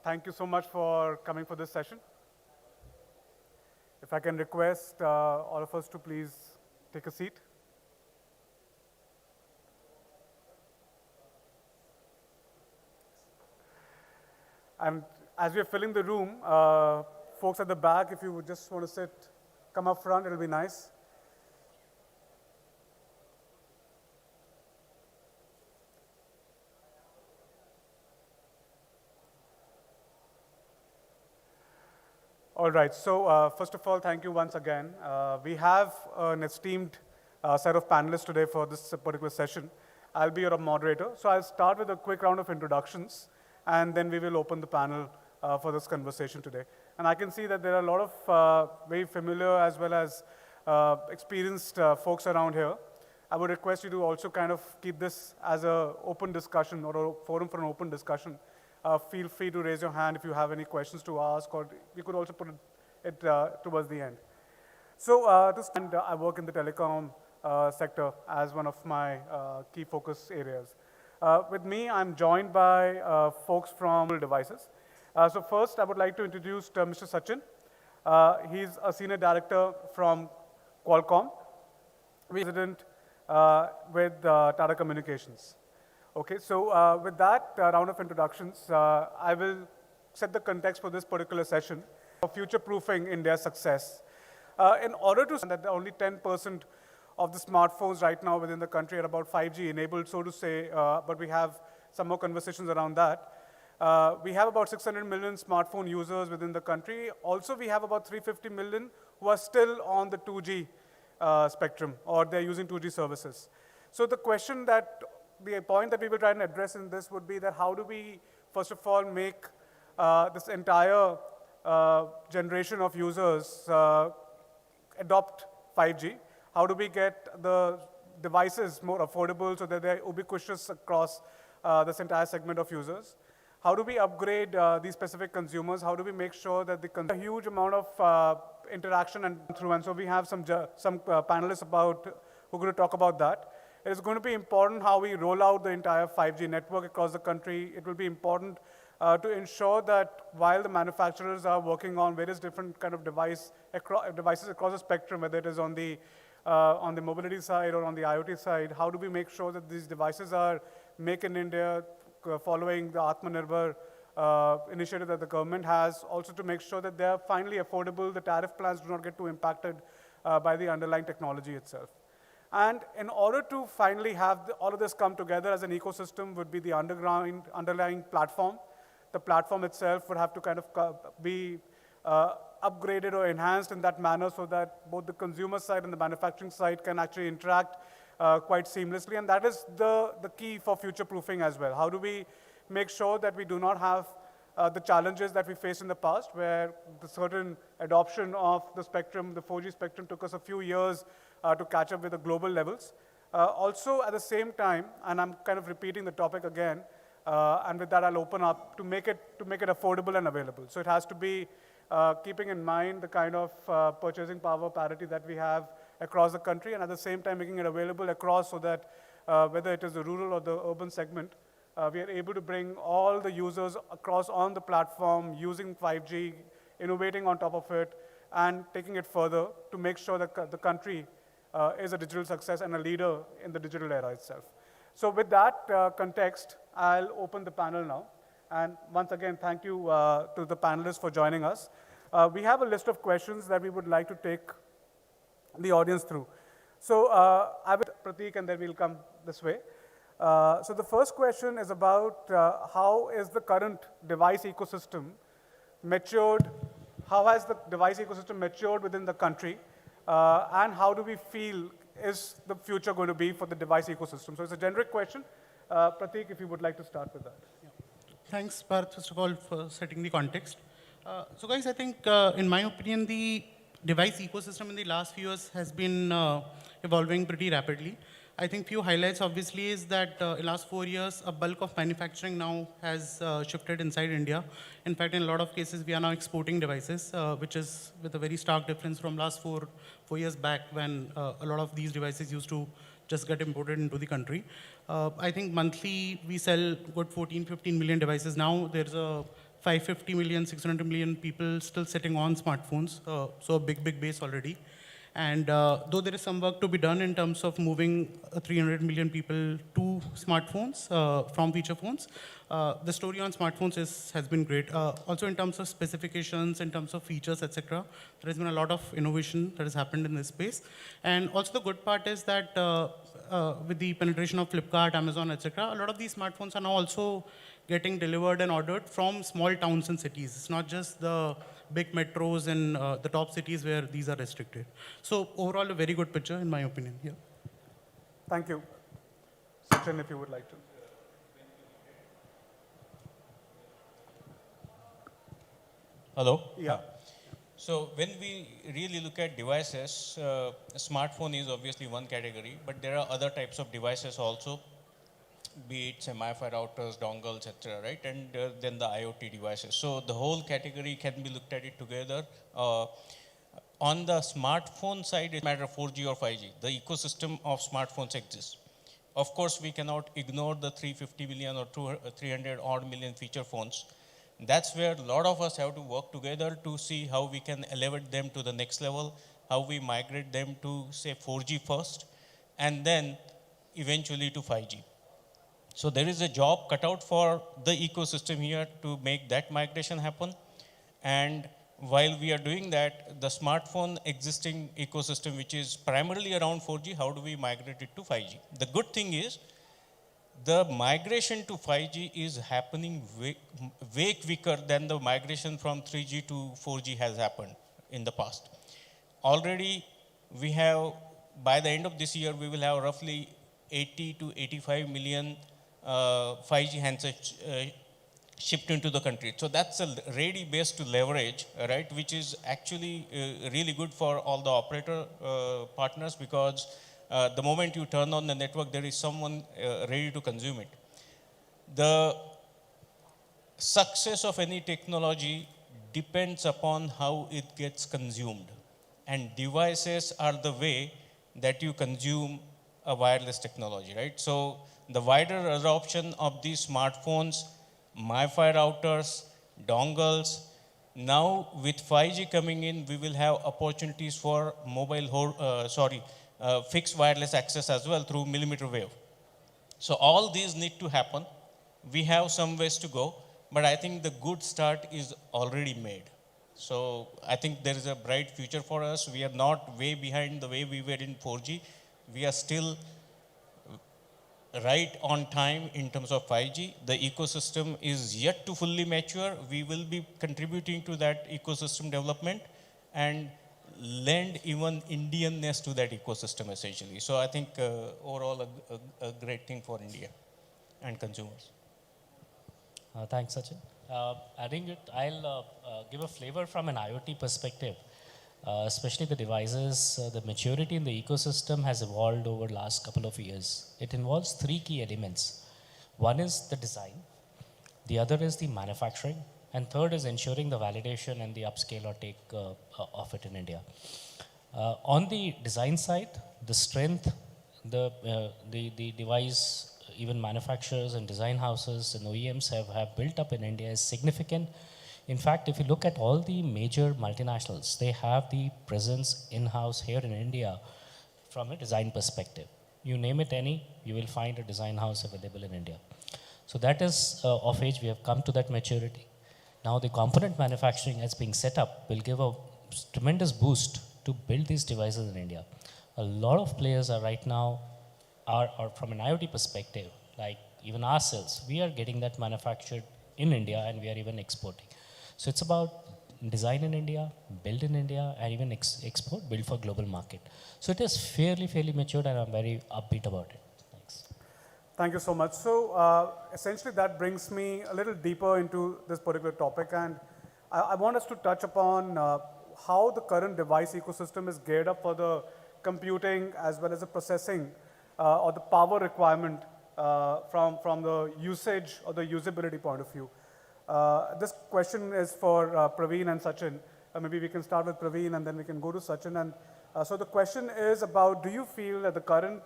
Thank you so much for coming for this session. If I can request all of us to please take a seat. And as we are filling the room, folks at the back, if you would just want to sit, come up front, it'll be nice. All right, so first of all, thank you once again. We have an esteemed set of panelists today for this particular session. I'll be your moderator. So I'll start with a quick round of introductions, and then we will open the panel for this conversation today. And I can see that there are a lot of very familiar as well as experienced folks around here. I would request you to also kind of keep this as an open discussion or a forum for an open discussion. Feel free to raise your hand if you have any questions to ask, or you could also put it towards the end. So I work in the telecom sector as one of my key focus areas. With me, I'm joined by folks from devices. So first, I would like to introduce Mr. Sachin. He's a senior director from Qualcomm, resident with Tata Communications. Okay, so with that round of introductions, I will set the context for this particular session of future-proofing India's success. In order to say that only 10% of the smartphones right now within the country are about 5G enabled, so to say, but we have some more conversations around that. We have about 600 million smartphone users within the country. Also, we have about 350 million who are still on the 2G spectrum, or they're using 2G services. So the point that we will try and address in this would be that how do we, first of all, make this entire generation of users adopt 5G? How do we get the devices more affordable so that they're ubiquitous across this entire segment of users? How do we upgrade these specific consumers? How do we make sure that a huge amount of interaction and through? And so we have some panelists who are going to talk about that. It is going to be important how we roll out the entire 5G network across the country. It will be important to ensure that while the manufacturers are working on various different kind of devices across the spectrum, whether it is on the mobility side or on the IoT side, how do we make sure that these devices are made in India, following the Atmanirbhar initiative that the government has, also to make sure that they are finally affordable, the tariff plans do not get too impacted by the underlying technology itself. And in order to finally have all of this come together as an ecosystem would be the underlying platform. The platform itself would have to kind of be upgraded or enhanced in that manner so that both the consumer side and the manufacturing side can actually interact quite seamlessly. And that is the key for future-proofing as well. How do we make sure that we do not have the challenges that we faced in the past, where the certain adoption of the spectrum, the 4G spectrum, took us a few years to catch up with the global levels. Also, at the same time, and I'm kind of repeating the topic again, and with that I'll open up to make it affordable and available. So it has to be keeping in mind the kind of purchasing power parity that we have across the country, and at the same time making it available across so that whether it is the rural or the urban segment, we are able to bring all the users across on the platform using 5G, innovating on top of it, and taking it further to make sure that the country is a digital success and a leader in the digital era itself. So with that context, I'll open the panel now. And once again, thank you to the panelists for joining us. We have a list of questions that we would like to take the audience through. So I will Prateek, and then we'll come this way. So the first question is about how is the current device ecosystem matured? How has the device ecosystem matured within the country? And how do we feel is the future going to be for the device ecosystem? So it's a generic question. Prateek, if you would like to start with that. Yeah. Thanks, Parth, first of all, for setting the context. So guys, I think, in my opinion, the device ecosystem in the last few years has been evolving pretty rapidly. I think few highlights obviously is that in last 4 years, a bulk of manufacturing now has shifted inside India. In fact, in a lot of cases, we are now exporting devices, which is with a very stark difference from last four years back when a lot of these devices used to just get imported into the country. I think monthly we sell good 14, 15 million devices. Now there's a 550 million, 600 million people still sitting on smartphones. So a big base already. And though there is some work to be done in terms of moving 300 million people to smartphones from feature phones, the story on smartphones has been great. Also in terms of specifications, in terms of features, etc., there has been a lot of innovation that has happened in this space. And also the good part is that with the penetration of Flipkart, Amazon, etc., a lot of these smartphones are now also getting delivered and ordered from small towns and cities. It's not just the big metros and the top cities where these are restricted. So overall, a very good picture in my opinion. Yeah. Thank you. Sachin, if you would like to. Hello? Yeah. So when we really look at devices, smartphone is obviously one category, but there are other types of devices also, be it semi-fi routers, dongles, etc., right? And then the IoT devices. So the whole category can be looked at it together. On the smartphone side, it matter 4G or 5G. The ecosystem of smartphones exists. Of course, we cannot ignore the 350 million or 300 odd million feature phones. That's where a lot of us have to work together to see how we can elevate them to the next level, how we migrate them to, say, 4G first, and then eventually to 5G. So there is a job cut out for the ecosystem here to make that migration happen. And while we are doing that, the smartphone existing ecosystem, which is primarily around 4G, how do we migrate it to 5G? The good thing is, the migration to 5G is happening way quicker than the migration from 3G to 4G has happened in the past. Already, we have, by the end of this year, we will have roughly 80 to 85 million 5G handsets shipped into the country. So that's a ready base to leverage, right, which is actually really good for all the operator partners, because the moment you turn on the network, there is someone ready to consume it. The success of any technology depends upon how it gets consumed. And devices are the way that you consume a wireless technology, right? So the wider adoption of these smartphones, MiFi routers, dongles, now with 5G coming in, we will have opportunities for fixed wireless access as well through millimeter wave. So all these need to happen. We have some ways to go, but I think the good start is already made. So I think there is a bright future for us. We are not way behind the way we were in 4G. We are still right on time in terms of 5G. The ecosystem is yet to fully mature. We will be contributing to that ecosystem development and lend even Indianness to that ecosystem essentially. So I think overall a great thing for India and consumers. Thanks, Sachin. Adding it, I'll give a flavor from an IoT perspective. Especially the devices, the maturity in the ecosystem has evolved over the last couple of years. It involves three key elements. One is the design, the other is the manufacturing, and third is ensuring the validation and the upscale or take of it in India. On the design side, the strength, the device even manufacturers and design houses and OEMs have built up in India is significant. In fact, if you look at all the major multinationals, they have the presence in-house here in India from a design perspective. You name it any, you will find a design house available in India. So that is of age, we have come to that maturity. Now the component manufacturing as being set up will give a tremendous boost to build these devices in India. A lot of players are right now, are from an IoT perspective, like even ourselves, we are getting that manufactured in India and we are even exporting. So it's about design in India, build in India, and even export, build for global market. So it is fairly matured and I'm very upbeat about it. Thanks. Thank you so much. So essentially that brings me a little deeper into this particular topic, and I want us to touch upon how the current device ecosystem is geared up for the computing as well as the processing or the power requirement from the usage or the usability point of view. This question is for Praveen and Sachin. Maybe we can start with Praveen and then we can go to Sachin. And so the question is about, do you feel that the current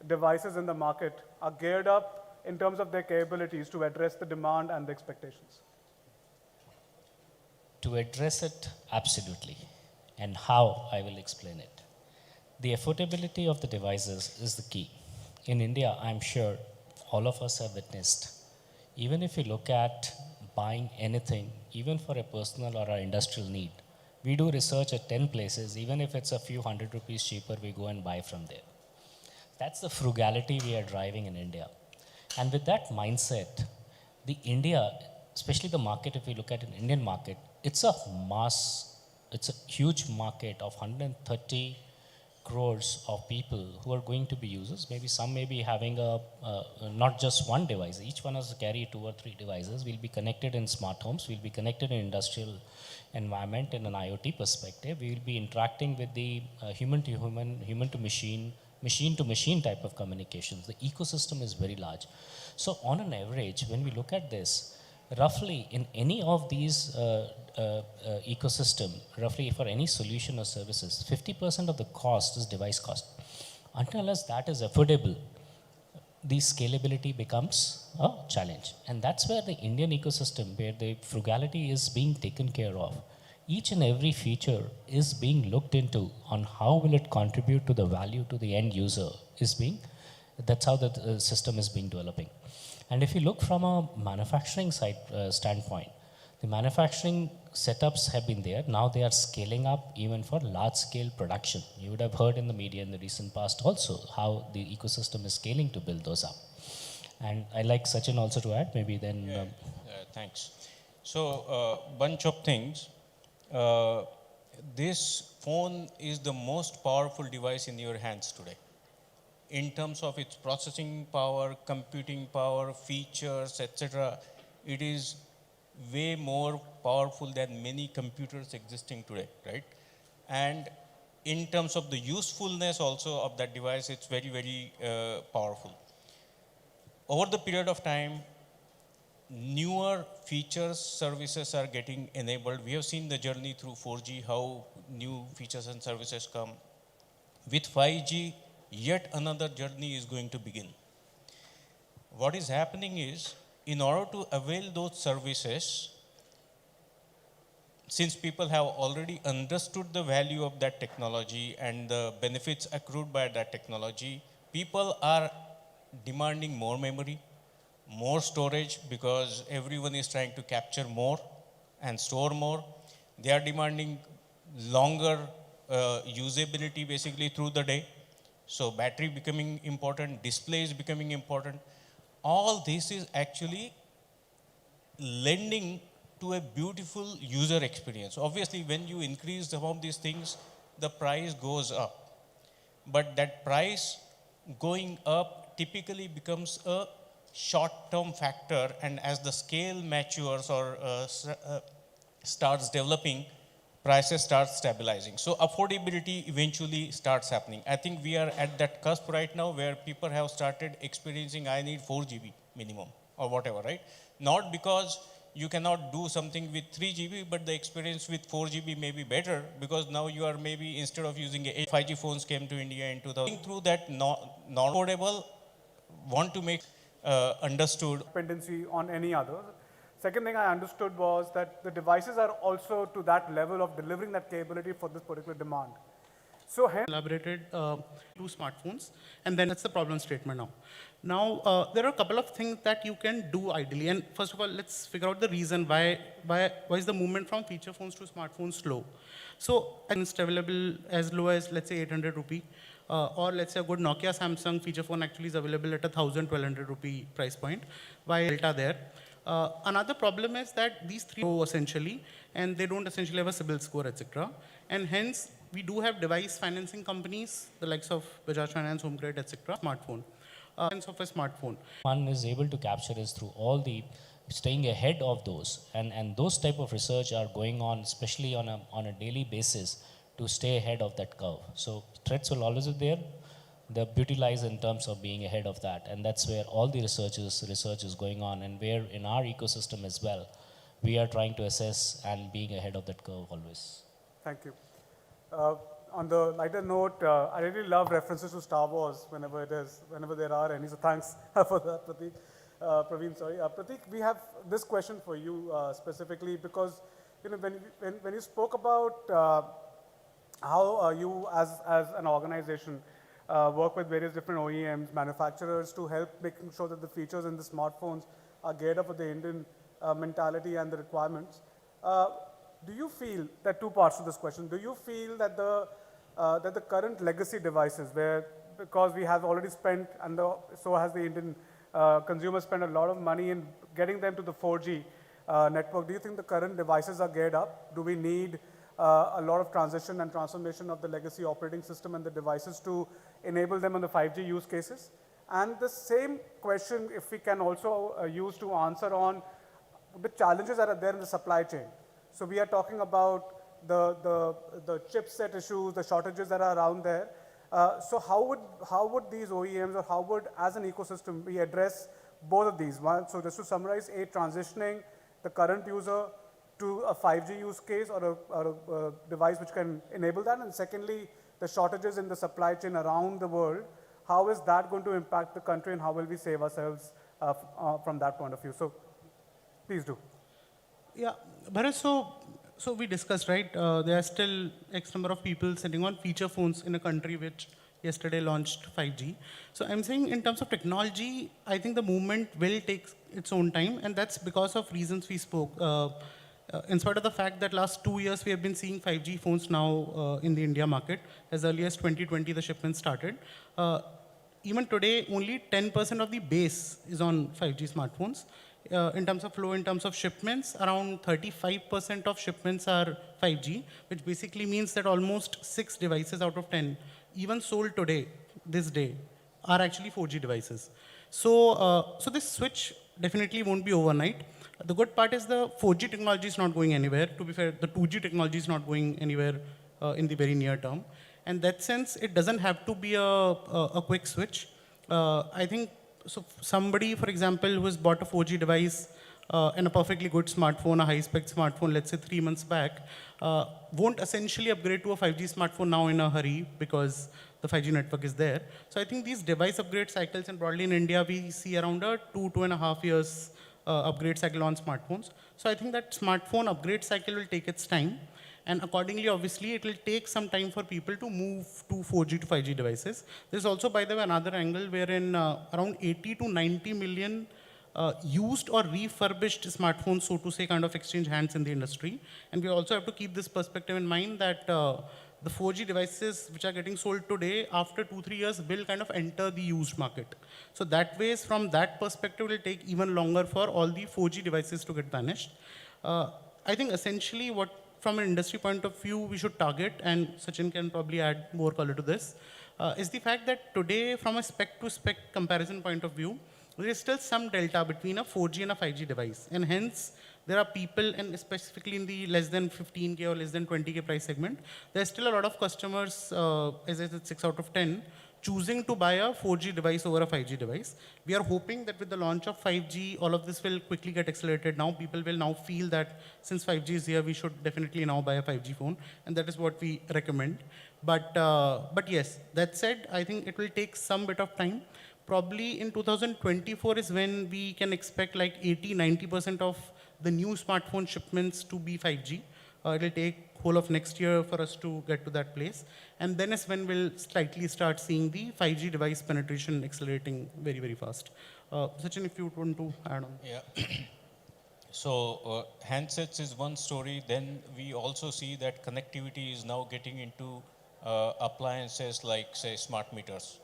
devices in the market are geared up in terms of their capabilities to address the demand and the expectations? To address it, absolutely. And how, I will explain it. The affordability of the devices is the key. In India, I'm sure all of us have witnessed, even if you look at buying anything, even for a personal or an industrial need, we do research at 10 places, even if it's a few hundred rupees cheaper, we go and buy from there. That's the frugality we are driving in India. And with that mindset, the India, especially the market, if we look at an Indian market, it's a huge market of 130 crores of people who are going to be users. Maybe some may be having not just one device. Each one has to carry 2 or 3 devices. We'll be connected in smart homes. We'll be connected in industrial environment in an IoT perspective. We will be interacting with the human to human, human to machine to machine type of communications. The ecosystem is very large. So on an average, when we look at this, roughly in any of these ecosystem, roughly for any solution or services, 50% of the cost is device cost. Unless that is affordable, the scalability becomes a challenge. And that's where the Indian ecosystem, where the frugality is being taken care of. Each and every feature is being looked into on how will it contribute to the value to the end user that's how the system is being developing. And if you look from a manufacturing side standpoint, the manufacturing setups have been there. Now they are scaling up even for large scale production. You would have heard in the media in the recent past also how the ecosystem is scaling to build those up. And I like Sachin also to add, maybe then. Thanks. So bunch of things. This phone is the most powerful device in your hands today. In terms of its processing power, computing power, features, etc., it is way more powerful than many computers existing today, right? And in terms of the usefulness also of that device, it's very powerful. Over the period of time, newer features, services are getting enabled. We have seen the journey through 4G, how new features and services come. With 5G, yet another journey is going to begin. What is happening is, in order to avail those services, since people have already understood the value of that technology and the benefits accrued by that technology, people are demanding more memory, more storage, because everyone is trying to capture more and store more. They are demanding longer usability basically through the day. So battery becoming important, display is becoming important. All this is actually lending to a beautiful user experience. Obviously, when you increase some of these things, the price goes up. But that price going up typically becomes a short-term factor, and as the scale matures or starts developing, prices start stabilizing. So affordability eventually starts happening. I think we are at that cusp right now where people have started experiencing, I need 4 GB minimum or whatever, right? Not because you cannot do something with 3 GB, but the experience with 4 GB may be better, because now you are maybe, instead of using 5G phones came to India in 2000. Through that non-affordable, want to make understood. Dependency on any other. Second thing I understood was that the devices are also to that level of delivering that capability for this particular demand. So hence, Elaborated to smartphones, and then that's the problem statement now. Now, there are a couple of things that you can do ideally, and first of all, let's figure out the reason why is the movement from feature phones to smartphones slow. So, it's available as low as, let's say, 800 rupee, or let's say a good Nokia Samsung feature phone actually is available at a 1,200 rupee price point. Why Delta there? Another problem is that these three go essentially, and they don't essentially have a CIBIL score, etc. And hence, we do have device financing companies, the likes of Bajaj Finance, Home Credit, etc. Smartphone, of a smartphone. One is able to capture is through all the staying ahead of those, and those type of research are going on, especially on a daily basis, to stay ahead of that curve. So threats will always be there. The beauty lies in terms of being ahead of that, and that's where all the research is going on, and where in our ecosystem as well, we are trying to assess and being ahead of that curve always. thank you. On the lighter note, I really love references to Star Wars whenever there are any. So thanks for that, Prateek. Praveen, sorry. Prateek, we have this question for you specifically because when you spoke about how you as an organization work with various different OEMs, manufacturers to help making sure that the features in the smartphones are geared up for the Indian mentality and the requirements. Do you feel, there are two parts to this question, do you feel that the current legacy devices because we have already spent, and so has the Indian consumer spent a lot of money in getting them to the 4G network, do you think the current devices are geared up? Do we need a lot of transition and transformation of the legacy operating system and the devices to enable them on the 5G use cases? And the same question, if we can also use to answer on the challenges that are there in the supply chain. So we are talking about the chipset issues, the shortages that are around there. So how would these OEMs, or how would, as an ecosystem, we address both of these? One, so just to summarize, transitioning the current user to a 5G use case or a device which can enable that, and secondly, the shortages in the supply chain around the world. How is that going to impact the country, and how will we save ourselves from that point of view? So please do. Yeah, Bharat, so we discussed, right? There are still X number of people sitting on feature phones in a country which yesterday launched 5G. So I'm saying in terms of technology, I think the movement will take its own time, and that's because of reasons we spoke. In spite of the fact that last 2 years we have been seeing 5G phones now in the India market, as early as 2020 the shipments started. Even today, only 10% of the base is on 5G smartphones. In terms of flow, in terms of shipments, around 35% of shipments are 5G, which basically means that almost 6 devices out of 10, even sold today, this day, are actually 4G devices. So, so this switch definitely won't be overnight. The good part is the 4G technology is not going anywhere. To be fair, the 2G technology is not going anywhere in the very near term. And in that sense, it doesn't have to be a quick switch. I think, so somebody, for example, who has bought a 4G device and a perfectly good smartphone, a high-spec smartphone, let's say 3 months back, won't essentially upgrade to a 5G smartphone now in a hurry because the 5G network is there. So I think these device upgrade cycles, and broadly in India, we see around a 2.5 years upgrade cycle on smartphones. So I think that smartphone upgrade cycle will take its time. And accordingly, obviously, it will take some time for people to move to 4G to 5G devices. There's also, by the way, another angle wherein around 80 to 90 million used or refurbished smartphones, so to say, kind of exchange hands in the industry. And we also have to keep this perspective in mind that the 4G devices which are getting sold today, after 2-3 years, will kind of enter the used market. So that ways, from that perspective, it will take even longer for all the 4G devices to get vanished. I think essentially what, from an industry point of view, we should target, and Sachin can probably add more color to this, is the fact that today, from a spec-to-spec comparison point of view, there is still some delta between a 4G and a 5G device. And hence, there are people, and specifically in the less than 15K or less than 20K price segment, there's still a lot of customers, as I said, 6 out of 10, choosing to buy a 4G device over a 5G device. We are hoping that with the launch of 5G, all of this will quickly get accelerated. Now people will now feel that since 5G is here, we should definitely now buy a 5G phone, and that is what we recommend. But yes, that said, I think it will take some bit of time. Probably in 2024 is when we can expect like 80-90% of the new smartphone shipments to be 5G. It'll take whole of next year for us to get to that place. And then is when we'll slightly start seeing the 5G device penetration accelerating very, very fast. Sachin, if you want to add on. Yeah. So handsets is one story. Then we also see that connectivity is now getting into appliances like, say, smart meters.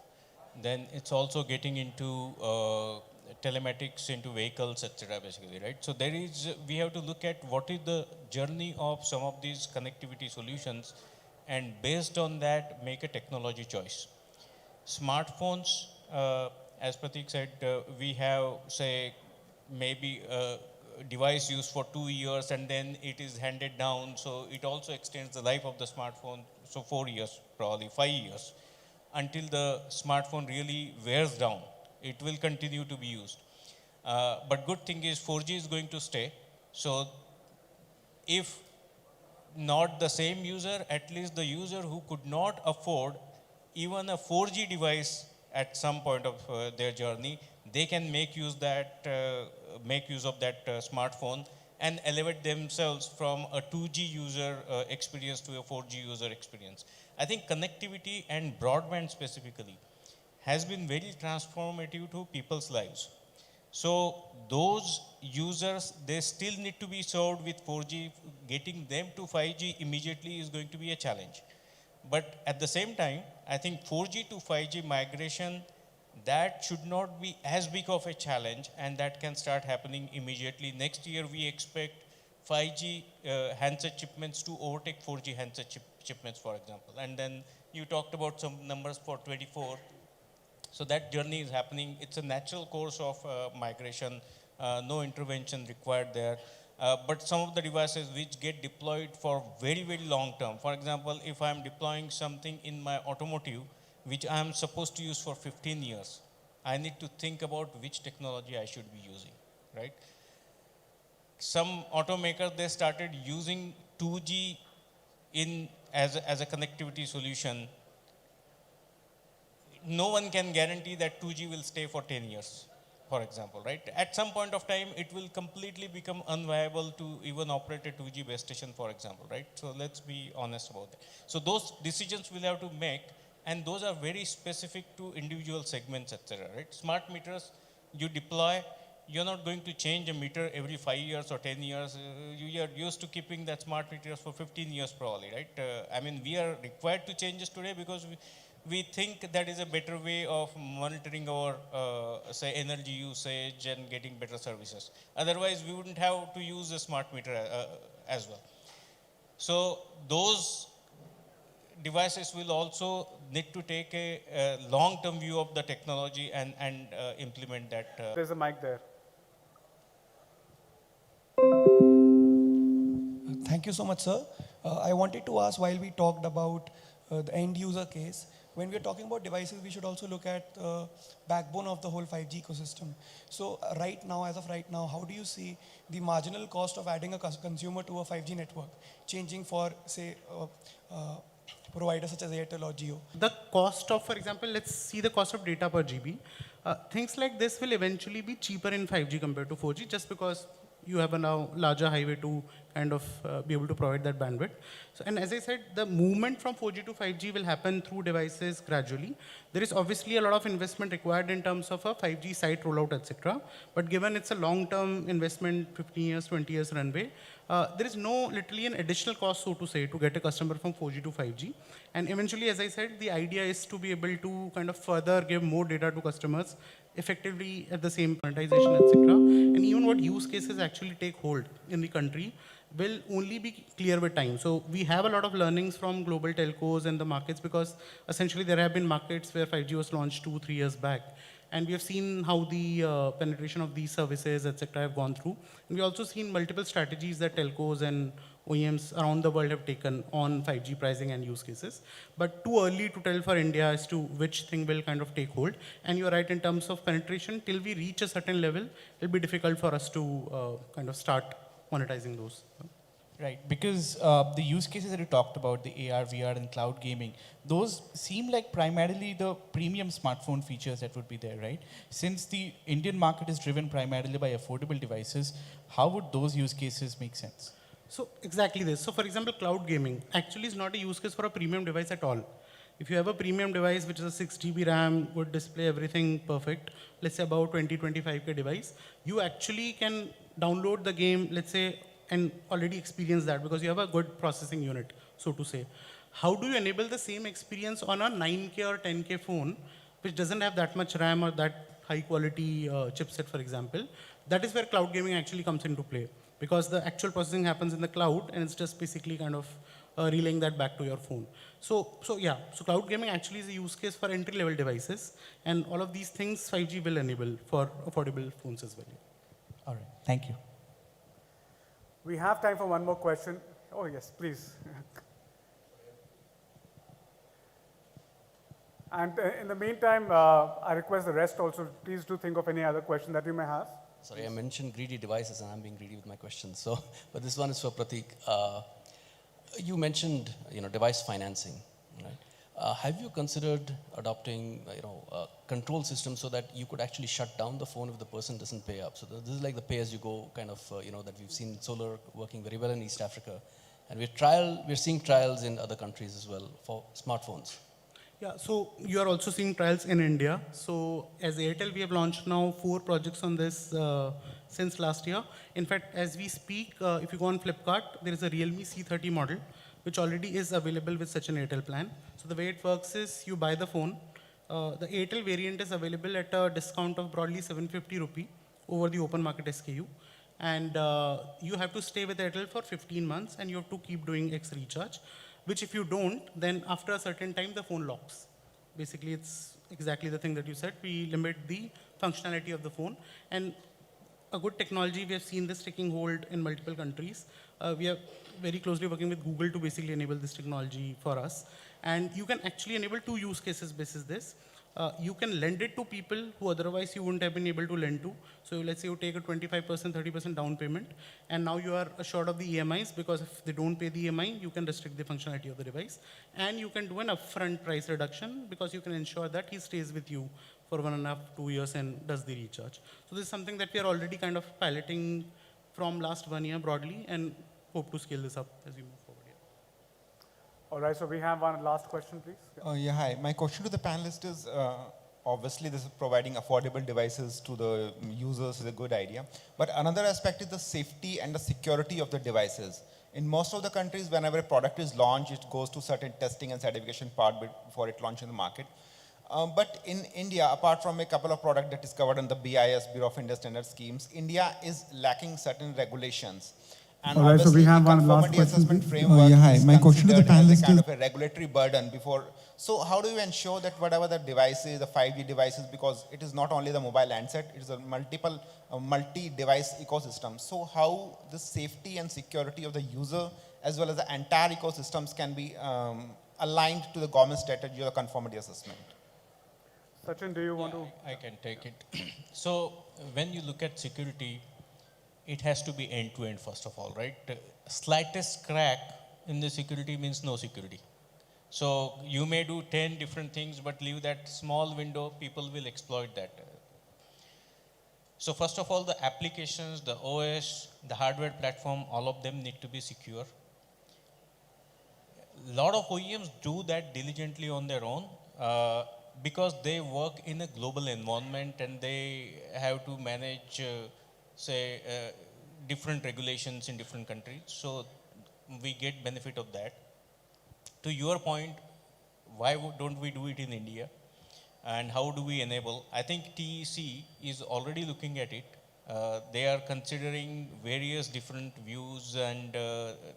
Then it's also getting into telematics into vehicles, etc. Basically, right? So we have to look at what is the journey of some of these connectivity solutions, and based on that, make a technology choice. Smartphones, as Pratik said, we have, say, maybe a device used for 2 years and then it is handed down. So it also extends the life of the smartphone. So 4 years, probably 5 years, until the smartphone really wears down. It will continue to be used. But good thing is 4G is going to stay. So if not the same user, at least the user who could not afford even a 4G device at some point of their journey, they can make use of that smartphone and elevate themselves from a 2G user experience to a 4G user experience. I think connectivity and broadband specifically has been very transformative to people's lives. So those users, they still need to be served with 4G. Getting them to 5G immediately is going to be a challenge. But at the same time, I think 4G to 5G migration, that should not be as big of a challenge, and that can start happening immediately. Next year, we expect 5G handset shipments to overtake 4G handset shipments, for example. And then you talked about some numbers for 24. So that journey is happening. It's a natural course of migration, no intervention required there. But some of the devices which get deployed for very, very long term. For example, if I'm deploying something in my automotive, which I'm supposed to use for 15 years, I need to think about which technology I should be using, right? Some automakers, they started using 2G as a connectivity solution. No one can guarantee that 2G will stay for 10 years, for example, right? At some point of time, it will completely become unviable to even operate a 2G base station, for example, right? So let's be honest about that. So those decisions we'll have to make, and those are very specific to individual segments, etc., right? Smart meters, you deploy, you're not going to change a meter every 5 years or 10 years. You are used to keeping that smart meters for 15 years probably, right? I mean, we are required to change this today because we think that is a better way of monitoring our, say, energy usage and getting better services. Otherwise, we wouldn't have to use a smart meter as well. So those devices will also need to take a long-term view of the technology and implement that. There's a mic there. Thank you so much, sir. I wanted to ask, while we talked about the end user case, when we're talking about devices, we should also look at the backbone of the whole 5G ecosystem. So right now, as of right now, how do you see the marginal cost of adding a consumer to a 5G network changing for, say, providers such as Airtel or Jio? The cost of, for example, let's see the cost of data per GB. Things like this will eventually be cheaper in 5G compared to 4G, just because you have a now larger highway to kind of be able to provide that bandwidth. So, and as I said, the movement from 4G to 5G will happen through devices gradually. There is obviously a lot of investment required in terms of a 5G site rollout, etc. But given it's a long-term investment, 15 years, 20 years runway, there is literally an additional cost, so to say, to get a customer from 4G to 5G. And eventually, as I said, the idea is to be able to kind of further give more data to customers effectively at the same monetization, etc. And even what use cases actually take hold in the country will only be clear with time. So we have a lot of learnings from global telcos and the markets, because essentially there have been markets where 5G was launched 2-3 years back. And we have seen how the penetration of these services, etc., have gone through. And we also seen multiple strategies that telcos and OEMs around the world have taken on 5G pricing and use cases. But too early to tell for India as to which thing will kind of take hold. And you're right, in terms of penetration, till we reach a certain level, it'll be difficult for us to kind of start monetizing those. Right, because the use cases that you talked about, the AR, VR, and cloud gaming, those seem like primarily the premium smartphone features that would be there, right? Since the Indian market is driven primarily by affordable devices, how would those use cases make sense? So exactly this. So for example, cloud gaming actually is not a use case for a premium device at all. If you have a premium device which is a 6 GB RAM, good display, everything perfect, let's say about 20-25K device, you actually can download the game, let's say, and already experience that because you have a good processing unit, so to say. How do you enable the same experience on a 9K or 10K phone, which doesn't have that much RAM or that high quality chipset, for example? That is where cloud gaming actually comes into play because the actual processing happens in the cloud and it's just basically kind of relaying that back to your phone. So cloud gaming actually is a use case for entry level devices, and all of these things 5G will enable for affordable phones as well. All right, thank you. We have time for one more question. Oh, yes, please. And in the meantime, I request the rest also, please do think of any other question that you may have. Sorry, I mentioned greedy devices, and I'm being greedy with my questions. So, but this one is for Prateek. You mentioned, device financing, right? Have you considered adopting, a control system so that you could actually shut down the phone if the person doesn't pay up? So this is like the pay-as-you-go kind of, that we've seen solar working very well in East Africa, and we're seeing trials in other countries as well for smartphones. Yeah, so you are also seeing trials in India. So as Airtel, we have launched now 4 projects on this since last year. In fact, as we speak, if you go on Flipkart, there is a Realme C30 model, which already is available with such an Airtel plan. So the way it works is you buy the phone. The Airtel variant is available at a discount of broadly 750 rupee over the open market SKU. And you have to stay with Airtel for 15 months and you have to keep doing X recharge, which if you don't, then after a certain time, the phone locks. Basically, it's exactly the thing that you said. We limit the functionality of the phone. And a good technology, we have seen this taking hold in multiple countries. We are very closely working with Google to basically enable this technology for us. And you can actually enable 2 use cases basis this. You can lend it to people who otherwise you wouldn't have been able to lend to. So let's say you take a 25%, 30% down payment, and now you are assured of the EMIs because if they don't pay the EMI, you can restrict the functionality of the device. And you can do an upfront price reduction because you can ensure that he stays with you for 1.5, 2 years and does the recharge. So this is something that we are already kind of piloting from last 1 year broadly and hope to scale this up as we move forward. All right, so we have one last question, please. Yeah, hi. My question to the panelist is, obviously this is providing affordable devices to the users is a good idea. But another aspect is the safety and the security of the devices. In most of the countries, whenever a product is launched, it goes to certain testing and certification part before it launches in the market. But in India, apart from a couple of products that is covered in the BIS, Bureau of Indian Standards schemes, India is lacking certain regulations. And all right, so we have one last question. Framework yeah, hi. My question to the panelist is kind of a regulatory burden before. So how do you ensure that whatever the devices, the 5G devices, because it is not only the mobile handset, it is a multi-device ecosystem. So how the safety and security of the user as well as the entire ecosystems can be aligned to the government strategy or conformity assessment? Sachin, do you want to? I can take it. So when you look at security, it has to be end-to-end first of all, right? Slightest crack in the security means no security. So you may do 10 different things, but leave that small window, people will exploit that. So first of all, the applications, the OS, the hardware platform, all of them need to be secure. A lot of OEMs do that diligently on their own because they work in a global environment and they have to manage different regulations in different countries. So we get benefit of that. To your point, why don't we do it in India? And how do we enable? I think TEC is already looking at it. They are considering various different views and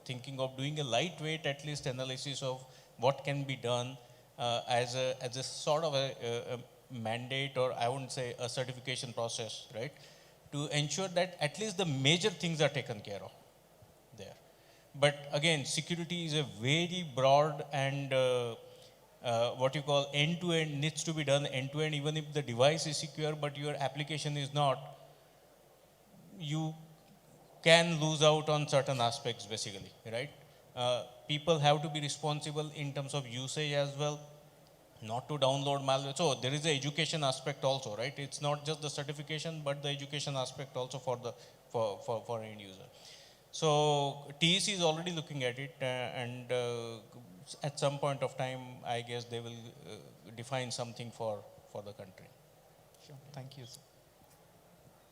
thinking of doing a lightweight, at least, analysis of what can be done as a sort of a mandate, or I wouldn't say a certification process, right? To ensure that at least the major things are taken care of there. But again, security is a very broad and what you call end-to-end, needs to be done end-to-end. Even if the device is secure, but your application is not, you can lose out on certain aspects basically, right? People have to be responsible in terms of usage as well, not to download malware. So there is the education aspect also, right? It's not just the certification, but the education aspect also for the for end user. So TEC is already looking at it, and at some point of time, I guess they will define something for the country. Sure. Thank you, sir.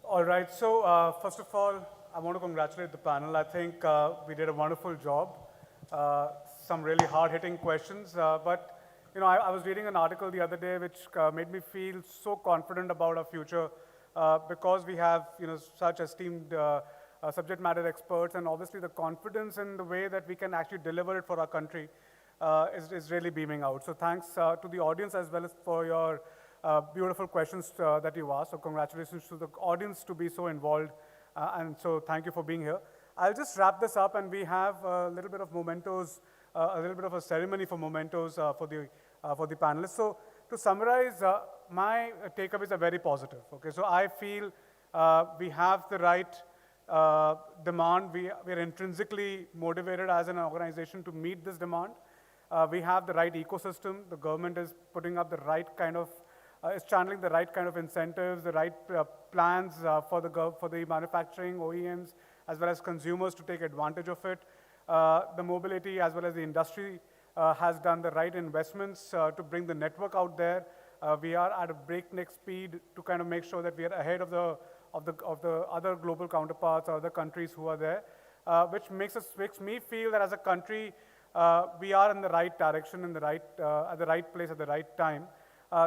All right, so first of all, I want to congratulate the panel. I think we did a wonderful job. Some really hard-hitting questions, but I was reading an article the other day which made me feel so confident about our future because we have such esteemed subject matter experts, and obviously the confidence in the way that we can actually deliver it for our country is really beaming out. So thanks to the audience as well as for your beautiful questions that you asked. So congratulations to the audience to be so involved, and so thank you for being here. I'll just wrap this up, and we have a little bit of mementos, a little bit of a ceremony for mementos for the panelists. So to summarize, my takeaways are very positive. Okay, so I feel we have the right demand. We are intrinsically motivated as an organization to meet this demand. We have the right ecosystem. The government is putting up the right kind of, is channeling the right kind of incentives, the right plans for the manufacturing OEMs as well as consumers to take advantage of it. The mobility as well as the industry has done the right investments to bring the network out there. We are at a breakneck speed to kind of make sure that we are ahead of the other global counterparts or other countries who are there, which makes me feel that as a country we are in the right direction, at the right place at the right time.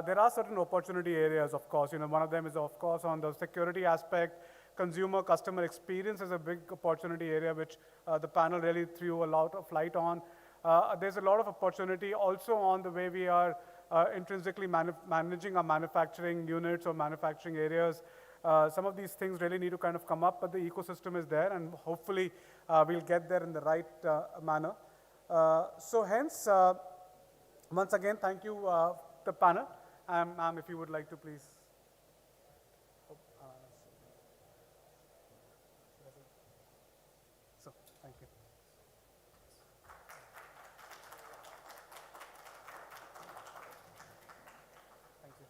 There are certain opportunity areas, of course. One of them is, of course, on the security aspect. Customer experience is a big opportunity area which the panel really threw a lot of light on. There's a lot of opportunity also on the way we are intrinsically managing our manufacturing units or manufacturing areas. Some of these things really need to kind of come up, but the ecosystem is there, and hopefully we'll get there in the right manner. So hence, once again, thank you, the panel. Ma'am, if you would like to please. So, thank you. Thank you.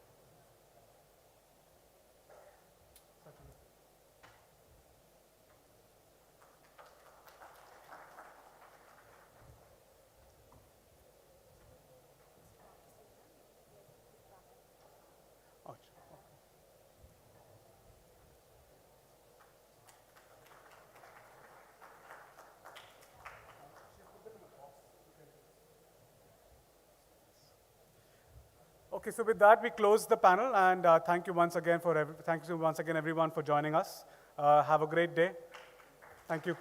Okay, so with that, we close the panel, and thank you once again everyone for joining us. Have a great day. Thank you.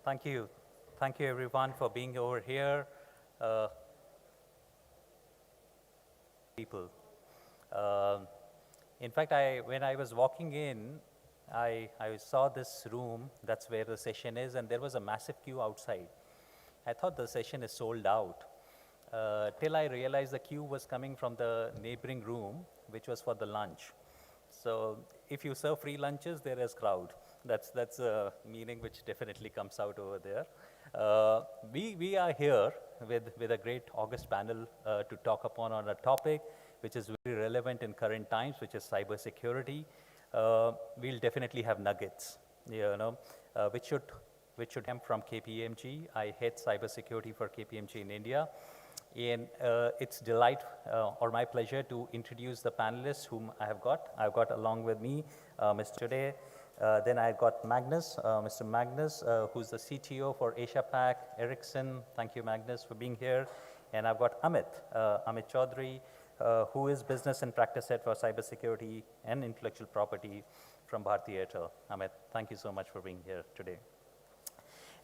Thank you. Thank you, everyone, for being over here. People. Um in fact, when I was walking in, I saw this room. That's where the session is, and there was a massive queue outside. I thought the session is sold out. Till I realized the queue was coming from the neighboring room, which was for the lunch. So if you serve free lunches, there is crowd. That's a meaning which definitely comes out over there. We are here with a great august panel to talk upon on a topic which is very relevant in current times, which is cybersecurity. We'll definitely have nuggets, which should come from KPMG. I head cybersecurity for KPMG in India. And it's delight or my pleasure to introduce the panelists whom I have got. I've got along with me Mr. Today. Then I've got Magnus, Mr. Magnus, who's the CTO for Asia Pac, Ericsson. Thank you, Magnus, for being here. And I've got Amit Chaudhary, who is business and practice head for cybersecurity and intellectual property from Bharti Airtel. Amit, thank you so much for being here today.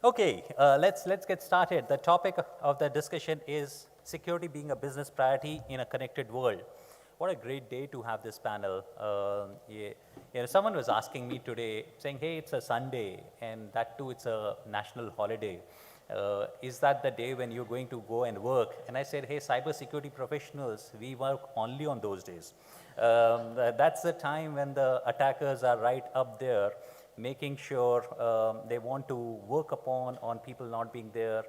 Okay, let's get started. The topic of the discussion is security being a business priority in a connected world. What a great day to have this panel. Someone was asking me today, saying, hey, it's a Sunday, and that too, it's a national holiday. Is that the day when you're going to go and work? And I said, hey, cybersecurity professionals, we work only on those days. That's the time when the attackers are right up there, making sure they want to work upon on people not being there.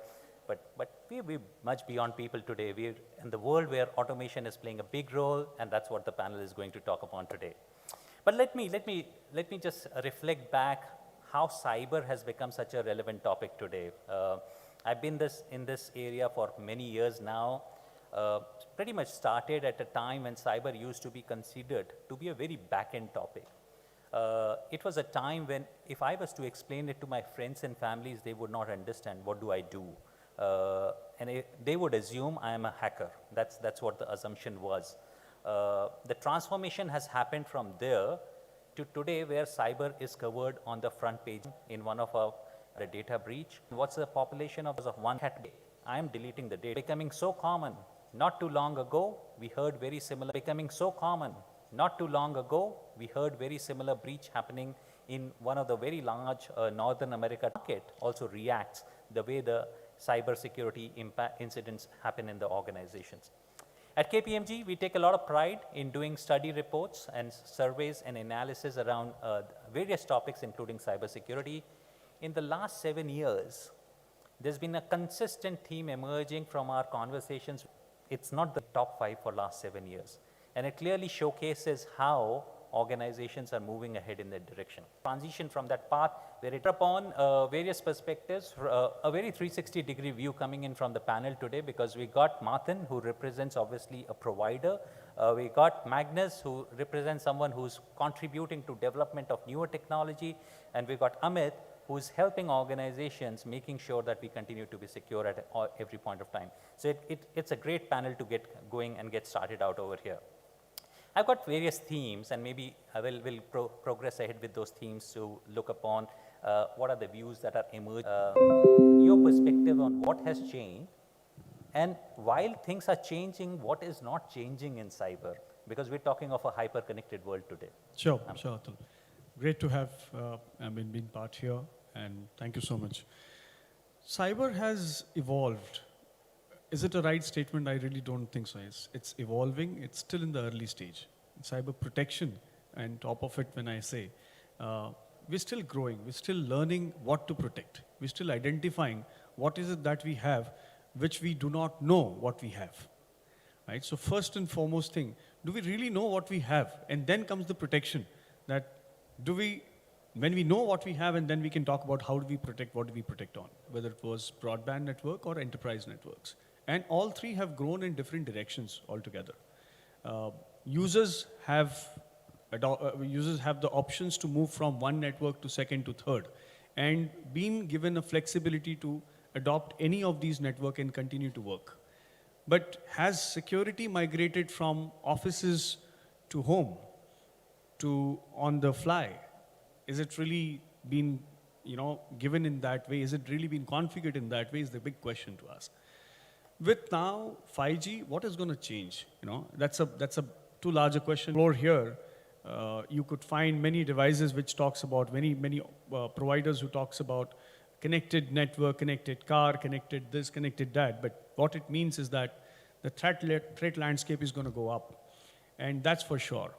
But we're much beyond people today. We're in the world where automation is playing a big role, and that's what the panel is going to talk upon today. But let me just reflect back how cyber has become such a relevant topic today. I've been in this area for many years now. Pretty much started at a time when cyber used to be considered to be a very back-end topic. It was a time when if I was to explain it to my friends and families, they would not understand what do I do. And they would assume I am a hacker. That's what the assumption was. The transformation has happened from there to today where cyber is covered on the front page in one of our data breach. What's the population of one cat? I am deleting the data. Becoming so common. Not too long ago, we heard very similar. Becoming so common. Not too long ago, we heard very similar breach happening in one of the very large Northern America market also reacts the way the cybersecurity incidents happen in the organizations. At KPMG, we take a lot of pride in doing study reports and surveys and analysis around various topics, including cybersecurity. In the last 7 years, there's been a consistent theme emerging from our conversations. It's not the top 5 for last 7 years. And it clearly showcases how organizations are moving ahead in that direction. Transition from that path where it upon various perspectives, a very 360-degree view coming in from the panel today, because we got Martin, who represents obviously a provider. We got Magnus, who represents someone who's contributing to development of newer technology. And we got Amit, who's helping organizations making sure that we continue to be secure at every point of time. So it's a great panel to get going and get started out over here. I've got various themes, and maybe I will progress ahead with those themes to look upon what are the views that are emerging, your perspective on what has changed, and while things are changing, what is not changing in cyber, because we're talking of a hyper-connected world today. Sure, Atul. Great to have been part here, and thank you so much. Cyber has evolved. Is it a right statement? I really don't think so. It's evolving. It's still in the early stage. Cyber protection, and top of it, when I say, we're still growing. We're still learning what to protect. We're still identifying what is it that we have, which we do not know what we have. Right? So first and foremost thing, do we really know what we have? And then comes the protection. That when we know what we have, and then we can talk about how do we protect, what do we protect on, whether it was broadband network or enterprise networks. And all three have grown in different directions altogether. Users have the options to move from one network to second to third, and being given a flexibility to adopt any of these network and continue to work. But has security migrated from offices to home, to on the fly? Is it really been given in that way? Is it really been configured in that way is the big question to ask. With now 5G, what is going to change? That's a too large a question. Floor here, you could find many devices which talks about many providers who talks about connected network, connected car, connected this, connected that. But what it means is that the threat landscape is going to go up, and that's for sure.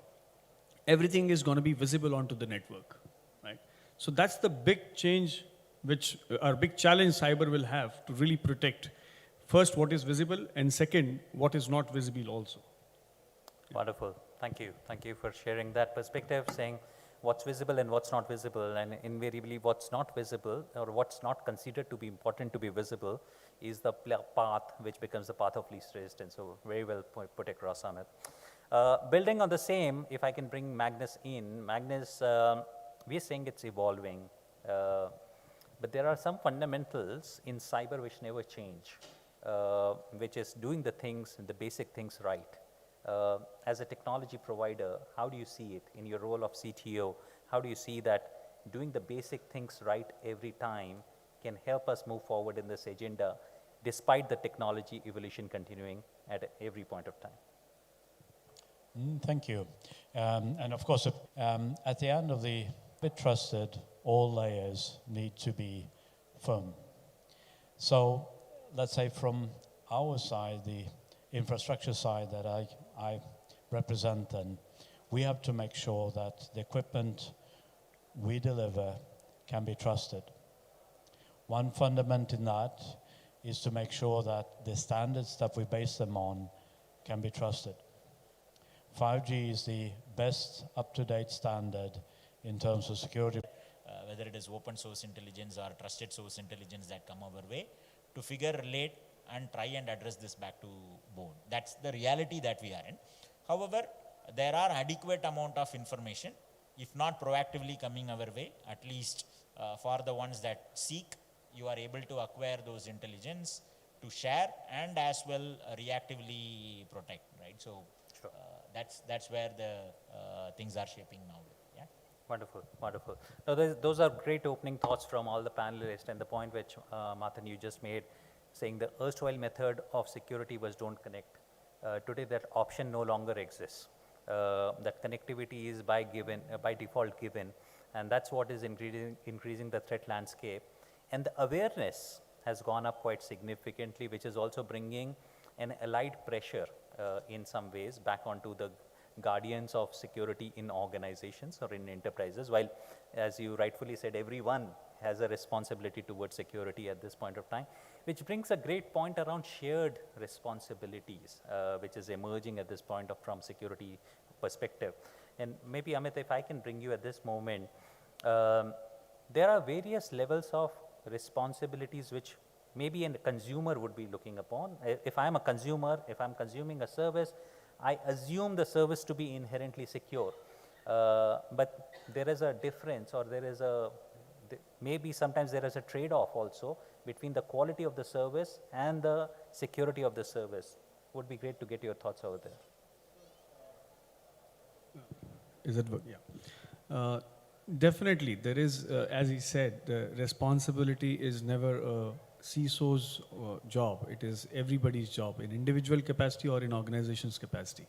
everything is going to be visible onto the network, right? So that's the big change, which our big challenge cyber will have to really protect first what is visible, and second what is not visible also. Wonderful. Thank you. Thank you for sharing that perspective, saying what's visible and what's not visible. And invariably, what's not visible or what's not considered to be important to be visible is the path which becomes the path of least resistance. So very well put across, Amit. Building on the same, if I can bring Magnus in. Magnus, we are saying it's evolving. But there are some fundamentals in cyber which never change, which is doing the things, the basic things right. As a technology provider, how do you see it in your role of CTO? How do you see that doing the basic things right every time can help us move forward in this agenda, despite the technology evolution continuing at every point of time? Thank you. And of course, at the end of the bit trusted, all layers need to be firm. So let's say from our side, the infrastructure side that I represent, then we have to make sure that the equipment we deliver can be trusted. One fundament in that is to make sure that the standards that we base them on can be trusted. 5G is the best up-to-date standard in terms of security. Whether it is open source intelligence or trusted source intelligence that come our way, to figure, relate, and try and address this back to board. That's the reality that we are in. However, there are adequate amount of information, if not proactively coming our way, at least for the ones that seek, you are able to acquire those intelligence to share and as well reactively protect, right? So sure. That's where the things are shaping now. Yeah. Wonderful, wonderful. Now, those are great opening thoughts from all the panelists, and the point which Mathan you just made, saying the erstwhile method of security was don't connect. Today that option no longer exists. That connectivity is by default given, and that's what is increasing the threat landscape. And the awareness has gone up quite significantly, which is also bringing an allied pressure in some ways back onto the guardians of security in organizations or in enterprises, while, as you rightfully said, everyone has a responsibility towards security at this point of time, which brings a great point around shared responsibilities, which is emerging at this point from security perspective. And maybe, Amit, if I can bring you at this moment, there are various levels of responsibilities which maybe a consumer would be looking upon. If I'm a consumer, if I'm consuming a service, I assume the service to be inherently secure. But there is a difference, or maybe sometimes there is a trade-off also between the quality of the service and the security of the service. Would be great to get your thoughts over there. Is it? Yeah. Definitely, there is, as he said, the responsibility is never a CISO's job. It is everybody's job, in individual capacity or in organization's capacity.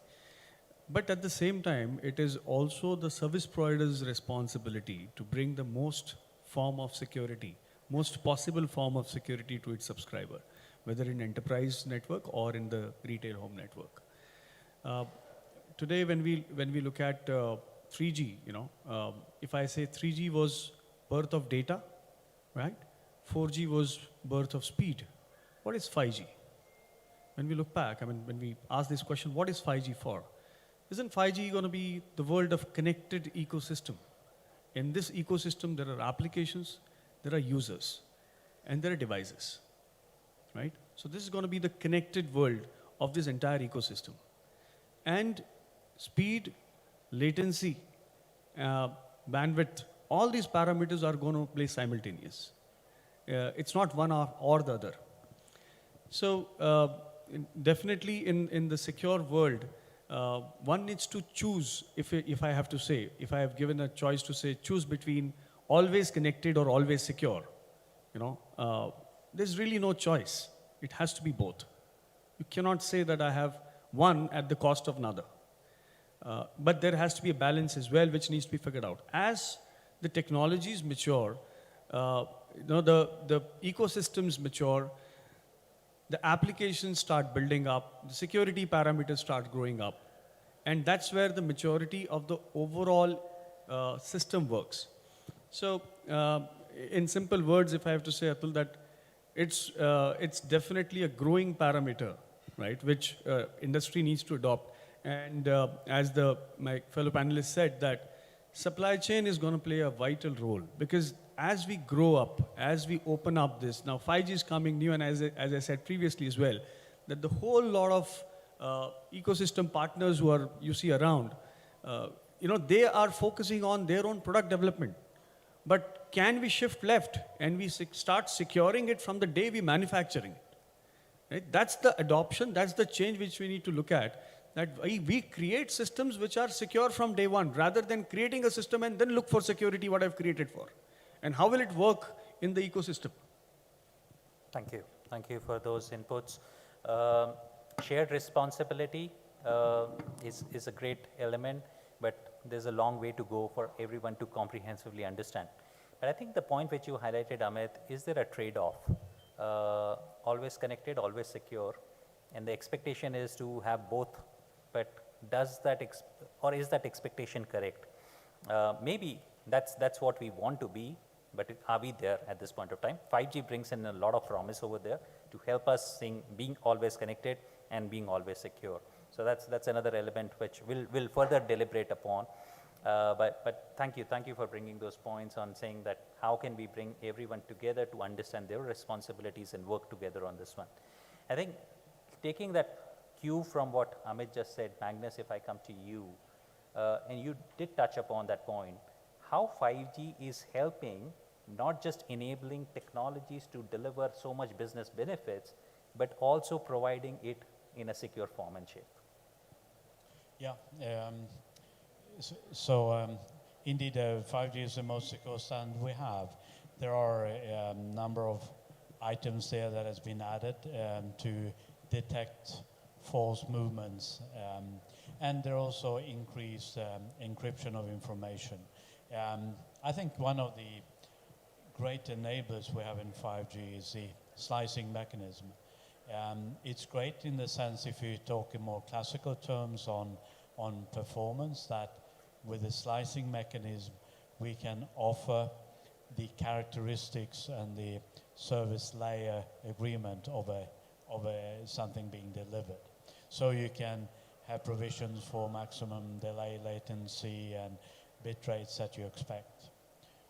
But at the same time, it is also the service provider's responsibility to bring the most form of security, most possible form of security to its subscriber, whether in enterprise network or in the retail home network. Today, when we look at 3G, if I say 3G was birth of data, right? 4G was birth of speed. What is 5G? When we look back, when we ask this question, what is 5G for? Isn't 5G going to be the world of connected ecosystem? In this ecosystem, there are applications, there are users, and there are devices, right? So this is going to be the connected world of this entire ecosystem. And speed, latency, bandwidth, all these parameters are going to play simultaneous. It's not one or the other. So definitely in the secure world, one needs to choose, if I have to say, if I have given a choice to say, choose between always connected or always secure, there's really no choice. It has to be both. You cannot say that I have one at the cost of another. But there has to be a balance as well, which needs to be figured out. As the technologies mature, the ecosystems mature, the applications start building up, the security parameters start growing up, And that's where the maturity of the overall system works. So, in simple words, if I have to say, Atul, that it's definitely a growing parameter, right, which industry needs to adopt. And as my fellow panelists said, that supply chain is going to play a vital role because as we grow up, as we open up this, now 5G is coming new, and as I said previously as well, that the whole lot of ecosystem partners who are you see around, they are focusing on their own product development. But can we shift left and we start securing it from the day we manufacturing it? Right? That's the adoption, that's the change which we need to look at. That we create systems which are secure from day one, rather than creating a system and then look for security what I've created for. And how will it work in the ecosystem? Thank you. Thank you for those inputs. Shared responsibility is a great element, but there's a long way to go for everyone to comprehensively understand. But I think the point which you highlighted, Amit, is there a trade-off? Always connected, always secure, and the expectation is to have both, but does that, or is that expectation correct? Maybe that's what we want to be, but are we there at this point of time? 5G brings in a lot of promise over there to help us being always connected and being always secure. So that's another element which we'll further deliberate upon. But thank you for bringing those points on saying that how can we bring everyone together to understand their responsibilities and work together on this one. I think taking that cue from what Amit just said, Magnus, if I come to you, and you did touch upon that point, how 5G is helping, not just enabling technologies to deliver so much business benefits, but also providing it in a secure form and shape. Yeah. Indeed, 5G is the most secure standard we have. There are a number of items there that has been added to detect false movements, and there are also increased encryption of information. I think one of the great enablers we have in 5G is the slicing mechanism. It's great in the sense, if you talk in more classical terms on performance, that with the slicing mechanism we can offer the characteristics and the service layer agreement of something being delivered. So you can have provisions for maximum delay, latency, and bit rates that you expect.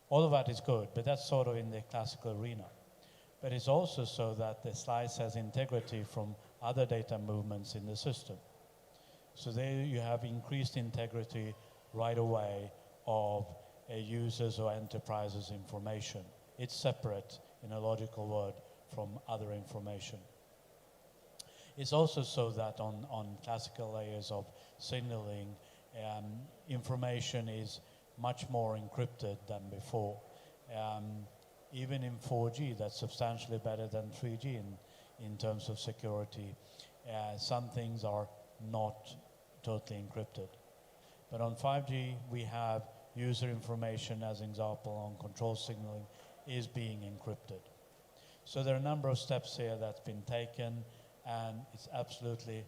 All of that is good, but that's sort of in the classical arena. But it's also so that the slice has integrity from other data movements in the system. So there you have increased integrity right away of a user's or enterprise's information. It's separate in a logical word from other information. It's also so that on classical layers of signaling, information is much more encrypted than before. Even in 4G, that's substantially better than 3G in terms of security. Some things are not totally encrypted. But on 5G, we have user information, as an example, on control signaling is being encrypted. So there are a number of steps here that's been taken, and it's absolutely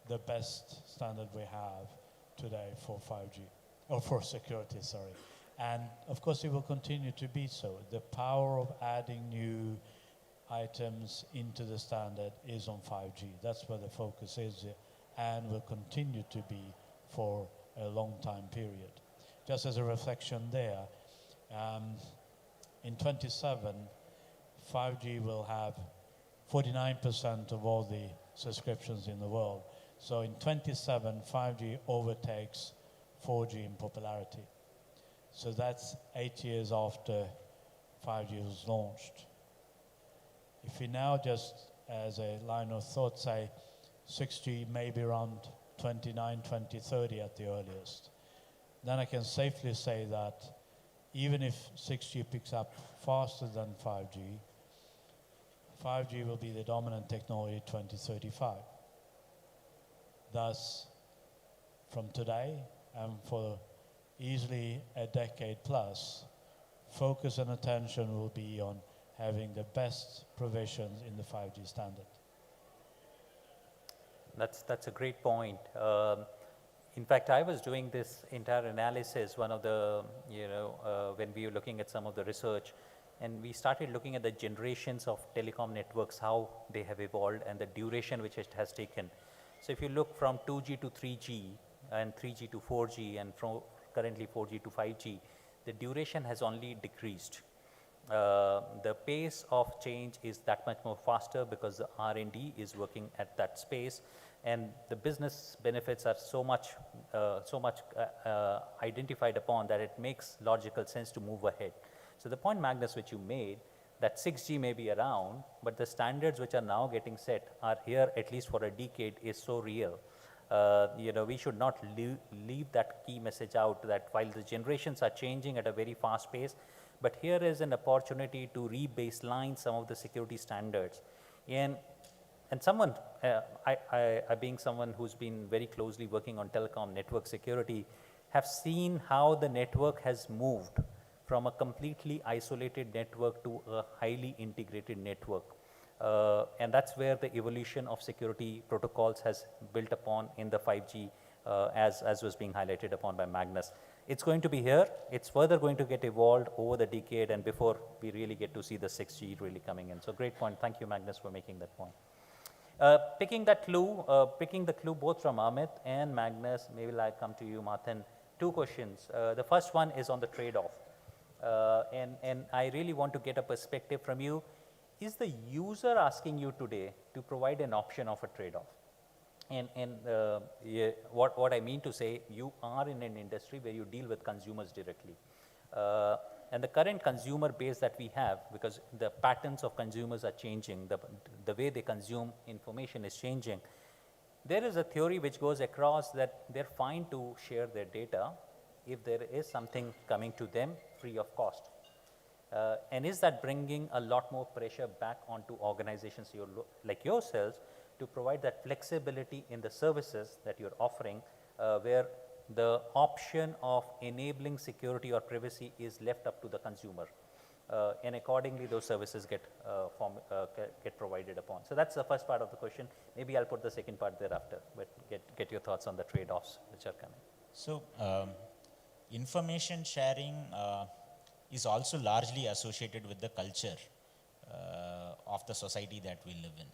the best standard we have today for 5G, or for security, sorry. And of course, it will continue to be so. The power of adding new items into the standard is on 5G. That's where the focus is, and will continue to be for a long time period. Just as a reflection there, in 27, 5G will have 49% of all the subscriptions in the world. So in 27, 5G overtakes 4G in popularity. So that's 8 years after 5G was launched. If we now just, as a line of thought, say 6G maybe around 29, 2030 at the earliest, then I can safely say that even if 6G picks up faster than 5G, 5G will be the dominant technology 2035. Thus, from today and for easily a decade plus, focus and attention will be on having the best provisions in the 5G standard. That's a great point. In fact, I was doing this entire analysis, one of the, when we were looking at some of the research, and we started looking at the generations of telecom networks, how they have evolved and the duration which it has taken. So if you look from 2G to 3G and 3G to 4G and from currently 4G to 5G, the duration has only decreased. The pace of change is that much more faster because the R&D is working at that space, and the business benefits are so much identified upon that it makes logical sense to move ahead. So the point, Magnus, which you made, that 6G may be around, but the standards which are now getting set are here at least for a decade is so real. We should not leave that key message out, that while the generations are changing at a very fast pace, but here is an opportunity to re-baseline some of the security standards. And someone, I being someone who's been very closely working on telecom network security, have seen how the network has moved from a completely isolated network to a highly integrated network. And that's where the evolution of security protocols has built upon in the 5G, as was being highlighted upon by Magnus. It's going to be here. It's further going to get evolved over the decade and before we really get to see the 6G really coming in. So great point. Thank you, Magnus, for making that point. Picking the clue both from Amit and Magnus, maybe I'll come to you, Martin. Two questions. The first one is on the trade-off. And I really want to get a perspective from you. Is the user asking you today to provide an option of a trade-off? What I mean to say, you are in an industry where you deal with consumers directly. And the current consumer base that we have, because the patterns of consumers are changing, the way they consume information is changing, there is a theory which goes across that they're fine to share their data if there is something coming to them free of cost. And is that bringing a lot more pressure back onto organizations like yourselves to provide that flexibility in the services that you're offering, where the option of enabling security or privacy is left up to the consumer, and accordingly those services get provided upon. So that's the first part of the question. Maybe I'll put the second part thereafter, but get your thoughts on the trade-offs which are coming. So information sharing is also largely associated with the culture of the society that we live in.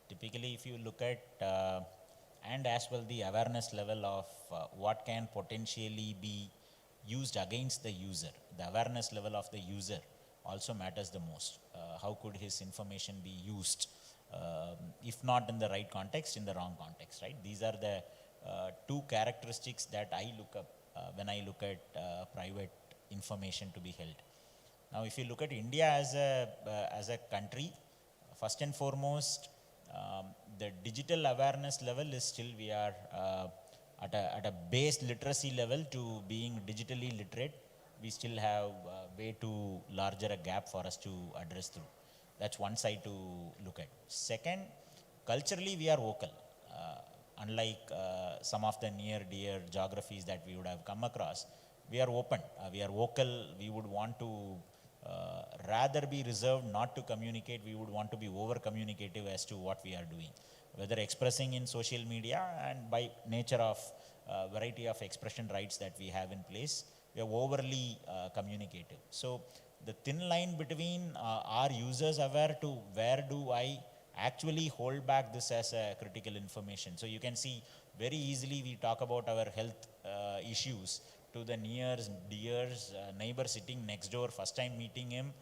Typically, if you look at, and as well the awareness level of what can potentially be used against the user, the awareness level of the user also matters the most. How could his information be used, if not in the right context, in the wrong context, right? These are the two characteristics that I look up when I look at private information to be held. Now, if you look at India as a country, first and foremost, the digital awareness level is still, we are at a base literacy level to being digitally literate. We still have way too larger a gap for us to address through. That's one side to look at. Second, culturally we are vocal. Unlike some of the near dear geographies that we would have come across, we are open, we are vocal. We would want to rather be reserved not to communicate. We would want to be over communicative as to what we are doing, whether expressing in social media, and by nature of variety of expression rights that we have in place, we are overly communicative. So the thin line between are users aware to where do I actually hold back this as a critical information. So you can see very easily we talk about our health issues to the nears, dears, neighbor sitting next door, first time meeting him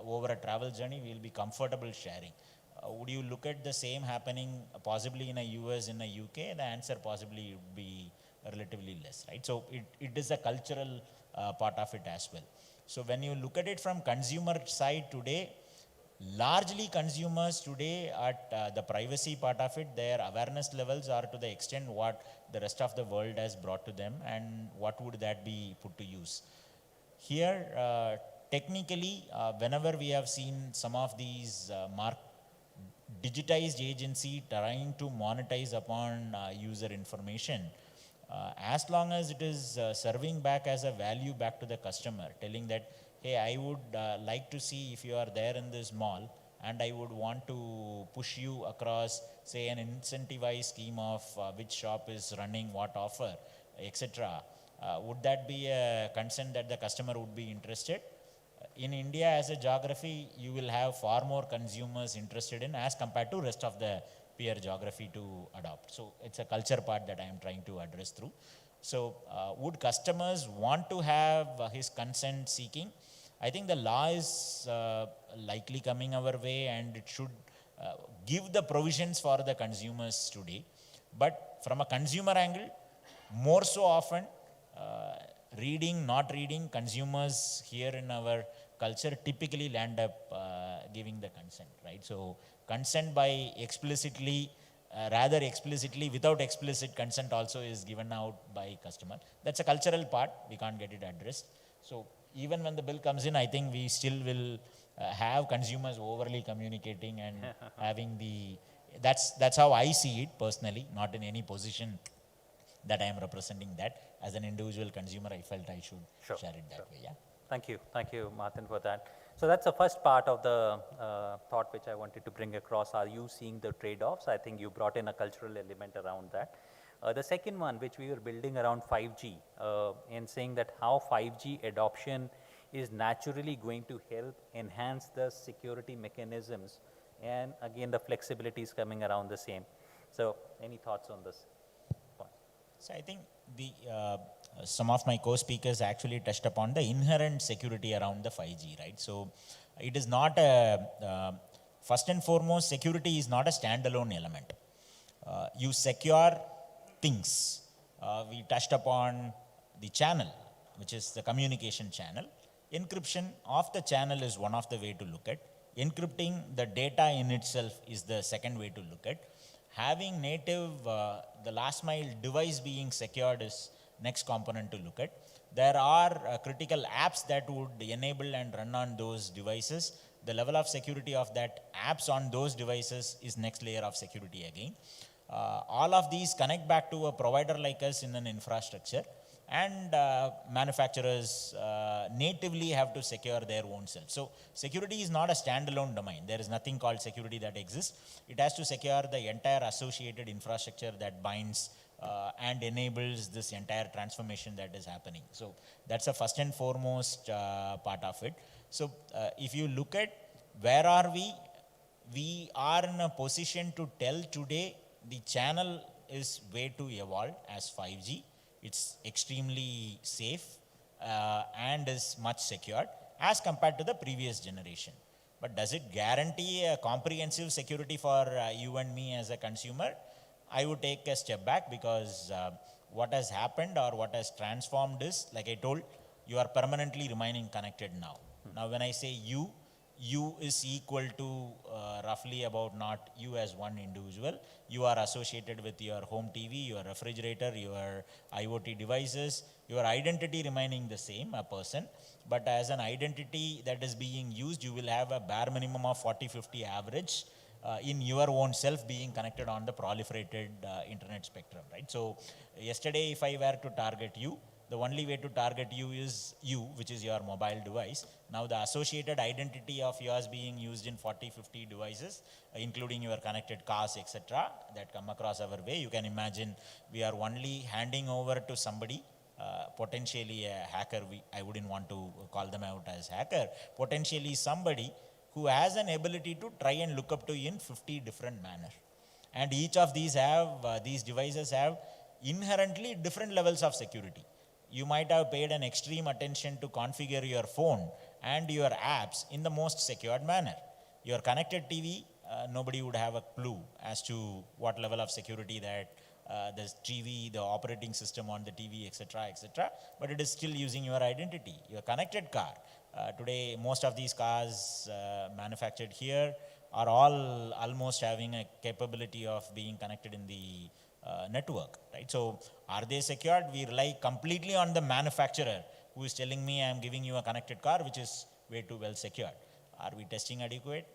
over a travel journey, we will be comfortable sharing. Would you look at the same happening possibly in a US, in a UK? The answer possibly would be relatively less, right? So it is a cultural part of it as well. So when you look at it from consumer side today, largely consumers today at the privacy part of it, their awareness levels are to the extent what the rest of the world has brought to them, and what would that be put to use. Here, technically, whenever we have seen some of these digitized agency trying to monetize upon user information, as long as it is serving back as a value back to the customer, telling that, hey, I would like to see if you are there in this mall, and I would want to push you across, say, an incentivized scheme of which shop is running what offer. etc. Would that be a consent that the customer would be interested? In India as a geography, you will have far more consumers interested in as compared to rest of the peer geography to adopt. So it's a culture part that I am trying to address through. So would customers want to have his consent seeking? I think the law is likely coming our way, and it should give the provisions for the consumers today. But from a consumer angle, more so often, reading, not reading, consumers here in our culture typically land up giving the consent, right? So consent by explicitly, rather explicitly, without explicit consent also is given out by customer. That's a cultural part, we can't get it addressed. So even when the bill comes in, I think we still will have consumers overly communicating and having the, that's how I see it personally, not in any position that I am representing that. As an individual consumer, I felt I should share it that way, yeah. Thank you, Martin, for that. So that's the first part of the thought which I wanted to bring across. Are you seeing the trade-offs? I think you brought in a cultural element around that. The second one, which we were building around 5G, and saying that how 5G adoption is naturally going to help enhance the security mechanisms, and again, the flexibility is coming around the same. So any thoughts on this point? So I think the some of my co-speakers actually touched upon the inherent security around the 5G, right? So it is not a, first and foremost, security is not a standalone element. You secure things. We touched upon the channel, which is the communication channel. Encryption of the channel is one of the way to look at. Encrypting the data in itself is the second way to look at. Having native, the last mile device being secured is next component to look at. There are critical apps that would enable and run on those devices. The level of security of that apps on those devices is next layer of security again. All of these connect back to a provider like us in an infrastructure, and manufacturers natively have to secure their own self. So security is not a standalone domain. There is nothing called security that exists. It has to secure the entire associated infrastructure that binds and enables this entire transformation that is happening. So that's the first and foremost part of it. So if you look at where are we are in a position to tell today the channel is way to evolve as 5G. It's extremely safe and is much secured as compared to the previous generation. But does it guarantee a comprehensive security for you and me as a consumer? I would take a step back, because what has happened or what has transformed is, like I told, you are permanently remaining connected now. Now when I say you is equal to roughly about not you as one individual. You are associated with your home TV, your refrigerator, your IoT devices, your identity remaining the same, a person. But as an identity that is being used, you will have a bare minimum of 40-50 average in your own self being connected on the proliferated internet spectrum, right? So yesterday, if I were to target you, the only way to target you is you, which is your mobile device. Now the associated identity of yours being used in 40-50 devices, including your connected cars, etc., that come across our way. You can imagine we are only handing over to somebody, potentially a hacker. I wouldn't want to call them out as hacker. Potentially somebody who has an ability to try and look up to you in 50 different manner. And each of these these devices have inherently different levels of security. You might have paid an extreme attention to configure your phone and your apps in the most secured manner. Your connected TV, nobody would have a clue as to what level of security that the TV, the operating system on the TV, etc., but it is still using your identity. Your connected car, today most of these cars manufactured here are all almost having a capability of being connected in the network, right? So are they secured? We rely completely on the manufacturer who is telling me I am giving you a connected car which is way too well secured. Are we testing adequate?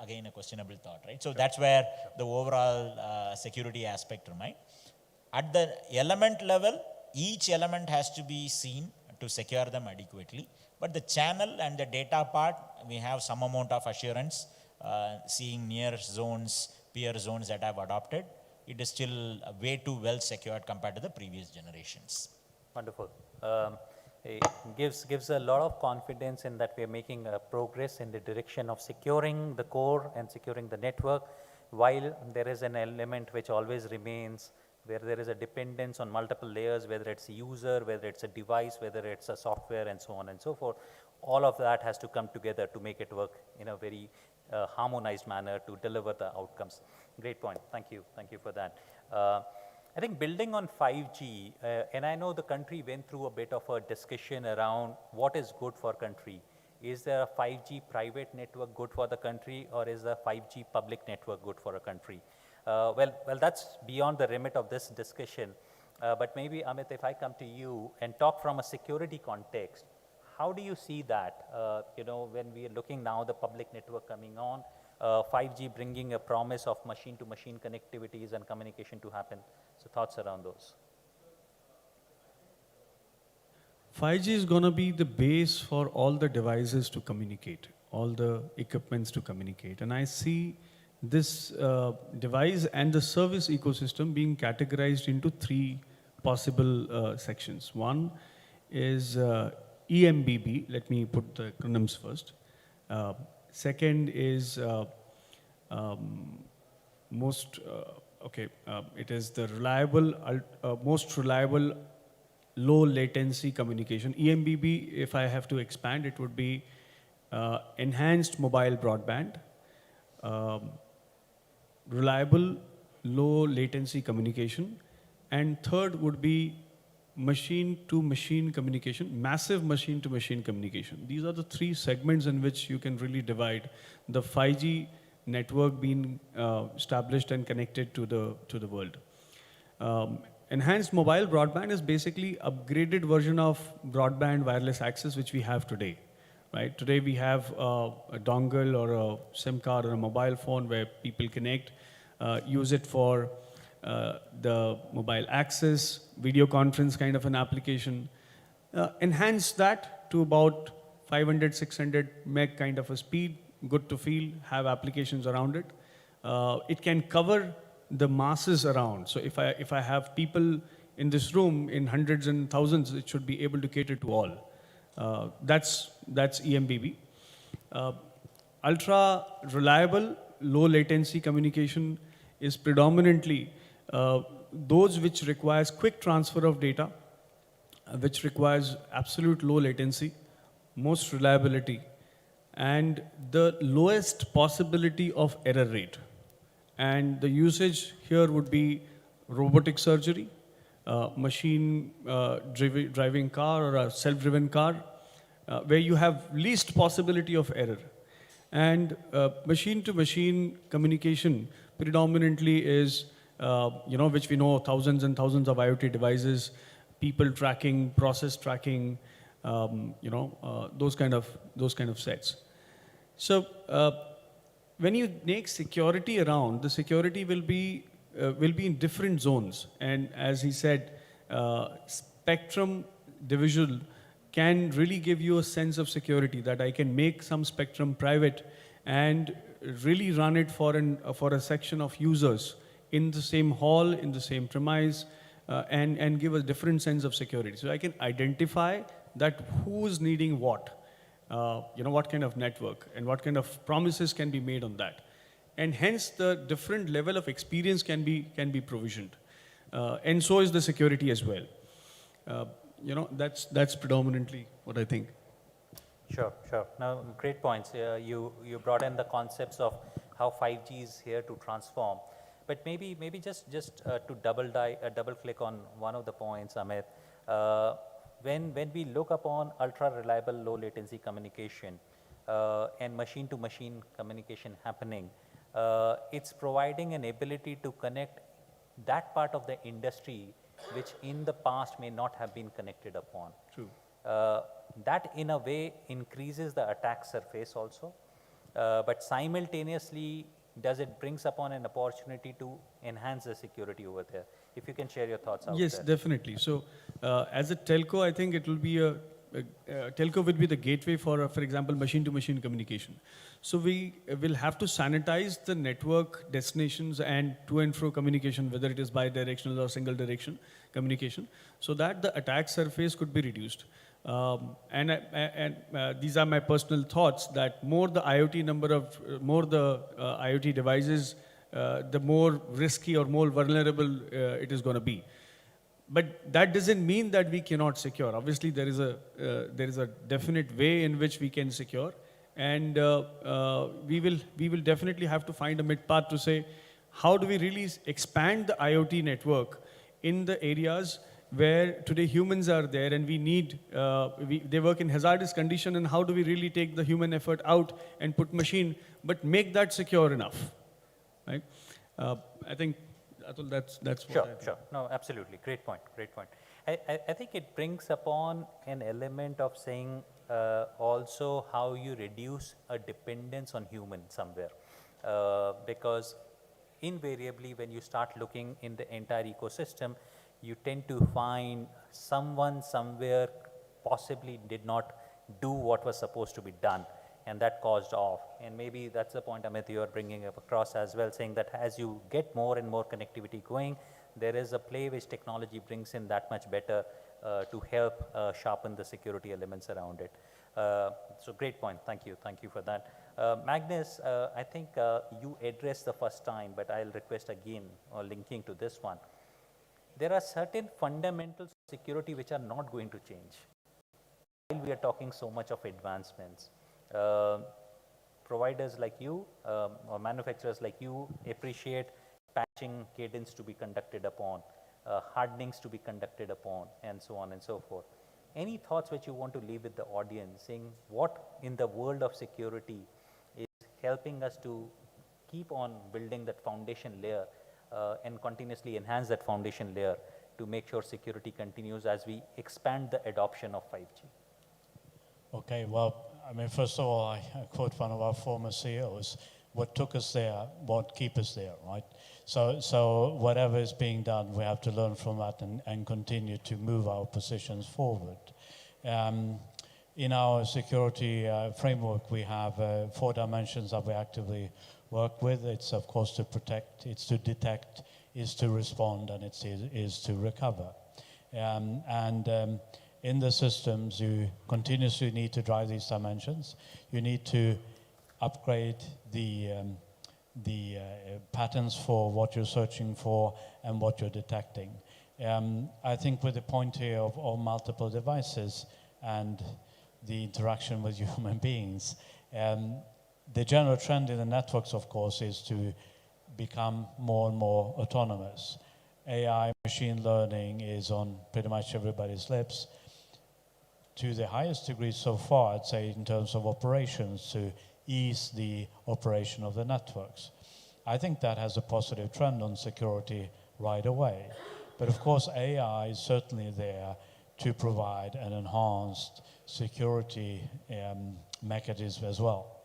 Again, a questionable thought, right? So that's where the overall security aspect remains. At the element level, each element has to be seen to secure them adequately. But the channel and the data part, we have some amount of assurance, seeing near zones, peer zones that have adopted. it is still way too well secured compared to the previous generations. Wonderful. It gives a lot of confidence in that we are making progress in the direction of securing the core and securing the network, while there is an element which always remains where there is a dependence on multiple layers, whether it's a user, whether it's a device, whether it's a software, and so on and so forth. All of that has to come together to make it work in a very harmonized manner to deliver the outcomes. Great point. Thank you. Thank you for that. I think building on 5G, and I know the country went through a bit of a discussion around what is good for country. Is there a 5G private network good for the country, or is the 5G public network good for a country? Well, that's beyond the remit of this discussion. But maybe, Amit, if I come to you and talk from a security context, how do you see that? When we are looking now, the public network coming on, 5G bringing a promise of machine-to-machine connectivities and communication to happen. So thoughts around those? 5G is going to be the base for all the devices to communicate, all the equipments to communicate. And I see this device and the service ecosystem being categorized into three possible sections. One is EMBB, let me put the acronyms first. Second is it is the most reliable low latency communication. EMBB, if I have to expand, it would be enhanced mobile broadband, reliable low latency communication, and third would be machine-to-machine communication, massive machine-to-machine communication. These are the three segments in which you can really divide the 5G network being established and connected to the world. Enhanced mobile broadband is basically upgraded version of broadband wireless access which we have today. Right? Today we have a dongle or a SIM card or a mobile phone where people connect, use it for the mobile access, video conference kind of an application. Enhance that to about 500, 600 meg kind of a speed, good to feel, have applications around it. It can cover the masses around. So if I have people in this room in hundreds and thousands, it should be able to cater to all. That's EMBB. Ultra reliable, low latency communication is predominantly those which requires quick transfer of data, which requires absolute low latency, most reliability, and the lowest possibility of error rate. And the usage here would be robotic surgery, machine driving car or a self-driven car, where you have least possibility of error. And machine-to-machine communication predominantly is, which we know thousands and thousands of IoT devices, people tracking, process tracking, those kind of sets. So when you make security around, the security will be in different zones. And as he said, spectrum division can really give you a sense of security that I can make some spectrum private and really run it for a section of users in the same hall, in the same premise, and give a different sense of security. So I can identify that who's needing what, what kind of network and what kind of promises can be made on that. And hence the different level of experience can be provisioned. And so is the security as well. That's predominantly what I think. Sure. Now, great points. You brought in the concepts of how 5G is here to transform. But maybe just to double click on one of the points, Amit. When we look upon ultra reliable low latency communication and machine to machine communication happening, it's providing an ability to connect that part of the industry which in the past may not have been connected upon. True. That in a way increases the attack surface also, but simultaneously does it brings upon an opportunity to enhance the security over there? If you can share your thoughts out Yes, there. definitely. So as a telco, I think it will be a telco will be the gateway for example, machine-to-machine communication. So we will have to sanitize the network destinations and to and fro communication, whether it is bi-directional or single direction communication, so that the attack surface could be reduced. These are my personal thoughts that more the IoT devices, the more risky or more vulnerable it is going to be. But that doesn't mean that we cannot secure. Obviously, there is a definite way in which we can secure, and we will definitely have to find a mid path to say, how do we really expand the IoT network in the areas where today humans are there and we need, they work in hazardous condition, and how do we really take the human effort out and put machine, but make that secure enough, right? I think Atul, that's what I think. Sure. No, absolutely. Great point. I think it brings upon an element of saying also how you reduce a dependence on human somewhere. Because invariably when you start looking in the entire ecosystem, you tend to find someone somewhere possibly did not do what was supposed to be done, and that caused off. And maybe that's the point, Amit, you are bringing up across as well, saying that as you get more and more connectivity going, there is a play which technology brings in that much better to help sharpen the security elements around it. So great point. Thank you for that. Magnus, I think you addressed the first time, but I'll request again, linking to this one. There are certain fundamentals of security which are not going to change. While we are talking so much of advancements, providers like you or manufacturers like you appreciate patching cadence to be conducted upon, hardenings to be conducted upon, and so on and so forth. Any thoughts which you want to leave with the audience, saying what in the world of security is helping us to keep on building that foundation layer and continuously enhance that foundation layer to make sure security continues as we expand the adoption of 5G? Okay, well, I mean, first of all, I quote one of our former CEOs, what took us there won't keep us there, right? So whatever is being done, we have to learn from that and continue to move our positions forward. In our security framework, we have 4 dimensions that we actively work with. It's, of course, to protect, it's to detect, it's to respond, and it is to recover. In the systems, you continuously need to drive these dimensions. You need to upgrade the patterns for what you're searching for and what you're detecting. I think with the point here of multiple devices and the interaction with human beings, the general trend in the networks, of course, is to become more and more autonomous. AI, machine learning is on pretty much everybody's lips. To the highest degree so far, I'd say, in terms of operations, to ease the operation of the networks. I think that has a positive trend on security right away. But of course, AI is certainly there to provide an enhanced security mechanism as well.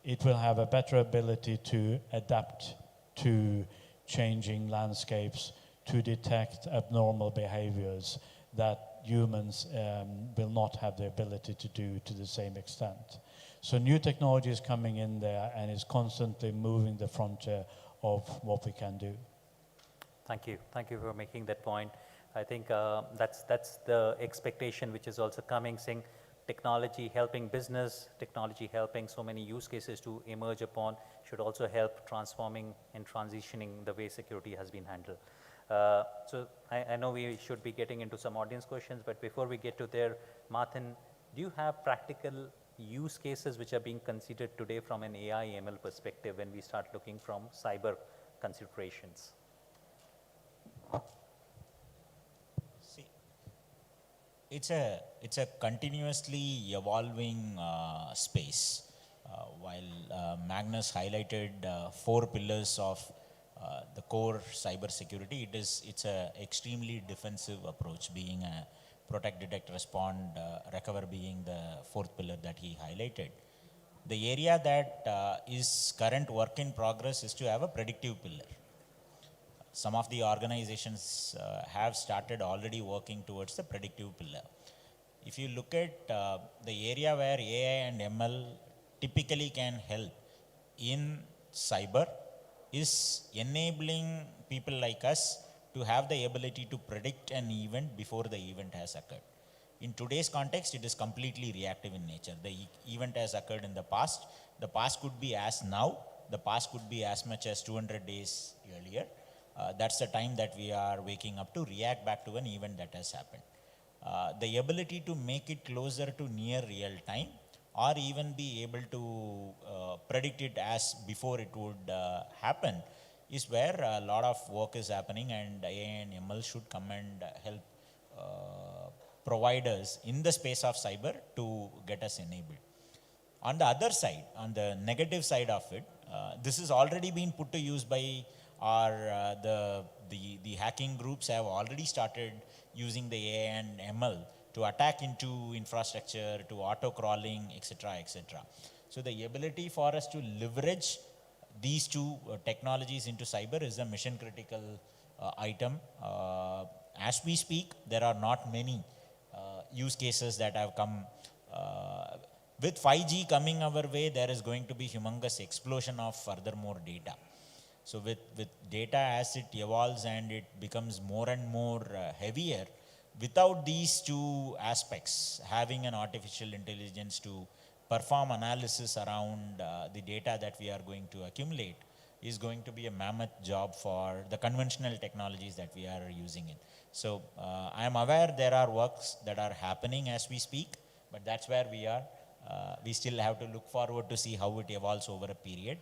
It will have a better ability to adapt to changing landscapes, to detect abnormal behaviors that humans will not have the ability to do to the same extent. So new technology is coming in there and is constantly moving the frontier of what we can do. Thank you for making that point. I think that's the expectation which is also coming, saying technology helping business, technology helping so many use cases to emerge upon should also help transforming and transitioning the way security has been handled. So I know we should be getting into some audience questions, but before we get to there, Martin, do you have practical use cases which are being considered today from an AI ML perspective when we start looking from cyber considerations? See, it's a continuously evolving space. While Magnus highlighted 4 pillars of the core cybersecurity, it's a extremely defensive approach, being a protect, detect, respond, recover being the 4th pillar that he highlighted. The area that is current work in progress is to have a predictive pillar. Some of the organizations have started already working towards the predictive pillar. if you look at the area where AI and ML typically can help in cyber is enabling people like us to have the ability to predict an event before the event has occurred. In today's context, it is completely reactive in nature. The event has occurred in the past. The past could be as now. The past could be as much as 200 days earlier. That's the time that we are waking up to react back to an event that has happened. The ability to make it closer to near real time or even be able to predict it as before it would happen is where a lot of work is happening, and AI and ML should come and help providers in the space of cyber to get us enabled. On the other side, on the negative side of it, this has already been put to use by our, the hacking groups have already started using the AI and ML to attack into infrastructure, to auto crawling, etc., etc. So the ability for us to leverage these two technologies into cyber is a mission critical item. As we speak, there are not many use cases that have come. With 5G coming our way, there is going to be humongous explosion of furthermore data. So with data as it evolves and it becomes more and more heavier, without these two aspects, having an artificial intelligence to perform analysis around the data that we are going to accumulate is going to be a mammoth job for the conventional technologies that we are using it. So I am aware there are works that are happening as we speak, but that's where we are. We still have to look forward to see how it evolves over a period.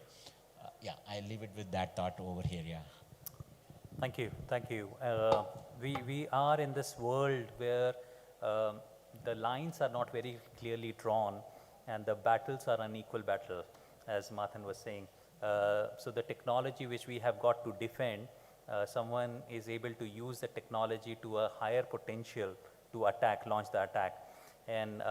Yeah, I'll leave it with that thought over here, yeah. Thank you, thank you. We are in this world where the lines are not very clearly drawn and the battles are unequal battle, as Martin was saying. So the technology which we have got to defend, someone is able to use the technology to a higher potential to attack, launch the attack. And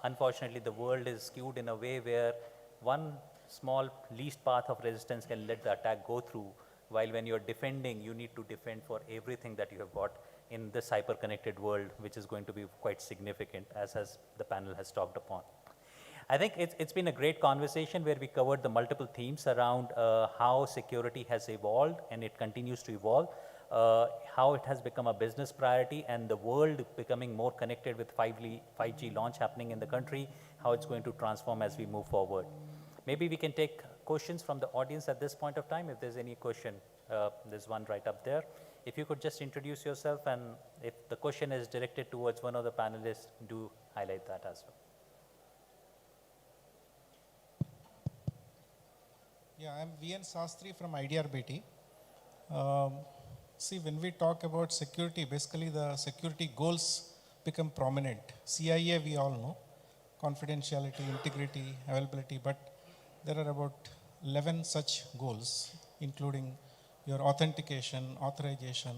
unfortunately, the world is skewed in a way where one small least path of resistance can let the attack go through, while when you're defending, you need to defend for everything that you have got in this hyper-connected world, which is going to be quite significant, as the panel has talked upon. I think it's been a great conversation where we covered the multiple themes around how security has evolved and it continues to evolve, how it has become a business priority and the world becoming more connected with 5G launch happening in the country, how it's going to transform as we move forward. Maybe we can take questions from the audience at this point of time. If there's any question, there's one right up there. If you could just introduce yourself, and if the question is directed towards one of the panelists, do highlight that as well. Yeah, I'm VN Sastri from IDRBT. See, when we talk about security, basically the security goals become prominent. CIA, we all know, confidentiality, integrity, availability, but there are about 11 such goals, including your authentication, authorization,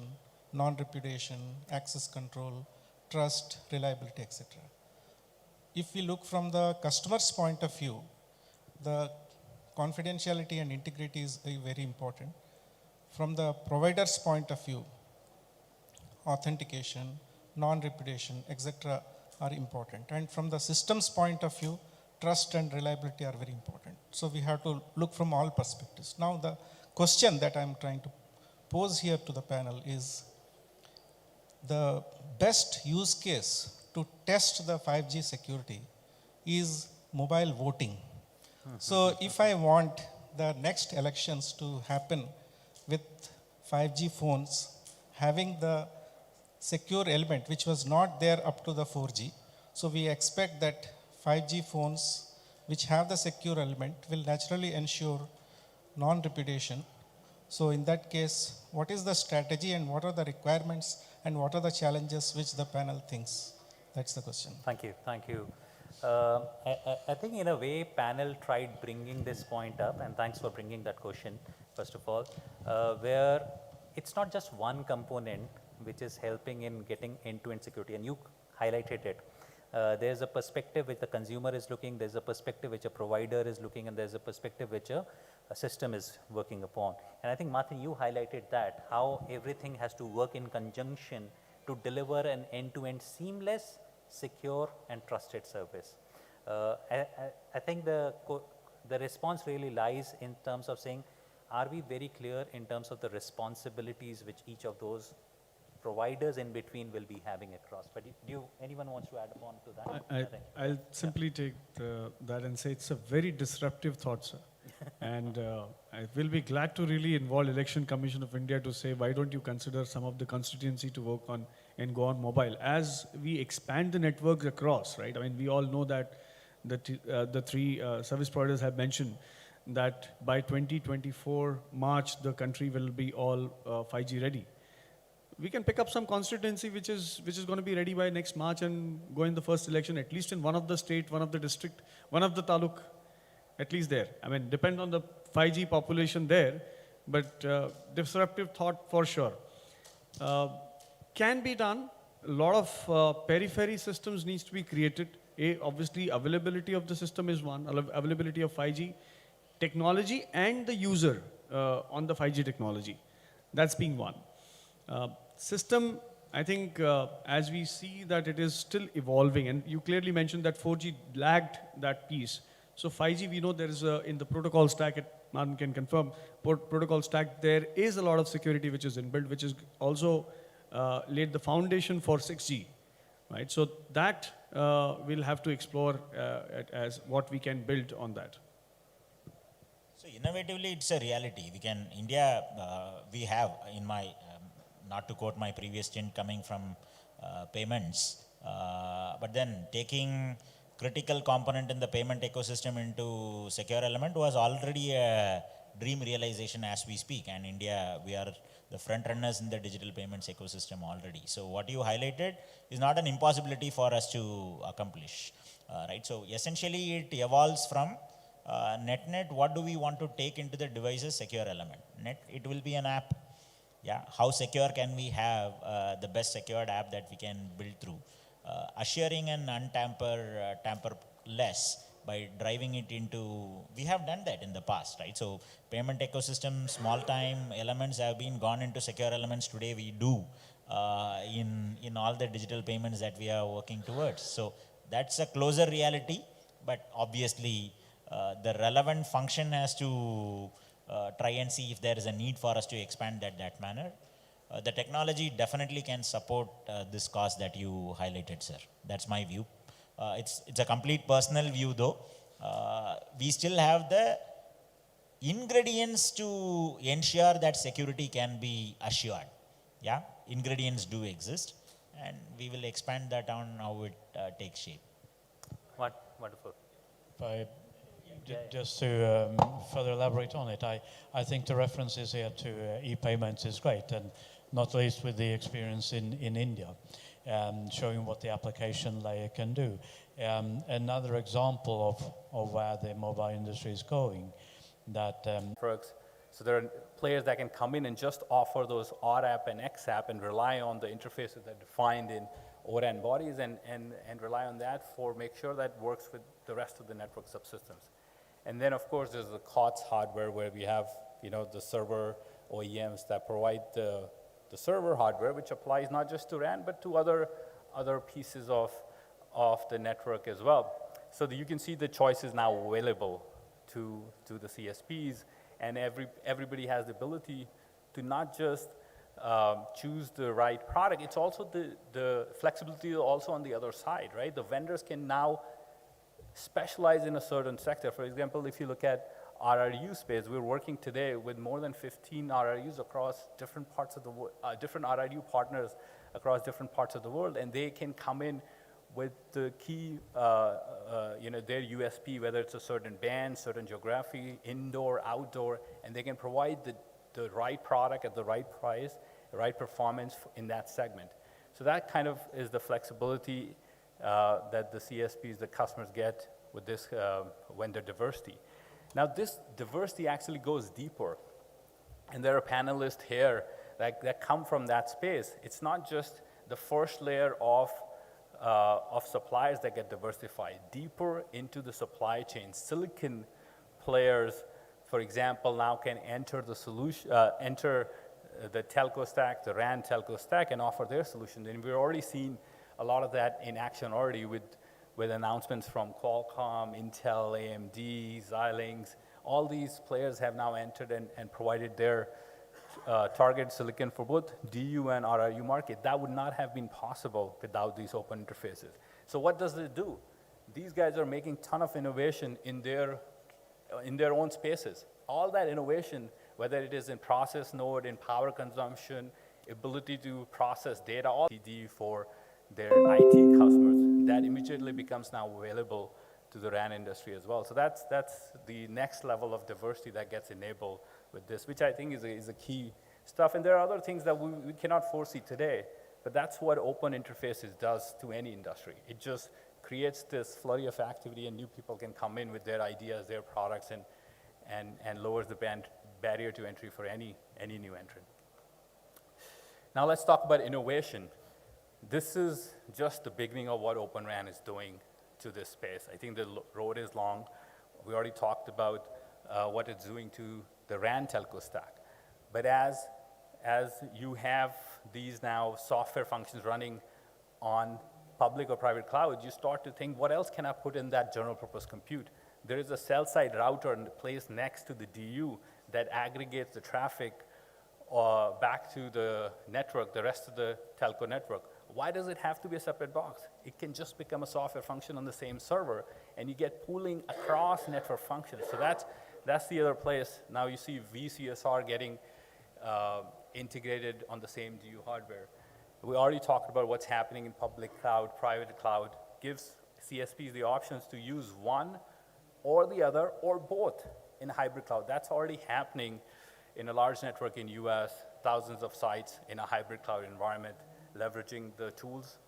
non-repudiation, access control, trust, reliability, etc. If we look from the customer's point of view, the confidentiality and integrity is very important. From the provider's point of view, authentication, non-repudiation, etc. are important. And from the system's point of view, trust and reliability are very important. So we have to look from all perspectives. Now the question that I'm trying to pose here to the panel is the best use case to test the 5G security is mobile voting. So if I want the next elections to happen with 5G phones having the secure element which was not there up to the 4G, so we expect that 5G phones which have the secure element will naturally ensure non-repudiation. So in that case, what is the strategy and what are the requirements and what are the challenges which the panel thinks? That's the question. Thank you, thank you. I think in a way panel tried bringing this point up, and thanks for bringing that question first of all, where it's not just one component which is helping in getting end-to-end security, and you highlighted it. There's a perspective which the consumer is looking, there's a perspective which a provider is looking, and there's a perspective which a system is working upon. And I think Martin, you highlighted that, how everything has to work in conjunction to deliver an end-to-end seamless secure and trusted service. I think the response really lies in terms of saying, are we very clear in terms of the responsibilities which each of those providers in between will be having across? But anyone wants to add on to that? I'll simply take that and say it's a very disruptive thought, sir. And I will be glad to really involve Election Commission of India to say, why don't you consider some of the constituency to work on and go on mobile? As we expand the networks across, right? I mean, we all know that the three service providers have mentioned that by 2024 March, the country will be all 5G ready. We can pick up some constituency which is going to be ready by next March and go in the first election, at least in one of the state, one of the district, one of the taluk, at least there. I mean, depend on the 5G population there, but disruptive thought for sure. Can be done. A lot of periphery systems needs to be created. Obviously, availability of the system is one, availability of 5G technology and the user on the 5G technology. That's being one. System, I think, as we see that it is still evolving, and you clearly mentioned that 4G lagged that piece. So 5G, we know there is in the protocol stack, Martin can confirm, protocol stack, there is a lot of security which is inbuilt, which is also laid the foundation for 6G, right? So that we'll have to explore as what we can build on that. So innovatively, it's a reality. India, we have, in my, not to quote my previous stint coming from payments, but then taking critical component in the payment ecosystem into secure element was already a dream realization as we speak. And India, we are the front runners in the digital payments ecosystem already. So what you highlighted is not an impossibility for us to accomplish, right? So essentially it evolves from net, what do we want to take into the device's secure element? Net, it will be an app. Yeah, how secure can we have the best secured app that we can build through? Assuring an tamperless by driving it into, we have done that in the past, right? So payment ecosystem, small time elements have been gone into secure elements. Today we do in all the digital payments that we are working towards. So that's a closer reality, but obviously the relevant function has to try and see if there is a need for us to expand that manner. The technology definitely can support this cause that you highlighted, sir. That's my view. It's a complete personal view though. We still have the ingredients to ensure that security can be assured. Yeah, ingredients do exist, and we will expand that on how it takes shape. Wonderful. Just to further elaborate on it, I think the references here to e-payments is great, and not least with the experience in India, showing what the application layer can do. Another example of where the mobile industry is going, that so there are players that can come in and just offer those RApp and XApp and rely on the interfaces that are defined in ORAN bodies and rely on that for make sure that works with the rest of the network subsystems. And then, of course, there's the COTS hardware where we have, the server OEMs that provide the server hardware, which applies not just to RAN, but to other pieces of the network as well. So that you can see the choices now available to the CSPs, and everybody has the ability to not just choose the right product. It's also the flexibility also on the other side, right? The vendors can now specialize in a certain sector. For example, if you look at RRU space, we're working today with more than 15 RRUs across different parts of the world, different RRU partners across different parts of the world, and they can come in with the key, their USP, whether it's a certain band, certain geography, indoor, outdoor, and they can provide the right product at the right price, the right performance in that segment. So that kind of is the flexibility that the CSPs, the customers get with this vendor diversity. Now this diversity actually goes deeper, and there are panelists here that come from that space. It's not just the first layer of suppliers that get diversified. Deeper into the supply chain, silicon players, for example, now can enter the solution, enter the telco stack, the RAN telco stack, and offer their solution. And we've already seen a lot of that in action already with announcements from Qualcomm, Intel, AMD, Xilinx. All these players have now entered and provided their target silicon for both DU and RRU market. That would not have been possible without these open interfaces. So what does it do? These guys are making ton of innovation in their own spaces. All that innovation, whether it is in process node, in power consumption, ability to process data, all TD for their IT customers, that immediately becomes now available to the RAN industry as well. So that's the next level of diversity that gets enabled with this, which I think is a key stuff. And there are other things that we cannot foresee today, but that's what open interfaces does to any industry. It just creates this flurry of activity, and new people can come in with their ideas, their products, and lowers the barrier to entry for any new entrant. Now let's talk about innovation. This is just the beginning of what Open RAN is doing to this space. I think the road is long. We already talked about what it's doing to the RAN telco stack. But as you have these now software functions running on public or private cloud, you start to think, what else can I put in that general purpose compute? There is a cell-side router placed next to the DU that aggregates the traffic back to the network, the rest of the telco network. Why does it have to be a separate box? It can just become a software function on the same server, and you get pooling across network functions. So that's the other place. Now you see VCSR getting integrated on the same DU hardware. We already talked about what's happening in public cloud, private cloud, gives CSPs the options to use one or the other or both in hybrid cloud. That's already happening in a large network in US, thousands of sites in a hybrid cloud environment, leveraging the tools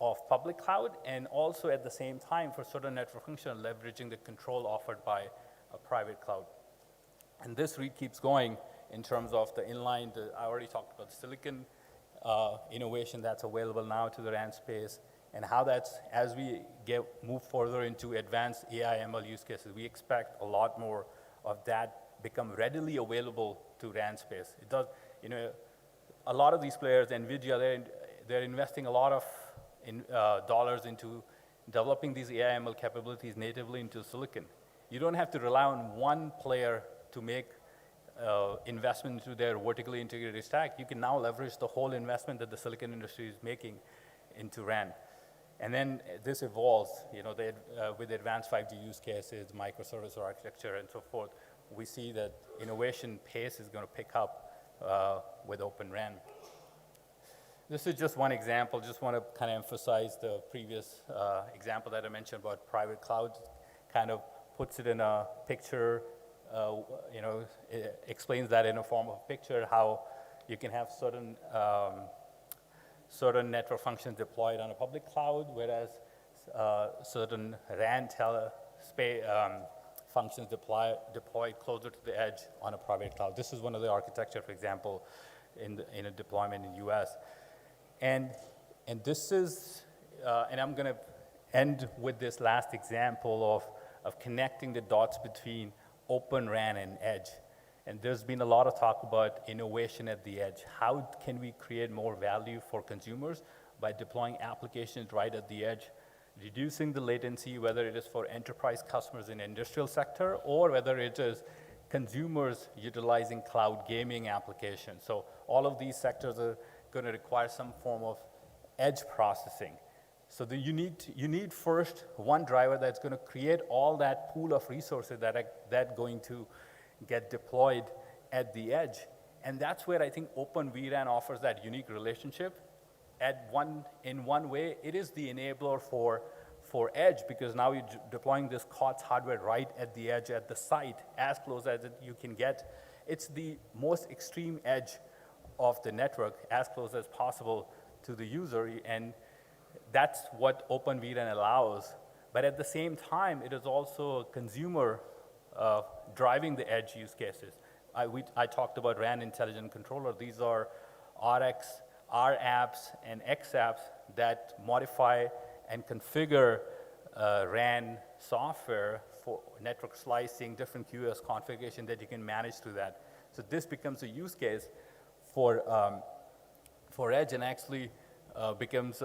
of public cloud, and also at the same time for certain network function, leveraging the control offered by a private cloud. And this read keeps going in terms of the inline, I already talked about the silicon innovation that's available now to the RAN space, and how that's, as we move further into advanced AI ML use cases, we expect a lot more of that become readily available to RAN space. It does, a lot of these players, NVIDIA, they're investing a lot of dollars into developing these AI ML capabilities natively into silicon. You don't have to rely on one player to make investment into their vertically integrated stack. You can now leverage the whole investment that the silicon industry is making into RAN. And then this evolves, with advanced 5G use cases, microservice architecture, and so forth. We see that innovation pace is going to pick up with Open RAN. This is just one example. Just want to kind of emphasize the previous example that I mentioned about private cloud. Kind of puts it in a picture, it explains that in a form of a picture, how you can have certain network functions deployed on a public cloud, whereas certain RAN functions deployed closer to the edge on a private cloud. This is one of the architecture, for example, in a deployment in US. And this is, and I'm going to end with this last example of connecting the dots between Open RAN and edge. And there's been a lot of talk about innovation at the edge. How can we create more value for consumers by deploying applications right at the edge, reducing the latency, whether it is for enterprise customers in industrial sector or whether it is consumers utilizing cloud gaming applications. So all of these sectors are going to require some form of edge processing. So you need first one driver that's going to create all that pool of resources that going to get deployed at the edge. And that's where I think Open vRAN offers that unique relationship. In one way, it is the enabler for edge, because now you're deploying this COTS hardware right at the edge, at the site, as close as you can get. It's the most extreme edge of the network, as close as possible to the user, and that's what Open vRAN allows. But at the same time, it is also consumer driving the edge use cases. I talked about RAN intelligent controller. These are RX, R apps, and X apps that modify and configure RAN software for network slicing, different QoS configuration that you can manage through that. So this becomes a use case for edge, and actually becomes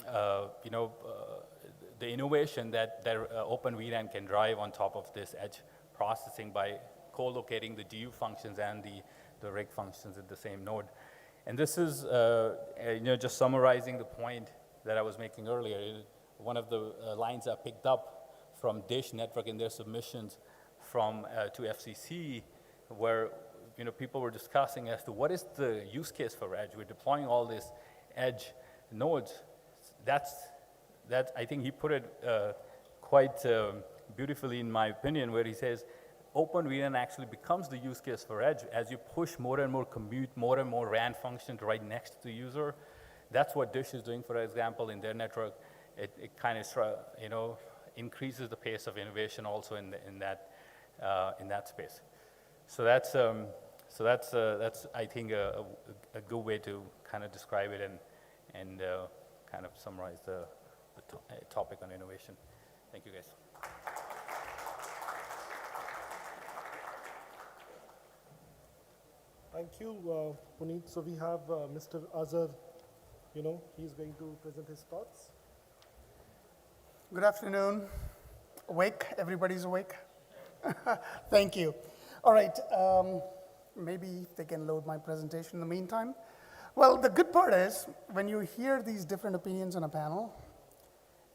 the innovation that Open vRAN can drive on top of this edge processing by co-locating the DU functions and the rig functions at the same node. And this is, just summarizing the point that I was making earlier. One of the lines I picked up from Dish Network in their submissions to FCC, where people were discussing as to what is the use case for edge. We're deploying all these edge nodes. That I think he put it quite beautifully, in my opinion, where he says Open vRAN actually becomes the use case for edge as you push more and more compute, more and more RAN functions right next to the user. That's what Dish is doing, for example, in their network. It kind of increases the pace of innovation also in that space. So that's I think a good way to kind of describe it and kind of summarize the topic on innovation. Thank you, guys. Thank you, Puneet. So we have Mr. Azhar, he's going to present his thoughts. Good afternoon. Awake? Everybody's awake? Thank you. All right, maybe they can load my presentation in the meantime. Well, the good part is when you hear these different opinions on a panel,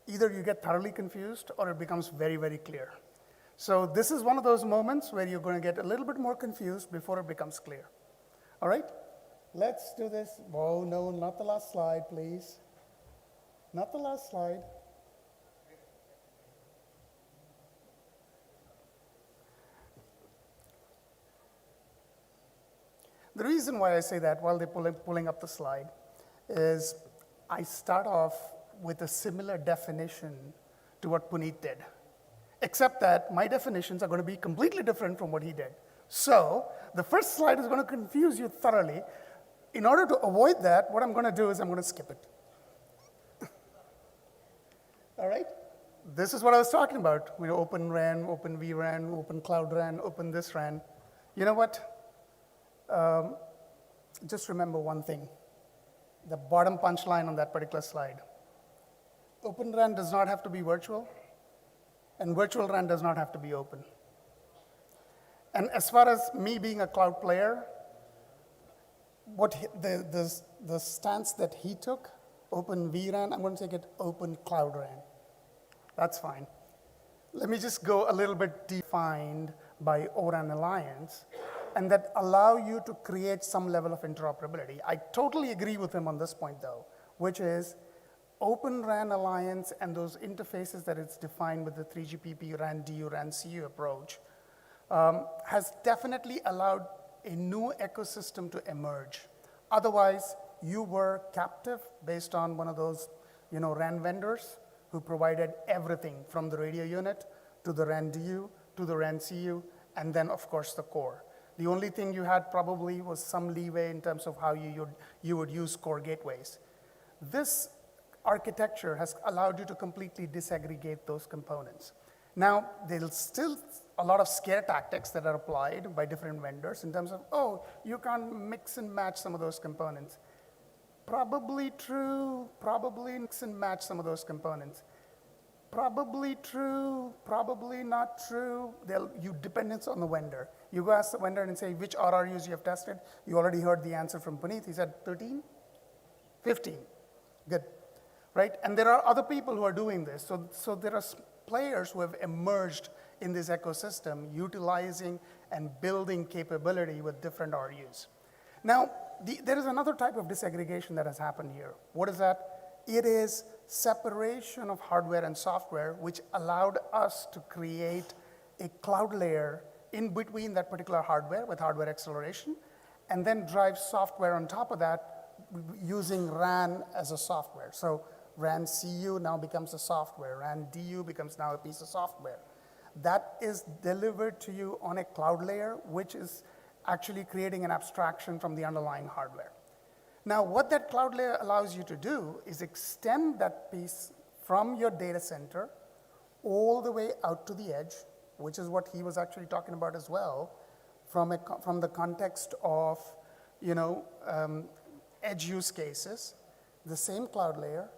either you get thoroughly confused or it becomes very, very clear. So this is one of those moments where you're going to get a little bit more confused before it becomes clear. All right, let's do this. Oh, no, not the last slide, please. Not the last slide. The reason why I say that while they're pulling up the slide is I start off with a similar definition to what Puneet did, except that my definitions are going to be completely different from what he did. So the first slide is going to confuse you thoroughly. In order to avoid that, what I'm going to do is I'm going to skip it. All right? This is what I was talking about. Open RAN, Open vRAN, Open Cloud RAN, Open this RAN. You know what? Just remember one thing, the bottom punchline on that particular slide. Open RAN does not have to be virtual, and virtual RAN does not have to be open. And as far as me being a cloud player, the stance that he took, Open vRAN, I'm going to take it Open Cloud RAN. That's fine. Let me just go a little bit defined by O-RAN Alliance, and that allow you to create some level of interoperability. I totally agree with him on this point, though, which is Open RAN Alliance and those interfaces that it's defined with the 3GPP RAN DU, RAN CU approach has definitely allowed a new ecosystem to emerge. Otherwise, you were captive based on one of those RAN vendors who provided everything from the radio unit to the RAN DU to the RAN CU, and then, of course, the core. The only thing you had probably was some leeway in terms of how you would use core gateways. This architecture has allowed you to completely disaggregate those components. Now, there's still a lot of scare tactics that are applied by different vendors in terms of, oh, you can't mix and match some of those components. Probably true, probably mix and match some of those components. Probably true, probably not true. You dependence on the vendor. You go ask the vendor and say, which RRUs you have tested? You already heard the answer from Puneet. He said 13, 15, good, right? And there are other people who are doing this. So there are players who have emerged in this ecosystem, utilizing and building capability with different RUs. Now, there is another type of disaggregation that has happened here. What is that? It is separation of hardware and software, which allowed us to create a cloud layer in between that particular hardware with hardware acceleration, and then drive software on top of that using RAN as a software. So RAN CU now becomes a software. RAN DU becomes now a piece of software. That is delivered to you on a cloud layer, which is actually creating an abstraction from the underlying hardware. Now, what that cloud layer allows you to do is extend that piece from your data center all the way out to the edge, which is what he was actually talking about as well, from the context of edge use cases, the same cloud layer,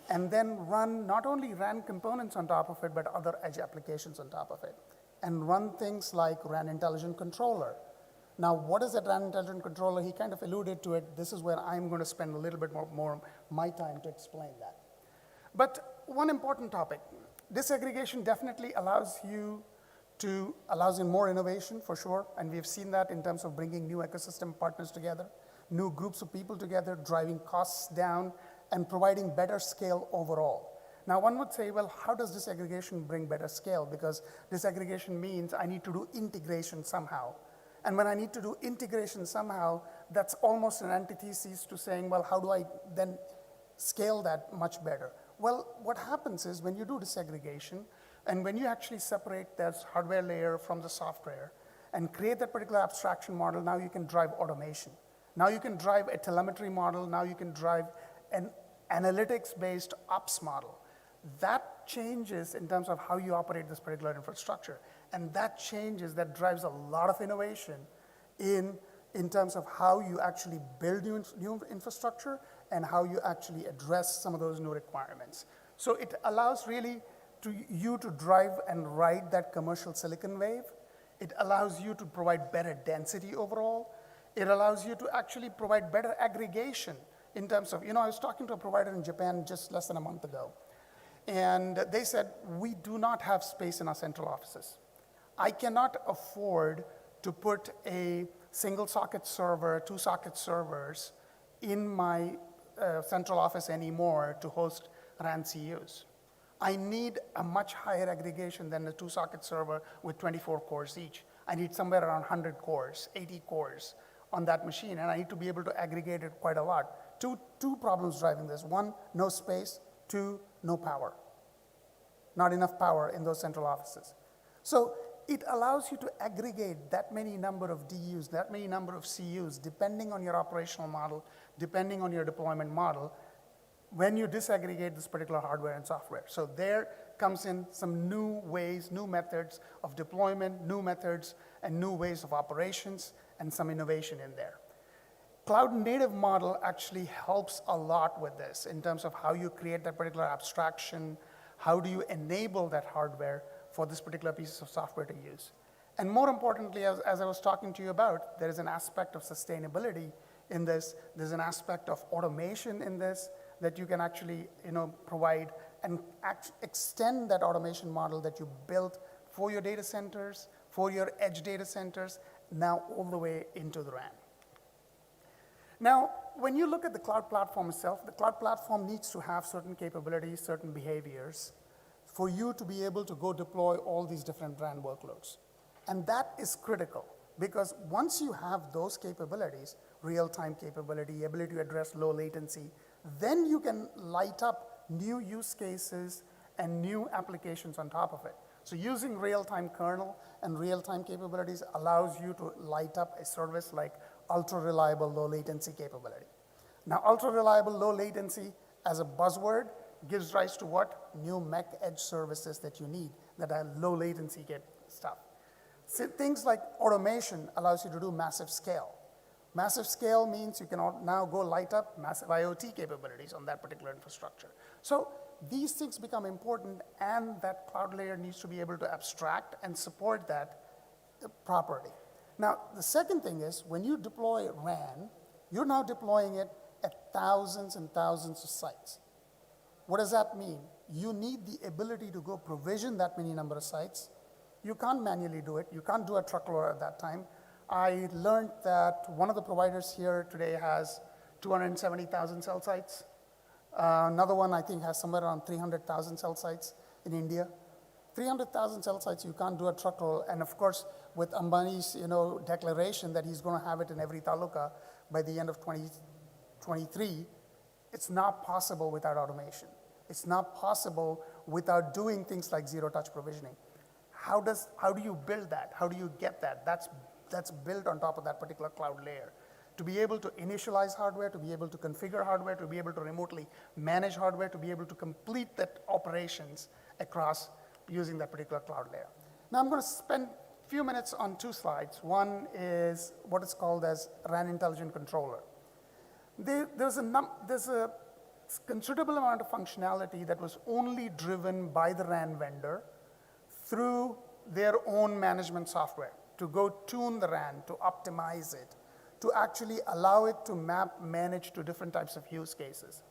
and then run, not only RAN components on top of it, but other edge applications on top of it, and run things like RAN intelligent controller. Now, what is that RAN intelligent controller? He kind of alluded to it. This is where I'm going to spend a little bit more my time to explain that. But one important topic, disaggregation definitely allows in more innovation for sure, and we've seen that in terms of bringing new ecosystem partners together, new groups of people together, driving costs down, and providing better scale overall. Now, one would say, well, how does disaggregation bring better scale? Because disaggregation means I need to do integration somehow. And when I need to do integration somehow, that's almost an antithesis to saying, well, how do I then scale that much better? Well, what happens is when you do disaggregation, and when you actually separate this hardware layer from the software and create that particular abstraction model, now you can drive automation. Now you can drive a telemetry model. Now you can drive an analytics-based ops model. That changes in terms of how you operate this particular infrastructure. And that drives a lot of innovation in terms of how you actually build new infrastructure and how you actually address some of those new requirements. So it allows really you to drive and ride that commercial silicon wave. It allows you to provide better density overall. It allows you to actually provide better aggregation in terms of, I was talking to a provider in Japan just less than a month ago. And they said, we do not have space in our central offices. I cannot afford to put a single socket server, 2 socket servers in my central office anymore to host RAN CUs. I need a much higher aggregation than the 2 socket server with 24 cores each. I need somewhere around 100 cores, 80 cores on that machine, and I need to be able to aggregate it quite a lot. Two problems driving this. 1, no space. 2, no power. Not enough power in those central offices. So it allows you to aggregate that many number of DUs, that many number of CUs, depending on your operational model, depending on your deployment model, when you disaggregate this particular hardware and software. So there comes in some new ways, new methods of deployment, new methods, and new ways of operations, and some innovation in there. Cloud native model actually helps a lot with this in terms of how you create that particular abstraction, how do you enable that hardware for this particular piece of software to use. And more importantly, as I was talking to you about, there is an aspect of sustainability in this. There's an aspect of automation in this that you can actually provide and extend that automation model that you built for your data centers, for your edge data centers, now all the way into the RAN. Now, when you look at the cloud platform itself, the cloud platform needs to have certain capabilities, certain behaviors for you to be able to go deploy all these different RAN workloads. And that is critical because once you have those capabilities, real-time capability, ability to address low latency, then you can light up new use cases and new applications on top of it. So using real-time kernel and real-time capabilities allows you to light up a service like ultra-reliable low latency capability. Now, ultra-reliable low latency as a buzzword gives rise to what? New MEC edge services that you need that are low latency stuff. So things like automation allows you to do massive scale. Massive scale means you can now go light up massive IoT capabilities on that particular infrastructure. So these things become important, and that cloud layer needs to be able to abstract and support that properly. Now, the second thing is when you deploy RAN, you're now deploying it at thousands and thousands of sites. What does that mean? You need the ability to go provision that many number of sites. You can't manually do it. You can't do a truckload at that time. I learned that one of the providers here today has 270,000 cell sites. Another one, I think, has somewhere around 300,000 cell sites in India. 300,000 cell sites, you can't do a truck roll. And of course, with Ambani's declaration that he's going to have it in every taluka by the end of 2023, it's not possible without automation. It's not possible without doing things like zero-touch provisioning. How do you build that? How do you get that? That's built on top of that particular cloud layer. To be able to initialize hardware, to be able to configure hardware, to be able to remotely manage hardware, to be able to complete that operations across using that particular cloud layer. Now I'm going to spend a few minutes on 2 slides. One is what is called as RAN intelligent controller. There's a considerable amount of functionality that was only driven by the RAN vendor through their own management software to go tune the RAN, to optimize it, to actually allow it to map, manage to different types of use cases.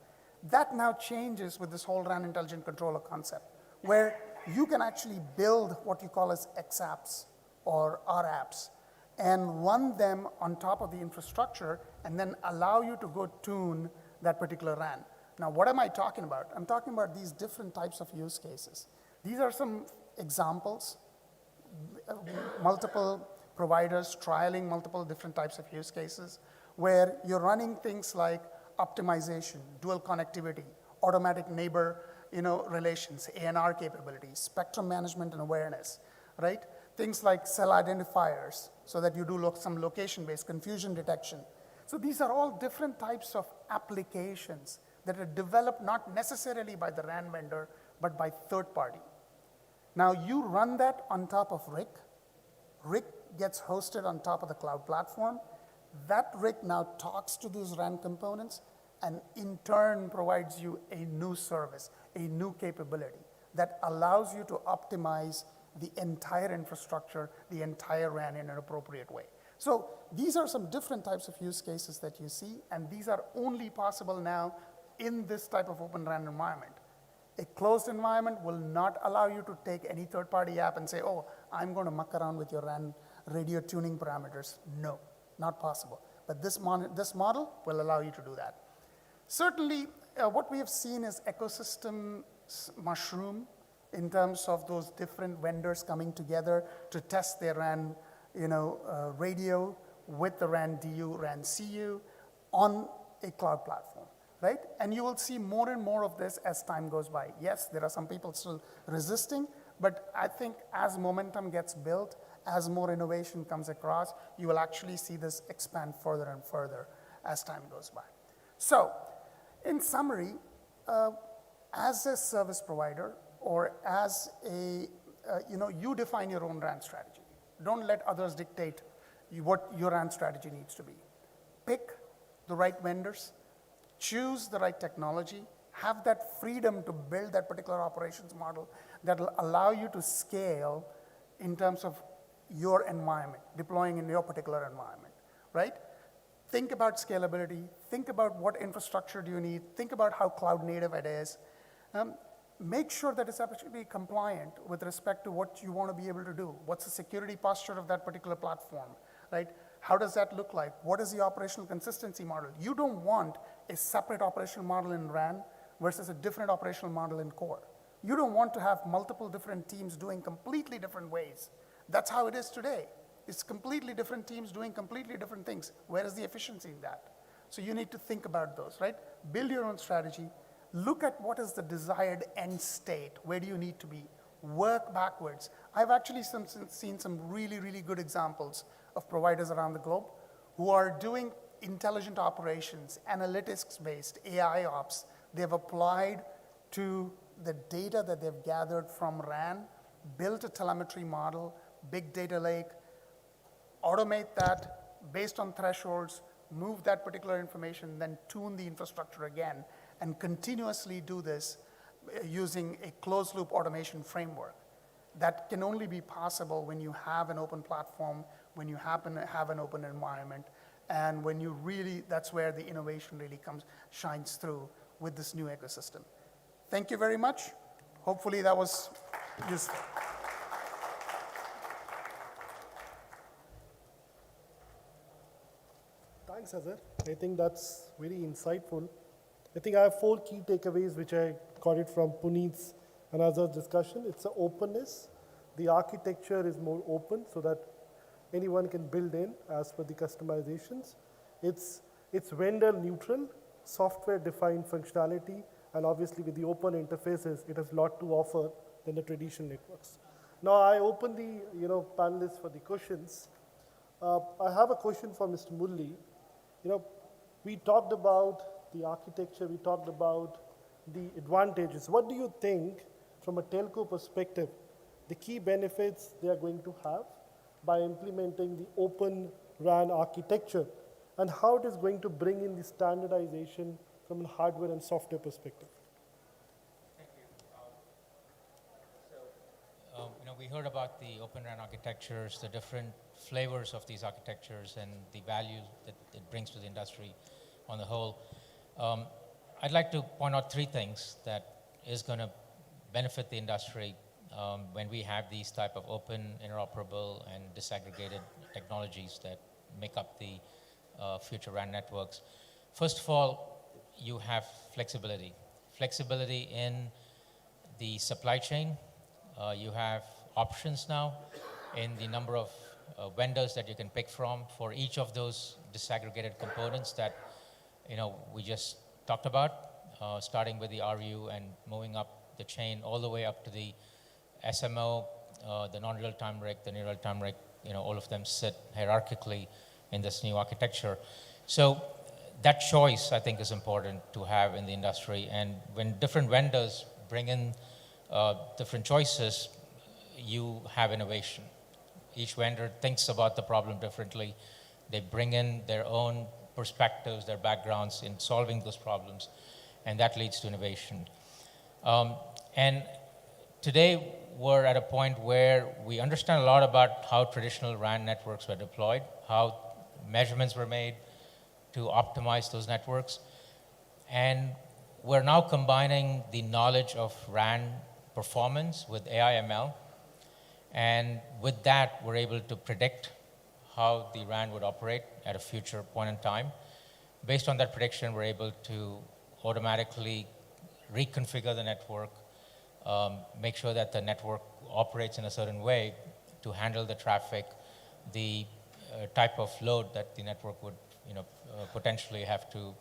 That now changes with this whole RAN intelligent controller concept, where you can actually build what you call as XApps or RApps and run them on top of the infrastructure and then allow you to go tune that particular RAN. Now, what am I talking about? I'm talking about these different types of use cases. These are some examples, multiple providers trialing multiple different types of use cases where you're running things like optimization, dual connectivity, automatic neighbor relations, ANR capabilities, spectrum management and awareness, right? Things like cell identifiers so that you do some location-based confusion detection. So these are all different types of applications that are developed not necessarily by the RAN vendor, but by third party. Now you run that on top of RIC. RIC gets hosted on top of the cloud platform. That RIC now talks to those RAN components and in turn provides you a new service, a new capability that allows you to optimize the entire infrastructure, the entire RAN in an appropriate way. So these are some different types of use cases that you see, and these are only possible now in this type of open RAN environment. A closed environment will not allow you to take any third-party app and say, oh, I'm going to muck around with your RAN radio tuning parameters. No, not possible. But this model will allow you to do that. Certainly, what we have seen is ecosystem mushroom in terms of those different vendors coming together to test their RAN radio with the RAN DU, RAN CU on a cloud platform, right? And you will see more and more of this as time goes by. Yes, there are some people still resisting, but I think as momentum gets built, as more innovation comes across, you will actually see this expand further and further as time goes by. So, in summary, as a service provider or as a, you define your own RAN strategy. Don't let others dictate what your RAN strategy needs to be. Pick the right vendors, choose the right technology, have that freedom to build that particular operations model that will allow you to scale in terms of your environment, deploying in your particular environment, right? Think about scalability, think about what infrastructure do you need, think about how cloud native it is. Make sure that it's actually compliant with respect to what you want to be able to do. What's the security posture of that particular platform, right? How does that look like? What is the operational consistency model? You don't want a separate operational model in RAN versus a different operational model in core. You don't want to have multiple different teams doing completely different ways. That's how it is today. It's completely different teams doing completely different things. Where is the efficiency in that? So you need to think about those, right? Build your own strategy. Look at what is the desired end state. Where do you need to be? Work backwards. I've actually seen some really, really good examples of providers around the globe who are doing intelligent operations, analytics-based, AI ops. They've applied to the data that they've gathered from RAN, built a telemetry model, big data lake, automate that based on thresholds, move that particular information, then tune the infrastructure again, and continuously do this using a closed loop automation framework. That can only be possible when you have an open platform, when you happen to have an open environment, and when you really, that's where the innovation really shines through with this new ecosystem. Thank you very much. Hopefully that was useful. Thanks, Azhar. I think that's very insightful. I think I have 4 key takeaways which I got it from Puneet's and Azhar's discussion. It's the openness. The architecture is more open so that anyone can build in as per the customizations. It's vendor neutral, software defined functionality, and obviously with the open interfaces, it has a lot to offer than the traditional networks. Now I open the panelists for the questions. I have a question for Mr. Murli. We talked about the architecture, we talked about the advantages. What do you think, from a telco perspective, the key benefits they are going to have by implementing the open RAN architecture, and how it is going to bring in the standardization from a hardware and software perspective. We heard about the Open RAN architectures, the different flavors of these architectures, and the value that it brings to the industry on the whole. I'd like to point out three things that is going to benefit the industry when we have these type of open, interoperable, and disaggregated technologies that make up the future RAN networks. First of all, you have flexibility. Flexibility in the supply chain. You have options now in the number of vendors that you can pick from for each of those disaggregated components that we just talked about, starting with the RU and moving up the chain all the way up to the SMO, the non-real-time RIC, the near-real-time RIC. All of them sit hierarchically in this new architecture. So that choice, I think, is important to have in the industry. And when different vendors bring in different choices, you have innovation. Each vendor thinks about the problem differently. They bring in their own perspectives, their backgrounds in solving those problems, and that leads to innovation. And today, we're at a point where we understand a lot about how traditional RAN networks were deployed, how measurements were made to optimize those networks. And we're now combining the knowledge of RAN performance with AI/ML. And with that, we're able to predict how the RAN would operate at a future point in time. Based on that prediction, we're able to automatically reconfigure the network, make sure that the network operates in a certain way to handle the traffic, the type of load that the network would potentially have to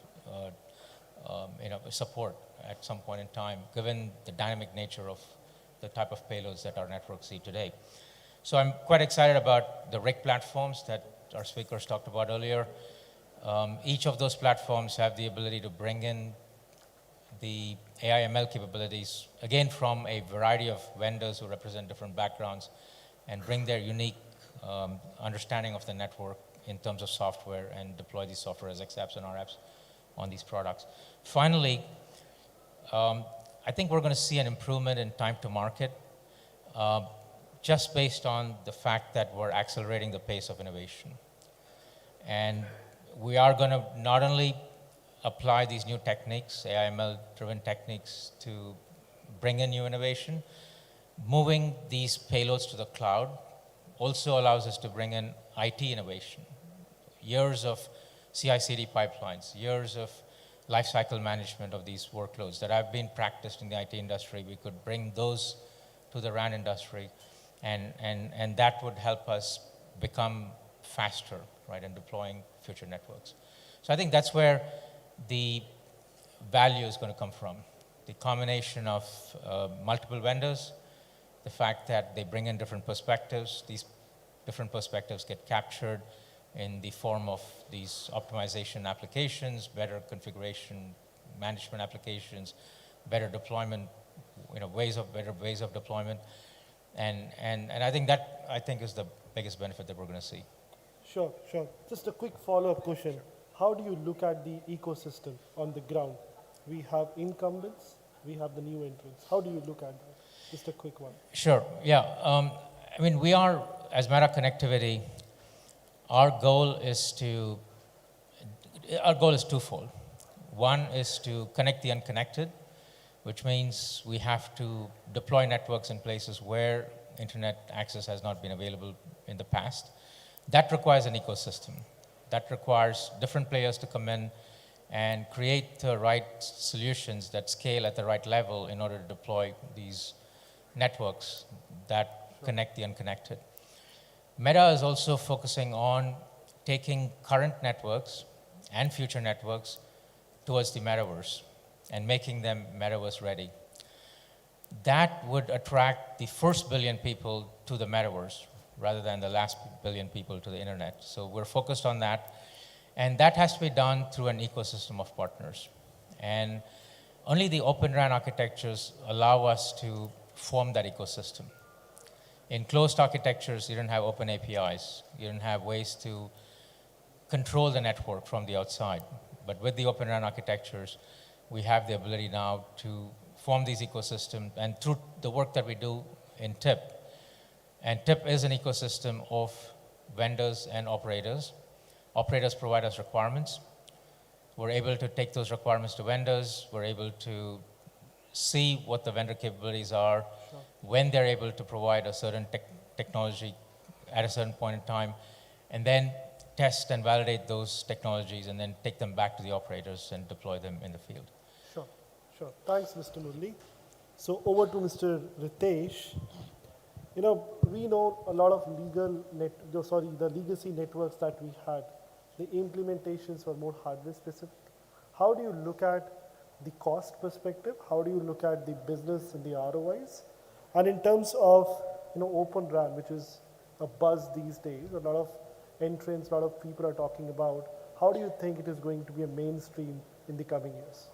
support at some point in time, given the dynamic nature of the type of payloads that our networks see today. So I'm quite excited about the RIC platforms that our speakers talked about earlier. Each of those platforms have the ability to bring in the AI/ML capabilities, again, from a variety of vendors who represent different backgrounds and bring their unique understanding of the network in terms of software and deploy these software as XApps and RApps on these products. Finally, I think we're going to see an improvement in time to market just based on the fact that we're accelerating the pace of innovation. And we are going to not only apply these new techniques, AI/ML-driven techniques, to bring in new innovation, moving these payloads to the cloud also allows us to bring in IT innovation. Years of CI/CD pipelines, years of lifecycle management of these workloads that have been practiced in the IT industry, we could bring those to the RAN industry, and that would help us become faster, right, in deploying future networks. So I think that's where the value is going to come from. The combination of multiple vendors, the fact that they bring in different perspectives, these different perspectives get captured in the form of these optimization applications, better configuration management applications, better deployment, better ways of deployment. And I think that is the biggest benefit that we're going to see. Sure. Just a quick follow-up question. How do you look at the ecosystem on the ground? We have incumbents, we have the new entrants. How do you look at that? Just a quick one. Sure, yeah. We are, as Meta Connectivity, our goal is twofold. One is to connect the unconnected, which means we have to deploy networks in places where internet access has not been available in the past. That requires an ecosystem. That requires different players to come in and create the right solutions that scale at the right level in order to deploy these networks that connect the unconnected. Meta is also focusing on taking current networks and future networks towards the metaverse and making them metaverse ready. That would attract the first billion people to the metaverse rather than the last billion people to the internet. So we're focused on that. And that has to be done through an ecosystem of partners. And only the Open RAN architectures allow us to form that ecosystem. In closed architectures, you don't have open APIs. You don't have ways to control the network from the outside. But with the Open RAN architectures, we have the ability now to form these ecosystems, and through the work that we do in TIP, and TIP is an ecosystem of vendors and operators. Operators provide us requirements. We're able to take those requirements to vendors. We're able to see what the vendor capabilities are, when they're able to provide a certain technology at a certain point in time, and then test and validate those technologies and then take them back to the operators and deploy them in the field. Sure, sure. Thanks, Mr. Murli. So over to Mr. Ritesh. You know, we know a lot of the legacy networks that we had, the implementations were more hardware specific. How do you look at the cost perspective? How do you look at the business and the ROIs? And in terms of, Open RAN, which is a buzz these days, a lot of entrants, a lot of people are talking about, how do you think it is going to be a mainstream in the coming years?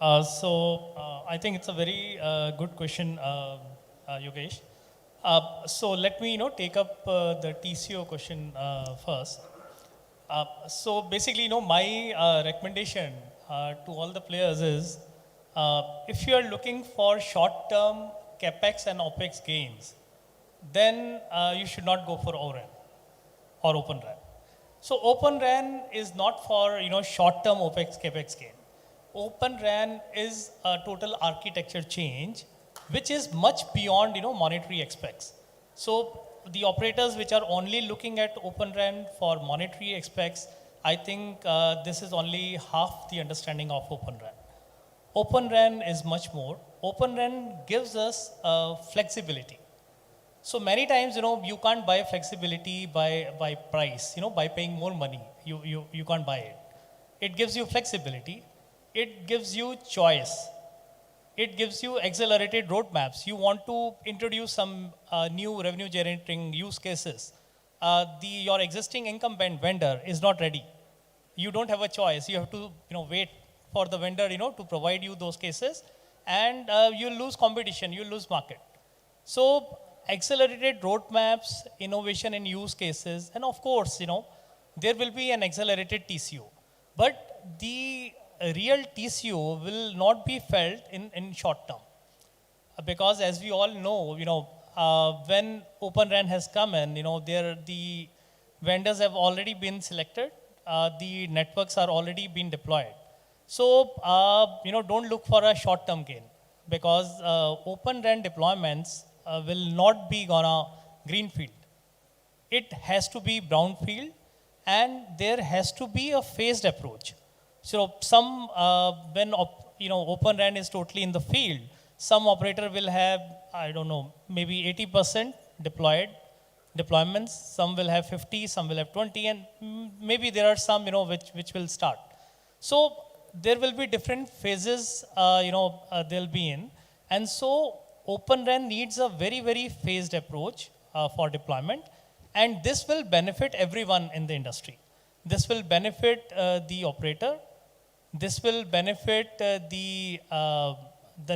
I think it's a very good question, Yogesh. So let me, take up the TCO question first. So basically, my recommendation to all the players is, if you are looking for short-term capex and opex gains, then you should not go for ORAN or Open RAN. So Open RAN is not for short-term opex capex gain. Open RAN is a total architecture change, which is much beyond monetary aspects. So the operators which are only looking at Open RAN for monetary aspects, I think this is only half the understanding of Open RAN. Open RAN is much more. Open RAN gives us flexibility. So many times, you can't buy flexibility by price, by paying more money. You can't buy it. It gives you flexibility. It gives you choice. It gives you accelerated roadmaps. You want to introduce some new revenue generating use cases. Your existing incumbent vendor is not ready. You don't have a choice. You have to wait for the vendor to provide you those cases, and you lose competition, you lose market. So accelerated roadmaps, innovation in use cases, and of course, there will be an accelerated TCO. But the real TCO will not be felt in short term. Because as we all know, when Open RAN has come in, the vendors have already been selected, the networks are already been deployed. So, don't look for a short-term gain, because Open RAN deployments will not be gonna greenfield. It has to be brownfield, and there has to be a phased approach. So when Open RAN is totally in the field, some operator will have, I don't know, maybe 80% deployments. Some will have 50, some will have 20, and maybe there are some which will start. So there will be different phases they'll be in, and so Open RAN needs a very, very phased approach for deployment, and this will benefit everyone in the industry. This will benefit the operator. This will benefit the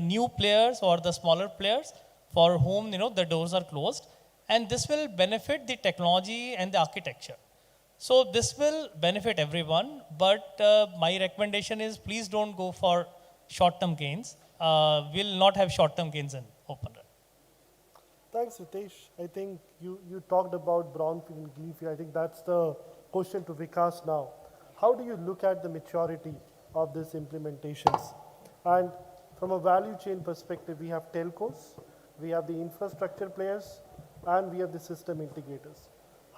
new players or the smaller players for whom the doors are closed, and this will benefit the technology and the architecture. So this will benefit everyone, but my recommendation is please don't go for short-term gains. We'll not have short-term gains in Open RAN. Thanks, Ritesh. I think you talked about brownfield and greenfield. I think that's the question to Vikas now. How do you look at the maturity of these implementations? And from a value chain perspective, we have telcos, we have the infrastructure players, and we have the system integrators.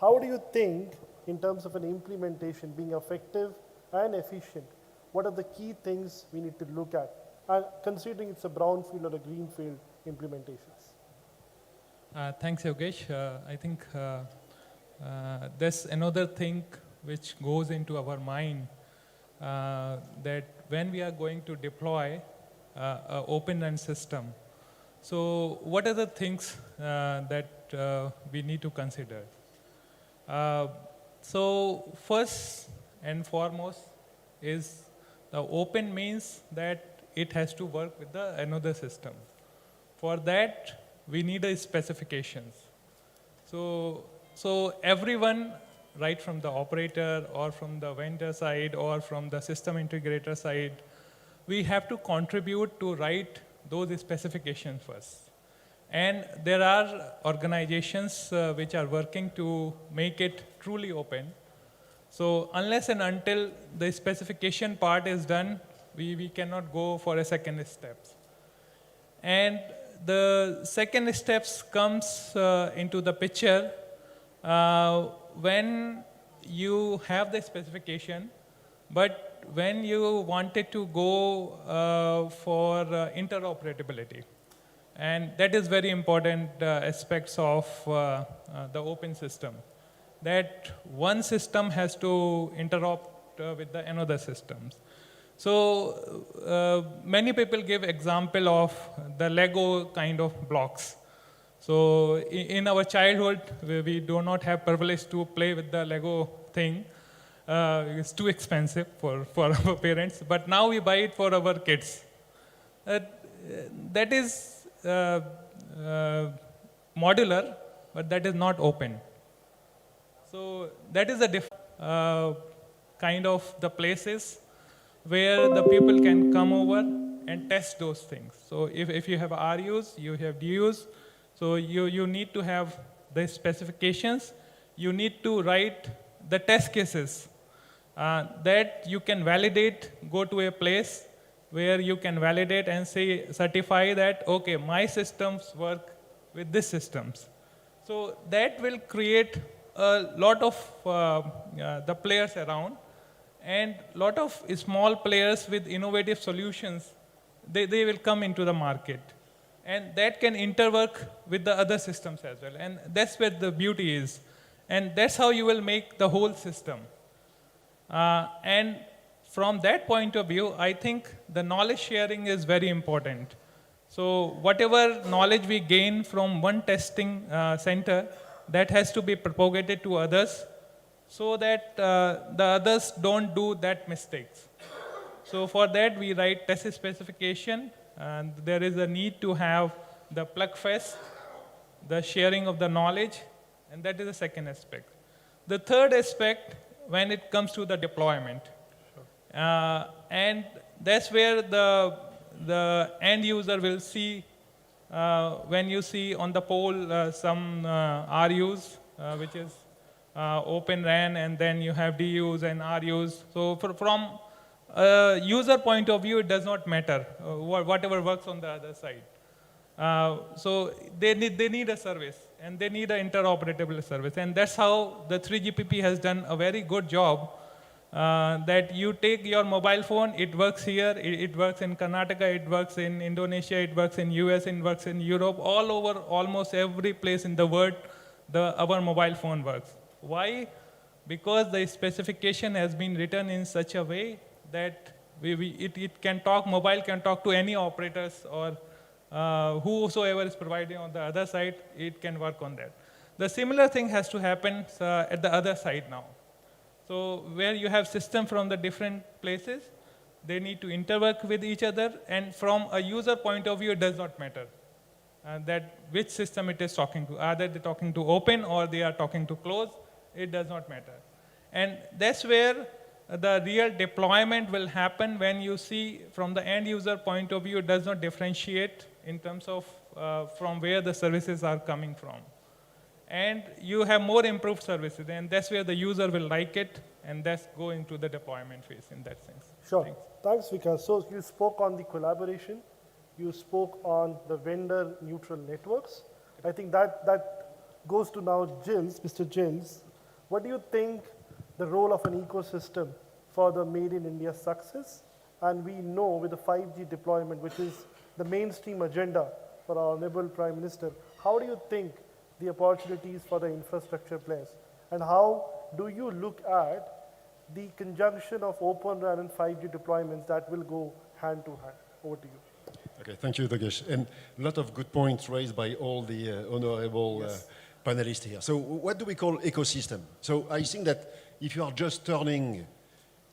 How do you think, in terms of an implementation being effective and efficient, what are the key things we need to look at, considering it's a brownfield or a greenfield implementations? Thanks, Yogesh. I think there's another thing which goes into our mind, that when we are going to deploy an Open RAN system, so what are the things that we need to consider? So first and foremost is the open means that it has to work with another system. For that, we need a specifications. So everyone right from the operator or from the vendor side or from the system integrator side, we have to contribute to write those specifications first. And there are organizations which are working to make it truly open. So unless and until the specification part is done, we cannot go for a second step. And the second steps comes into the picture when you have the specification, but when you wanted to go for interoperability. And that is very important aspects of the open system, that one system has to interrupt with the another systems. So many people give example of the Lego kind of blocks. So in our childhood, we do not have privilege to play with the Lego thing. It's too expensive for our parents, but now we buy it for our kids. That is modular, but that is not open. So that is a different kind of the places where the people can come over and test those things. So if you have RUs, you have DUs, so you need to have the specifications. You need to write the test cases that you can validate, go to a place where you can validate and say, certify that, okay, my systems work with these systems. So that will create a lot of the players around, and a lot of small players with innovative solutions, they will come into the market. And that can interwork with the other systems as well. And that's where the beauty is. And that's how you will make the whole system. And from that point of view, I think the knowledge sharing is very important. So whatever knowledge we gain from one testing center, that has to be propagated to others so that the others don't do that mistakes. So for that, we write test specification, and there is a need to have the plug fest, the sharing of the knowledge, and that is the second aspect. The third aspect, when it comes to the deployment, and that's where the end user will see, when you see on the pole some RUs, which is Open RAN, and then you have DUs and RUs. So from a user point of view, it does not matter, whatever works on the other side. So they need a service, and they need an interoperable service. And that's how the 3GPP has done a very good job, that you take your mobile phone, it works here, it works in Karnataka, it works in Indonesia, it works in US, it works in Europe, all over almost every place in the world, our mobile phone works. Why? Because the specification has been written in such a way that it can talk, mobile can talk to any operators or whosoever is providing on the other side, it can work on that. The similar thing has to happen at the other side now. So where you have system from the different places, they need to interwork with each other, and from a user point of view, it does not matter that which system it is talking to. Either they're talking to open or they are talking to close, it does not matter. And that's where the real deployment will happen, when you see from the end user point of view, it does not differentiate in terms of from where the services are coming from. And you have more improved services, and that's where the user will like it, and that's going to the deployment phase in that sense. Sure. Thanks, Vikas. So you spoke on the collaboration, you spoke on the vendor neutral networks. I think that goes to now Gilles, Mr. Gilles. What do you think the role of an ecosystem for the Made in India success? And we know with the 5G deployment, which is the mainstream agenda for our Honorable Prime Minister, how do you think the opportunities for the infrastructure players? And how do you look at the conjunction of Open RAN and 5G deployments that will go hand to hand? Over to you. Okay, thank you, Dagesh. And a lot of good points raised by all the honorable panelists here. So what do we call ecosystem? So I think that if you are just turning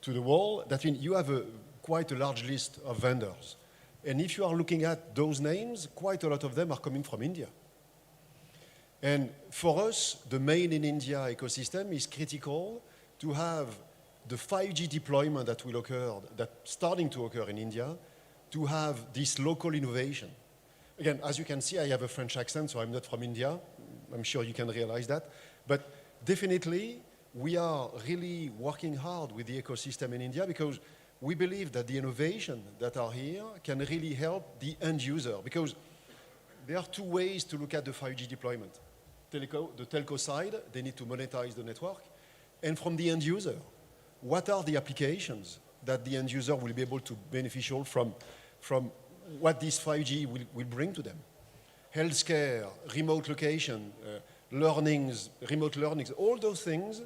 to the wall, that means you have quite a large list of vendors. And if you are looking at those names, quite a lot of them are coming from India. And for us, the Made in India ecosystem is critical to have the 5G deployment that will occur, that's starting to occur in India, to have this local innovation. Again, as you can see, I have a French accent, so I'm not from India. I'm sure you can realize that. But definitely, we are really working hard with the ecosystem in India because we believe that the innovation that are here can really help the end user. Because there are two ways to look at the 5G deployment. The telco side, they need to monetize the network. And from the end user, what are the applications that the end user will be able to beneficial from what this 5G will bring to them? Healthcare, remote location, learnings, remote learnings, all those things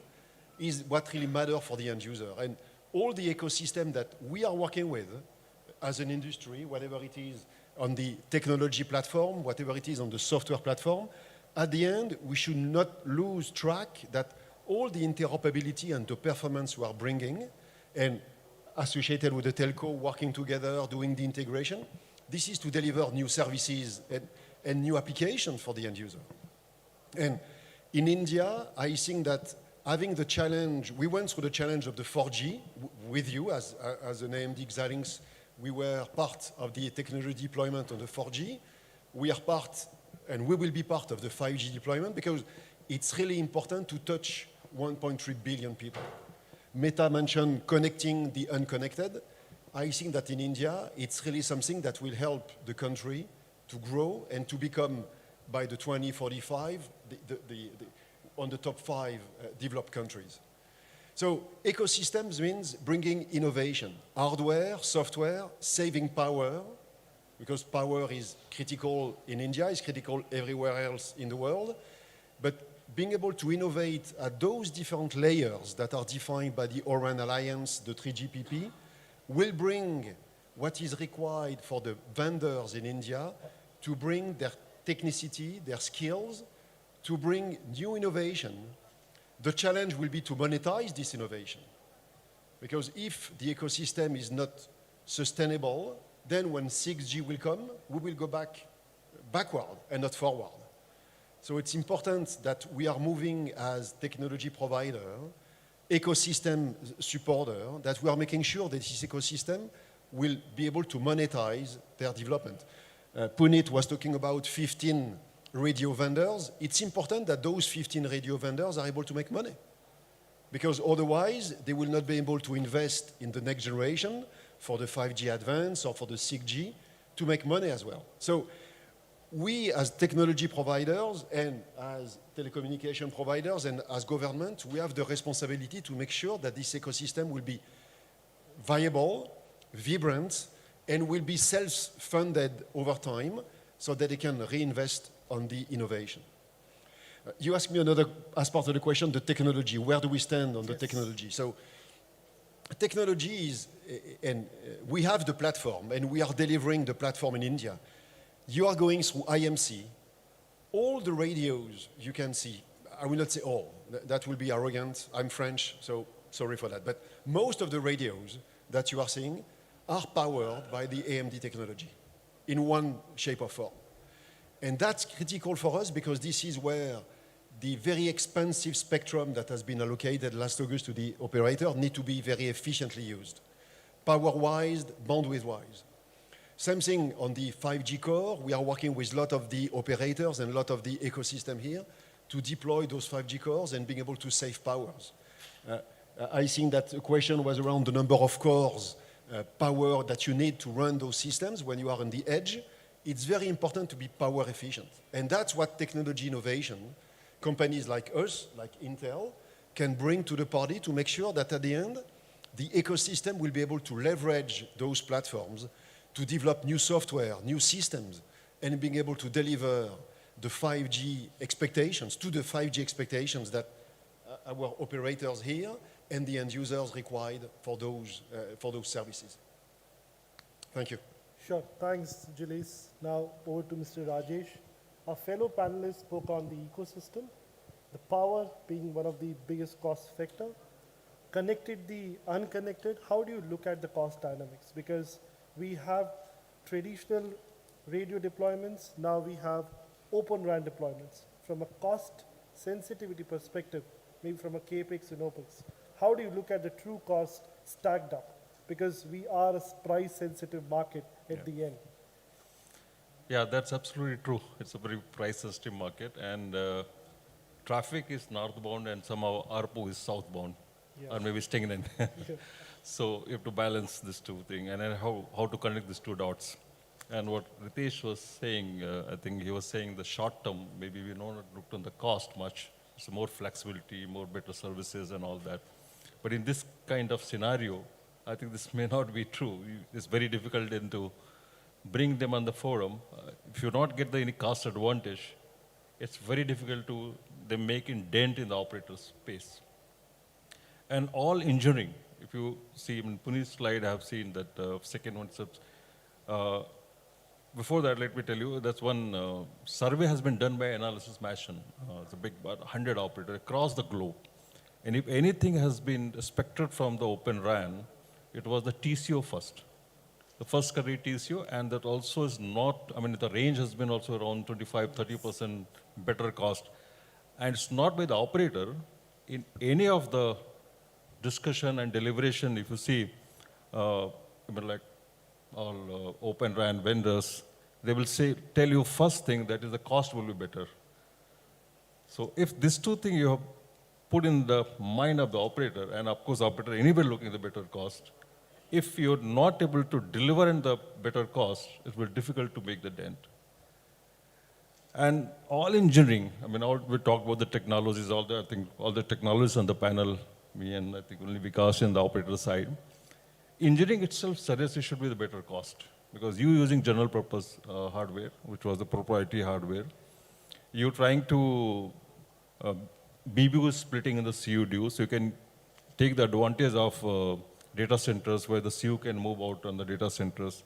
is what really matter for the end user. And all the ecosystem that we are working with as an industry, whatever it is on the technology platform, whatever it is on the software platform, at the end, we should not lose track that all the interoperability and the performance we are bringing and associated with the telco, working together, doing the integration, this is to deliver new services and new applications for the end user. And in India, I think that having the challenge, we went through the challenge of the 4G with you as an AMD Xilinx. We were part of the technology deployment on the 4G. We are part, and we will be part of the 5G deployment because it's really important to touch 1.3 billion people. Meta mentioned connecting the unconnected. I think that in India, it's really something that will help the country to grow and to become, by the 2045, on the top 5 developed countries. So ecosystems means bringing innovation, hardware, software, saving power, because power is critical in India, is critical everywhere else in the world, but being able to innovate at those different layers that are defined by the ORAN Alliance, the 3GPP, will bring what is required for the vendors in India to bring their technicity, their skills, to bring new innovation. The challenge will be to monetize this innovation. Because if the ecosystem is not sustainable, then when 6G will come, we will go backward and not forward. So it's important that we are moving as technology provider, ecosystem supporter, that we are making sure that this ecosystem will be able to monetize their development. Puneet was talking about 15 radio vendors. It's important that those 15 radio vendors are able to make money. Because otherwise, they will not be able to invest in the next generation for the 5G advance or for the 6G to make money as well. So we as technology providers and as telecommunication providers and as government, we have the responsibility to make sure that this ecosystem will be viable, vibrant, and will be self-funded over time so that they can reinvest on the innovation. You asked me another, as part of the question, the technology. Where do we stand on the technology? So technology is, and we have the platform, and we are delivering the platform in India. You are going through IMC. All the radios you can see, I will not say all, that will be arrogant. I'm French, so sorry for that. But most of the radios that you are seeing are powered by the AMD technology in one shape or form. And that's critical for us because this is where the very expensive spectrum that has been allocated last August to the operator need to be very efficiently used, power-wise, bandwidth-wise. Same thing on the 5G core. We are working with a lot of the operators and a lot of the ecosystem here to deploy those 5G cores and being able to save powers. I think that the question was around the number of cores, power that you need to run those systems when you are on the edge. It's very important to be power efficient. And that's what technology innovation, companies like us, like Intel, can bring to the party to make sure that at the end, the ecosystem will be able to leverage those platforms to develop new software, new systems, and being able to deliver the 5G expectations, to the 5G expectations that our operators here and the end users required for those services. Thank you. Sure, thanks, Julius. Now over to Mr. Rajesh. Our fellow panelists spoke on the ecosystem, the power being one of the biggest cost factor, connected the unconnected. How do you look at the cost dynamics? Because we have traditional radio deployments, now we have open RAN deployments. from a cost sensitivity perspective, maybe from a CAPEX and OPEX, how do you look at the true cost stacked up? Because we are a price-sensitive market at the end. Yeah, that's absolutely true. It's a very price-sensitive market, and traffic is northbound, and somehow ARPU is southbound, or maybe stagnant. So you have to balance these two things, and then how to connect these two dots. And what Ritesh was saying, I think he was saying the short term, maybe we not looked on the cost much. It's more flexibility, more better services and all that. But in this kind of scenario, I think this may not be true. It's very difficult then to bring them on the forum. If you not get any cost advantage, it's very difficult to them make a dent in the operator space. And all engineering, if you see in Puneet's slide, I have seen that second one. Before that, let me tell you, that's one survey has been done by Analysis Machine. It's a big, about 100 operators across the globe. And if anything has been expected from the Open RAN, it was the TCO first. The first category TCO, and that also is not, I mean, the range has been also around 25, 30% better cost. And it's not by the operator. In any of the discussion and deliberation, if you see, I mean, like all Open RAN vendors, they will say, tell you first thing, that is the cost will be better. So if these two things you have put in the mind of the operator, and of course operator anyway looking at the better cost, if you're not able to deliver in the better cost, it will be difficult to make the dent. And all engineering, I mean, we talked about the technologies, I think all the technologies on the panel, me and I think only Vikas in the operator side. Engineering itself seriously should be the better cost, because you using general purpose hardware, which was the proprietary hardware. You're trying to, BBU is splitting in the CU dues, so you can take the advantage of data centers where the CU can move out on the data centers.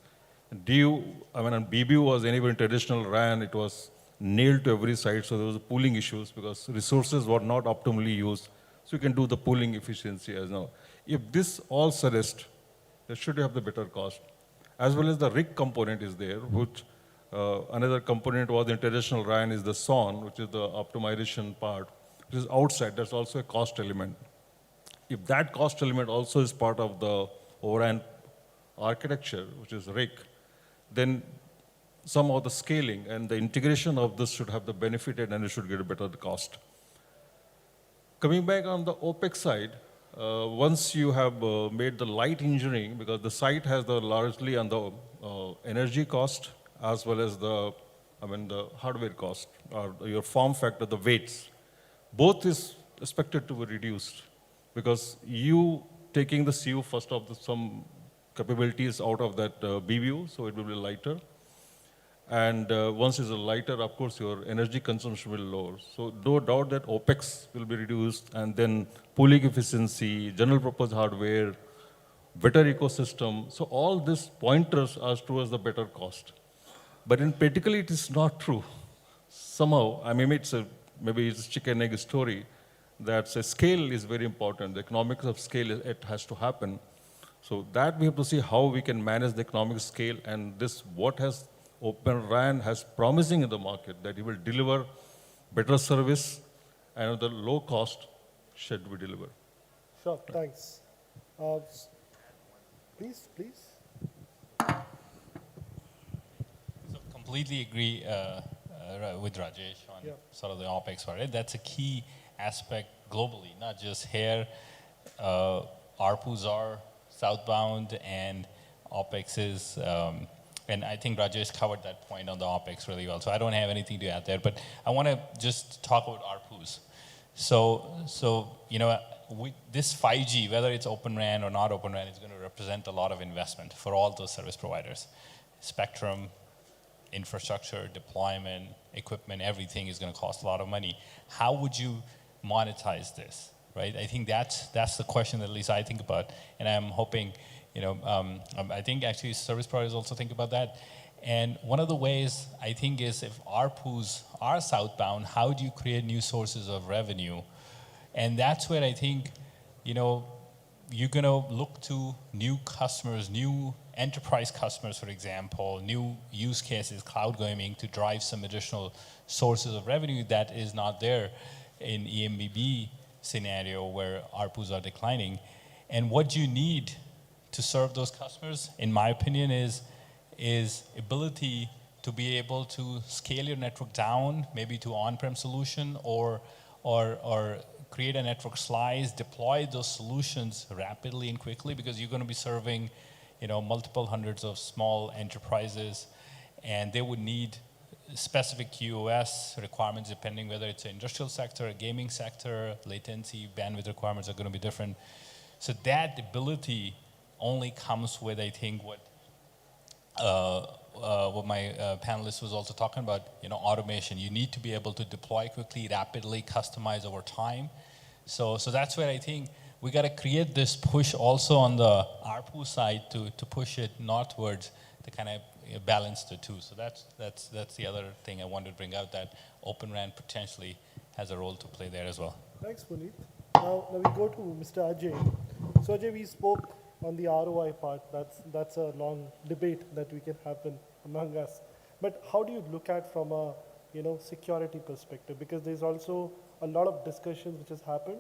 DU, I mean, BBU was anyway in traditional RAN, it was nailed to every site, so there was pooling issues because resources were not optimally used. So you can do the pooling efficiency as now. If this all suggests, they should have the better cost. As well as the rig component is there, which another component was in traditional RAN is the SON, which is the optimization part, which is outside, that's also a cost element. If that cost element also is part of the ORAN architecture, which is RIC, then some of the scaling and the integration of this should have the benefit and it should get a better cost. Coming back on the OPEX side, once you have made the light engineering, because the site has the largely on the energy cost as well as the, I mean, the hardware cost, or your form factor, the weights, both is expected to be reduced. Because you taking the CU first of some capabilities out of that BBU, so it will be lighter. And once it's lighter, of course, your energy consumption will lower. So no doubt that OPEX will be reduced, and then pooling efficiency, general purpose hardware, better ecosystem. So all these pointers are towards the better cost. But in practically, it is not true. Somehow, I mean, maybe it's a chicken egg story. That scale is very important. The economics of scale, it has to happen. So that we have to see how we can manage the economic scale, and this what has Open RAN has promising in the market, that it will deliver better service and at the low cost should we deliver. Sure, thanks. Please. So completely agree with Rajesh on sort of the OPEX part. Right? That's a key aspect globally, not just here. ARPUs are southbound and OPEX is, and I think Rajesh covered that point on the OPEX really well. So I don't have anything to add there, but I want to just talk about ARPUs. So you know, this 5G, whether it's Open RAN or not Open RAN, is going to represent a lot of investment for all those service providers. Spectrum, infrastructure, deployment, equipment, everything is going to cost a lot of money. How would you monetize this, right? I think that's the question that at least I think about, and I'm hoping, you know, I think actually service providers also think about that. And one of the ways I think is if ARPUs are southbound, how do you create new sources of revenue? And that's where I think, you know, you're going to look to new customers, new enterprise customers, for example, new use cases, cloud gaming, to drive some additional sources of revenue that is not there in EMBB scenario where ARPUs are declining. And what you need to serve those customers, in my opinion, is ability to be able to scale your network down, maybe to on-prem solution, or create a network slice, deploy those solutions rapidly and quickly, because you're going to be serving, multiple hundreds of small enterprises, and they would need specific QoS requirements depending whether it's an industrial sector, a gaming sector, latency, bandwidth requirements are going to be different. So that ability only comes with, I think, what my panelist was also talking about, automation. You need to be able to deploy quickly, rapidly, customize over time. So that's where I think we got to create this push also on the ARPU side to push it northwards to kind of balance the two. So that's the other thing I wanted to bring out, that Open RAN potentially has a role to play there as well. Thanks, Puneet. Now we go to Mr. Ajay. So Ajay, we spoke on the ROI part. That's a long debate that we can happen among us. But how do you look at from a security perspective? Because there's also a lot of discussions which has happened.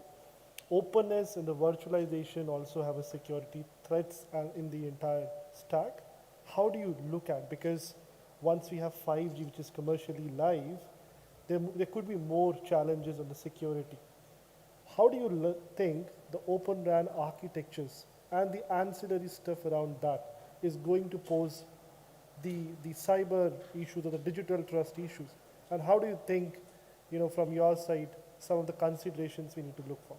Openness and the virtualization also have a security threats in the entire stack. How do you look at, because once we have 5G, which is commercially live, there could be more challenges on the security. How do you think the Open RAN architectures and the ancillary stuff around that is going to pose the cyber issues or the digital trust issues? And how do you think, from your side, some of the considerations we need to look for?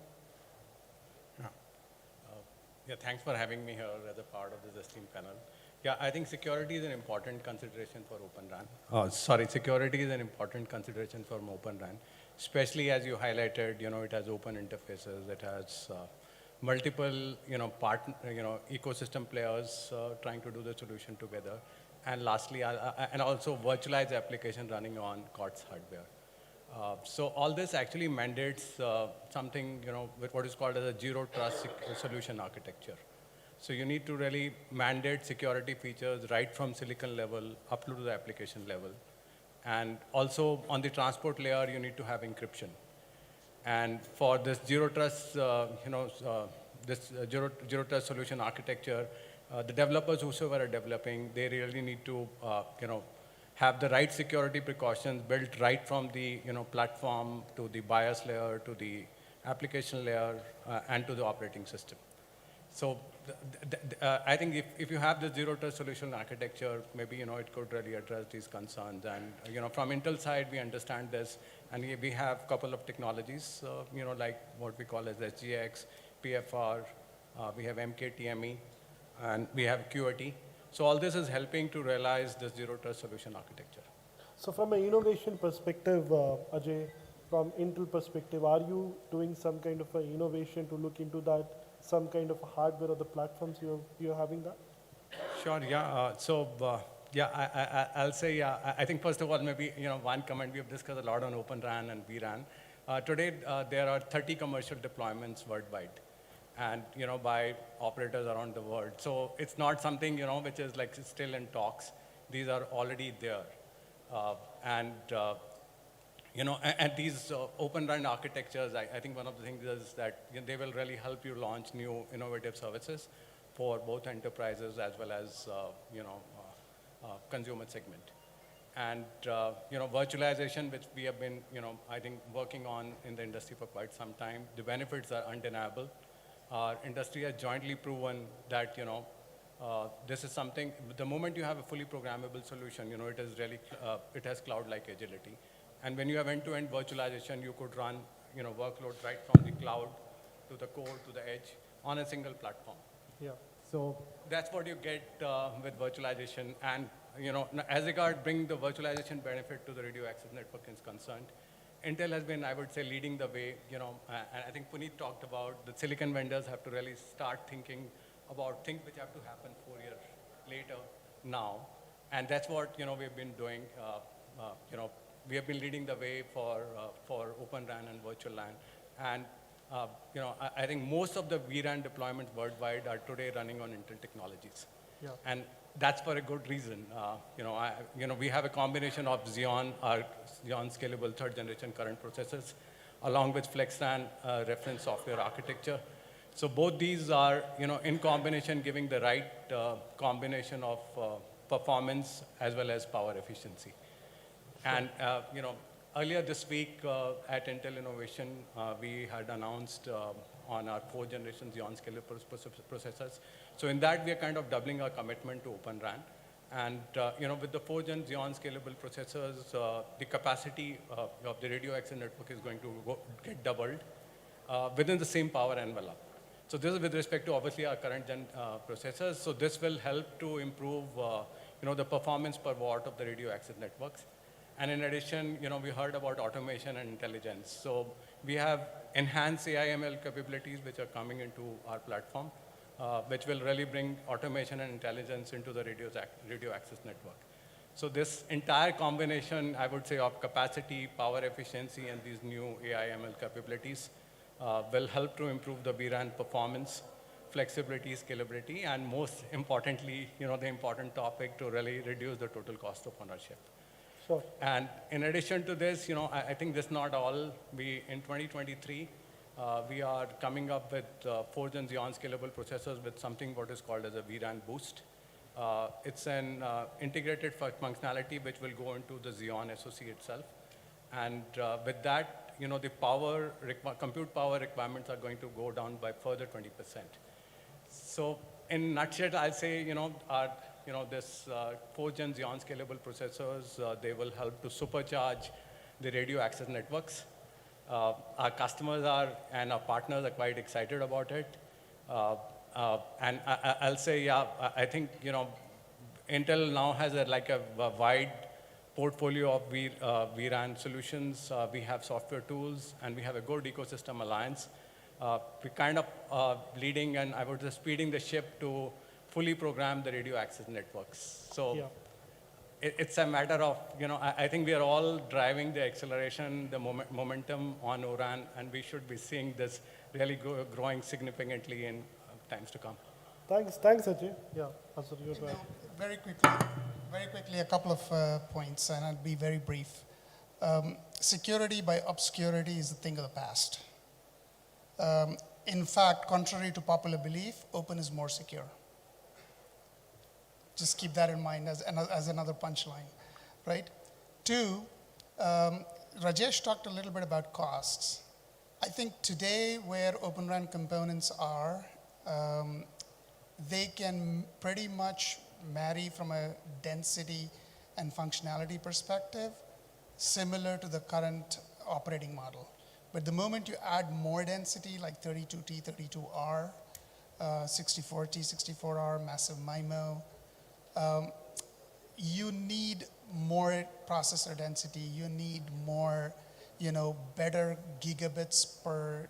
Yeah, thanks for having me here as a part of this esteemed panel. Yeah, I think security is an important consideration for Open RAN. Security is an important consideration for Open RAN, especially as you highlighted, it has open interfaces, it has multiple, ecosystem players trying to do the solution together. And lastly, and also virtualized application running on COTS hardware. So all this actually mandates something, with what is called as a zero trust solution architecture. So you need to really mandate security features right from silicon level up to the application level. And also on the transport layer, you need to have encryption. And for this zero trust, zero trust solution architecture, the developers whosoever are developing, they really need to, have the right security precautions built right from the, platform to the BIOS layer to the application layer and to the operating system. So I think if you have the zero trust solution architecture, maybe, it could really address these concerns. And, from Intel side, we understand this, and we have a couple of technologies, like what we call as SGX, PFR, we have MKTME, and we have QRT. So all this is helping to realize the zero trust solution architecture. So from an innovation perspective, Ajay, from Intel perspective, are you doing some kind of an innovation to look into that, some kind of hardware or the platforms you're having that? Sure, yeah. I'll say, yeah, I think first of all, maybe, one comment, we have discussed a lot on Open RAN and vRAN. Today, there are 30 commercial deployments worldwide, and, by operators around the world. So it's not something, which is like still in talks. These are already there. And these Open RAN architectures, I think one of the things is that they will really help you launch new innovative services for both enterprises as well as, consumer segment. And, virtualization, which we have been, I think working on in the industry for quite some time, the benefits are undeniable. Our industry has jointly proven that, this is something, the moment you have a fully programmable solution, it is really, it has cloud-like agility. And when you have end-to-end virtualization, you could run, workloads right from the cloud to the core to the edge on a single platform. Yeah. So that's what you get with virtualization. And, as regard bring the virtualization benefit to the radio access network is concerned, Intel has been, I would say, leading the way, and I think Puneet talked about the silicon vendors have to really start thinking about things which have to happen 4 years later now. And that's what, we've been doing. We have been leading the way for Open RAN and virtual LAN. And, I think most of the vRAN deployments worldwide are today running on Intel technologies. Yeah. And that's for a good reason. We have a combination of Xeon, our Xeon scalable third generation current processors, along with FlexRAN reference software architecture. So both these are, in combination, giving the right combination of performance as well as power efficiency. And, earlier this week at Intel Innovation, we had announced on our fourth generation Xeon scalable processors. So in that, we are kind of doubling our commitment to Open RAN. And, with the fourth gen Xeon scalable processors, the capacity of the radio access network is going to get doubled within the same power envelope. So this is with respect to obviously our current gen processors. So this will help to improve, the performance per watt of the radio access networks. And in addition, we heard about automation and intelligence. So we have enhanced AI/ML capabilities which are coming into our platform, which will really bring automation and intelligence into the radio access network. So this entire combination, I would say, of capacity, power efficiency, and these new AI/ML capabilities will help to improve the vRAN performance, flexibility, scalability, and most importantly, the important topic, to really reduce the total cost of ownership. Sure. And in addition to this, I think this is not all. In 2023, we are coming up with 4th gen Xeon scalable processors with something what is called as a vRAN boost. It's an integrated functionality which will go into the Xeon SoC itself. And with that, the compute power requirements are going to go down by further 20%. So in a nutshell, I'll say, this 4th gen Xeon scalable processors, they will help to supercharge the radio access networks. Our customers and our partners are quite excited about it. And I'll say, I think, Intel now has a wide portfolio of vRAN solutions. We have software tools, and we have a good ecosystem alliance. We're kind of leading, and I would say speeding the ship to fully program the radio access networks. So it's a matter of, I think we are all driving the acceleration, the momentum on O-RAN, and we should be seeing this really growing significantly in times to come. Thanks, Ajay. Yeah, Azur, you go ahead. Very quickly, a couple of points, and I'll be very brief. Security by obscurity is a thing of the past. In fact, contrary to popular belief, open is more secure. Just keep that in mind as another punchline, right? Two, Rajesh talked a little bit about costs. I think today where Open RAN components are, they can pretty much marry from a density and functionality perspective, similar to the current operating model. But the moment you add more density, like 32T, 32R, 64T, 64R, massive MIMO, you need more processor density, you need more, better gigabits per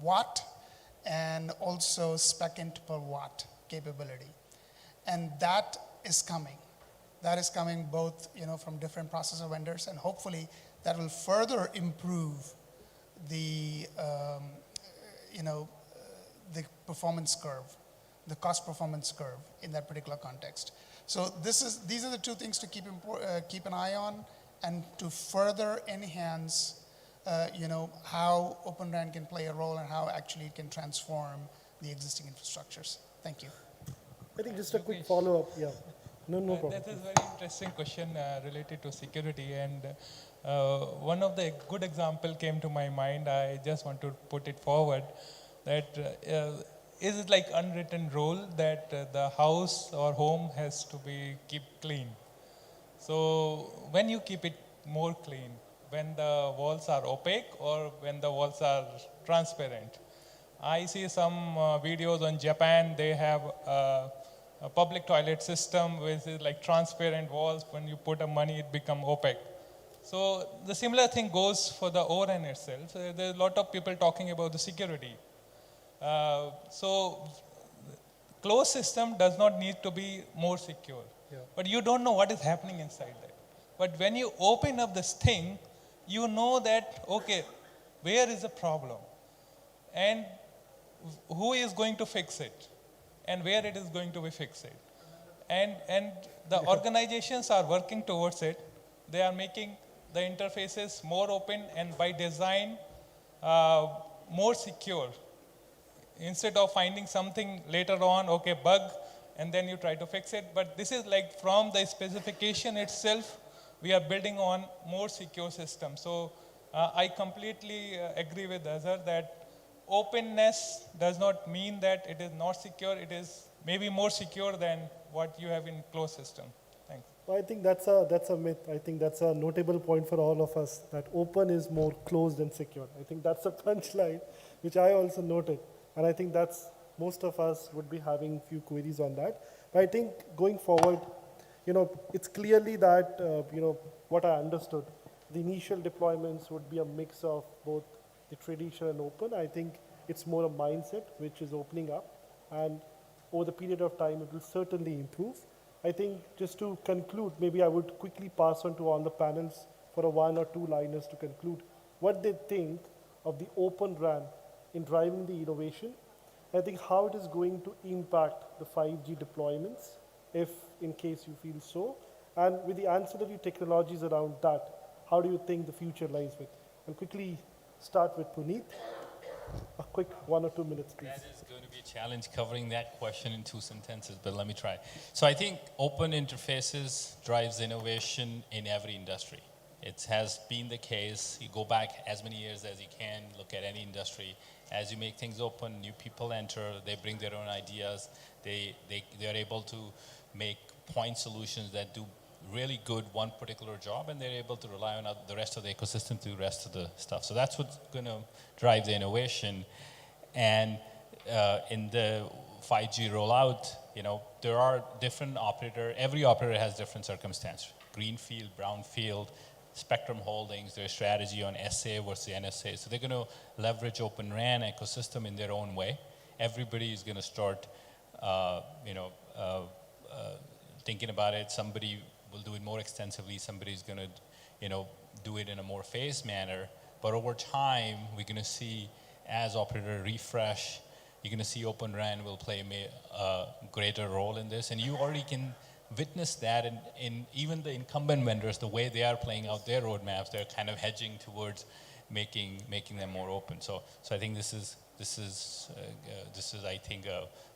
watt, and also spec-int per watt capability. And that is coming. That is coming both, from different processor vendors, and hopefully that will further improve the, the performance curve, the cost performance curve in that particular context. So these are the two things to keep an eye on, and to further enhance, how Open RAN can play a role and how actually it can transform the existing infrastructures. Thank you. I think just a quick follow-up. Yeah. No problem. That is a very interesting question related to security, and one of the good example came to my mind. I just want to put it forward that is it like unwritten rule that the house or home has to be kept clean. So when you keep it more clean, when the walls are opaque or when the walls are transparent. I see some videos on Japan, they have a public toilet system which is like transparent walls. When you put money, it becomes opaque. So the similar thing goes for the O-RAN itself. There's a lot of people talking about the security. So closed system does not need to be more secure. Yeah. But you don't know what is happening inside there. But when you open up this thing, you know that, okay, where is the problem? And who is going to fix it? And where it is going to be fixed? and the organizations are working towards it. They are making the interfaces more open and by design more secure. Instead of finding something later on, okay, bug, and then you try to fix it. But this is like from the specification itself, we are building on more secure system. So I completely agree with Azhar that openness does not mean that it is not secure. It is maybe more secure than what you have in closed system. Thanks. I think that's a myth. I think that's a notable point for all of us, that open is more closed and secure. I think that's a punchline, which I also noted. And I think that's, most of us would be having few queries on that. But I think going forward, it's clearly that, what I understood, the initial deployments would be a mix of both the traditional and open. I think it's more a mindset which is opening up, and over the period of time, it will certainly improve. I think just to conclude, maybe I would quickly pass on to all the panels for a 1 or 2 liners to conclude what they think of the Open RAN in driving the innovation. I think how it is going to impact the 5G deployments, if in case you feel so, and with the ancillary technologies around that, how do you think the future lies with? I'll quickly start with Puneet. A quick 1 or 2 minutes, please. That is going to be a challenge covering that question in 2 sentences, but let me try. So I think open interfaces drives innovation in every industry. It has been the case. You go back as many years as you can, look at any industry. As you make things open, new people enter, they bring their own ideas. They're able to make point solutions that do really good one particular job, and they're able to rely on the rest of the ecosystem to the rest of the stuff. So that's what's going to drive the innovation. And in the 5G rollout, there are different every operator has different circumstances. Greenfield, brownfield, spectrum holdings, their strategy on SA versus NSA. So they're going to leverage Open RAN ecosystem in their own way. Everybody is going to start, thinking about it. Somebody will do it more extensively. Somebody's going to, do it in a more phased manner. But over time, we're going to see, as operator refresh, you're going to see Open RAN will play a greater role in this. And you already can witness that in even the incumbent vendors, the way they are playing out their roadmaps, they're kind of hedging towards making them more open. So I think this is I think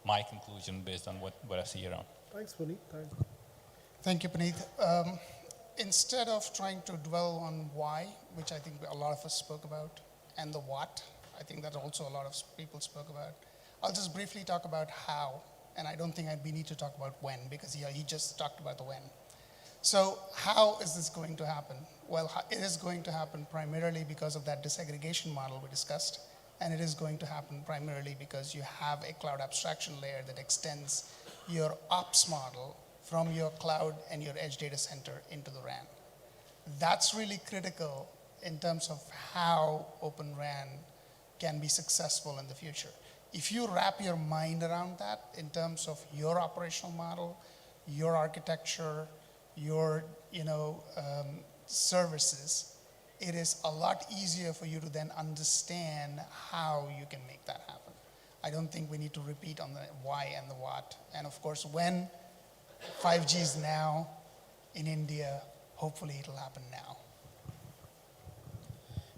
my conclusion based on what I see around. Thanks, Puneet. Thanks. Thank you, Puneet. Instead of trying to dwell on why, which I think a lot of us spoke about, and the what, I think that also a lot of people spoke about, I'll just briefly talk about how. And I don't think we need to talk about when, because he just talked about the when. So how is this going to happen? Well, it is going to happen primarily because of that disaggregation model we discussed, and it is going to happen primarily because you have a cloud abstraction layer that extends your ops model from your cloud and your edge data center into the RAN. That's really critical in terms of how Open RAN can be successful in the future. If you wrap your mind around that in terms of your operational model, your architecture, your services, it is a lot easier for you to then understand how you can make that happen. I don't think we need to repeat on the why and the what. And of course, when 5G is now in India, hopefully it'll happen now.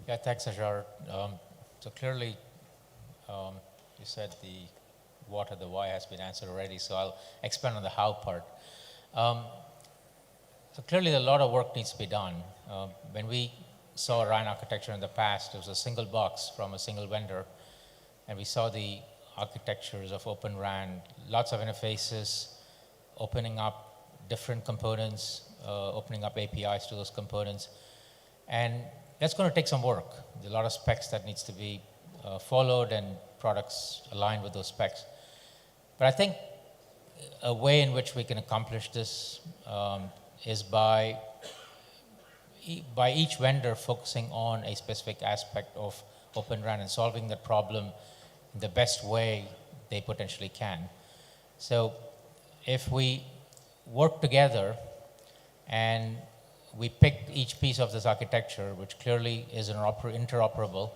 Yeah, thanks, Azhar. So clearly, you said the what or the why has been answered already, so I'll expand on the how part. So clearly a lot of work needs to be done. When we saw RAN architecture in the past, it was a single box from a single vendor, and we saw the architectures of Open RAN, lots of interfaces, opening up different components, opening up APIs to those components, and that's going to take some work. There's a lot of specs that needs to be followed and products aligned with those specs. But I think a way in which we can accomplish this is by each vendor focusing on a specific aspect of Open RAN and solving that problem in the best way they potentially can. So if we work together and we pick each piece of this architecture, which clearly is interoperable,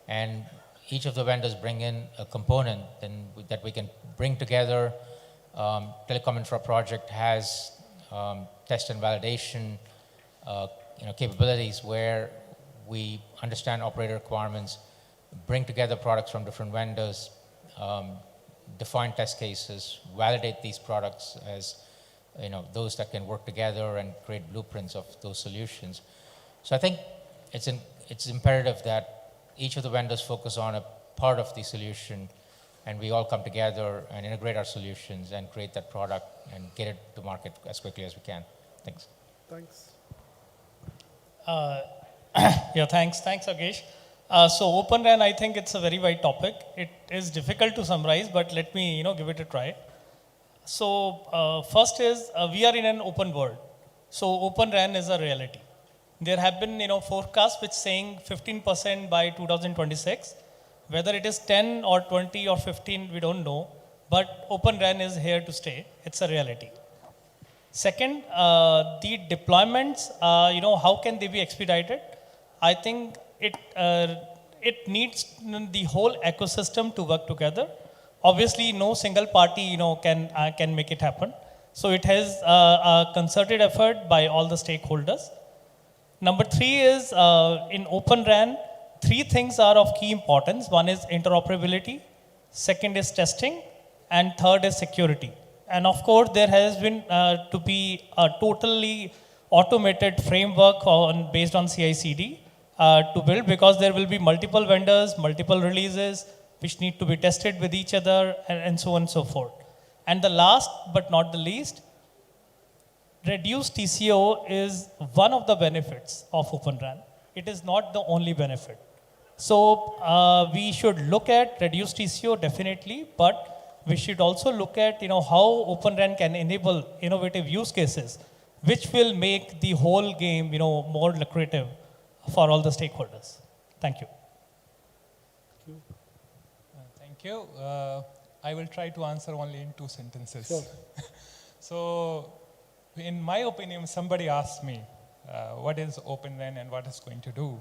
and each of the vendors bring in a component that we can bring together telecom infra project has test and validation capabilities where we understand operator requirements, bring together products from different vendors, define test cases, validate these products as those that can work together and create blueprints of those solutions. So I think it's imperative that each of the vendors focus on a part of the solution, and we all come together and integrate our solutions and create that product and get it to market as quickly as we can. Thanks. Thanks. Yeah, thanks, Yogesh. So Open RAN, I think it's a very wide topic. It is difficult to summarize, but let me give it a try. So first is we are in an open world. So Open RAN is a reality. There have been forecasts which saying 15% by 2026. Whether it is 10 or 20 or 15, we don't know. But Open RAN is here to stay. It's a reality. Second, the deployments, how can they be expedited? I think it needs the whole ecosystem to work together. Obviously, no single party, can make it happen. So it has a concerted effort by all the stakeholders. Number three is in Open RAN, three things are of key importance. One is interoperability, second is testing, and third is security. And of course, there has been to be a totally automated framework based on CI/CD to build, because there will be multiple vendors, multiple releases, which need to be tested with each other, and so on and so forth. And the last but not the least, reduced TCO is one of the benefits of Open RAN. It is not the only benefit. So we should look at reduced TCO definitely, but we should also look at how Open RAN can enable innovative use cases, which will make the whole game more lucrative for all the stakeholders. Thank you. Thank you. I will try to answer only in 2 sentences. Sure. So, in my opinion, somebody asked me, what is Open RAN and what it's going to do?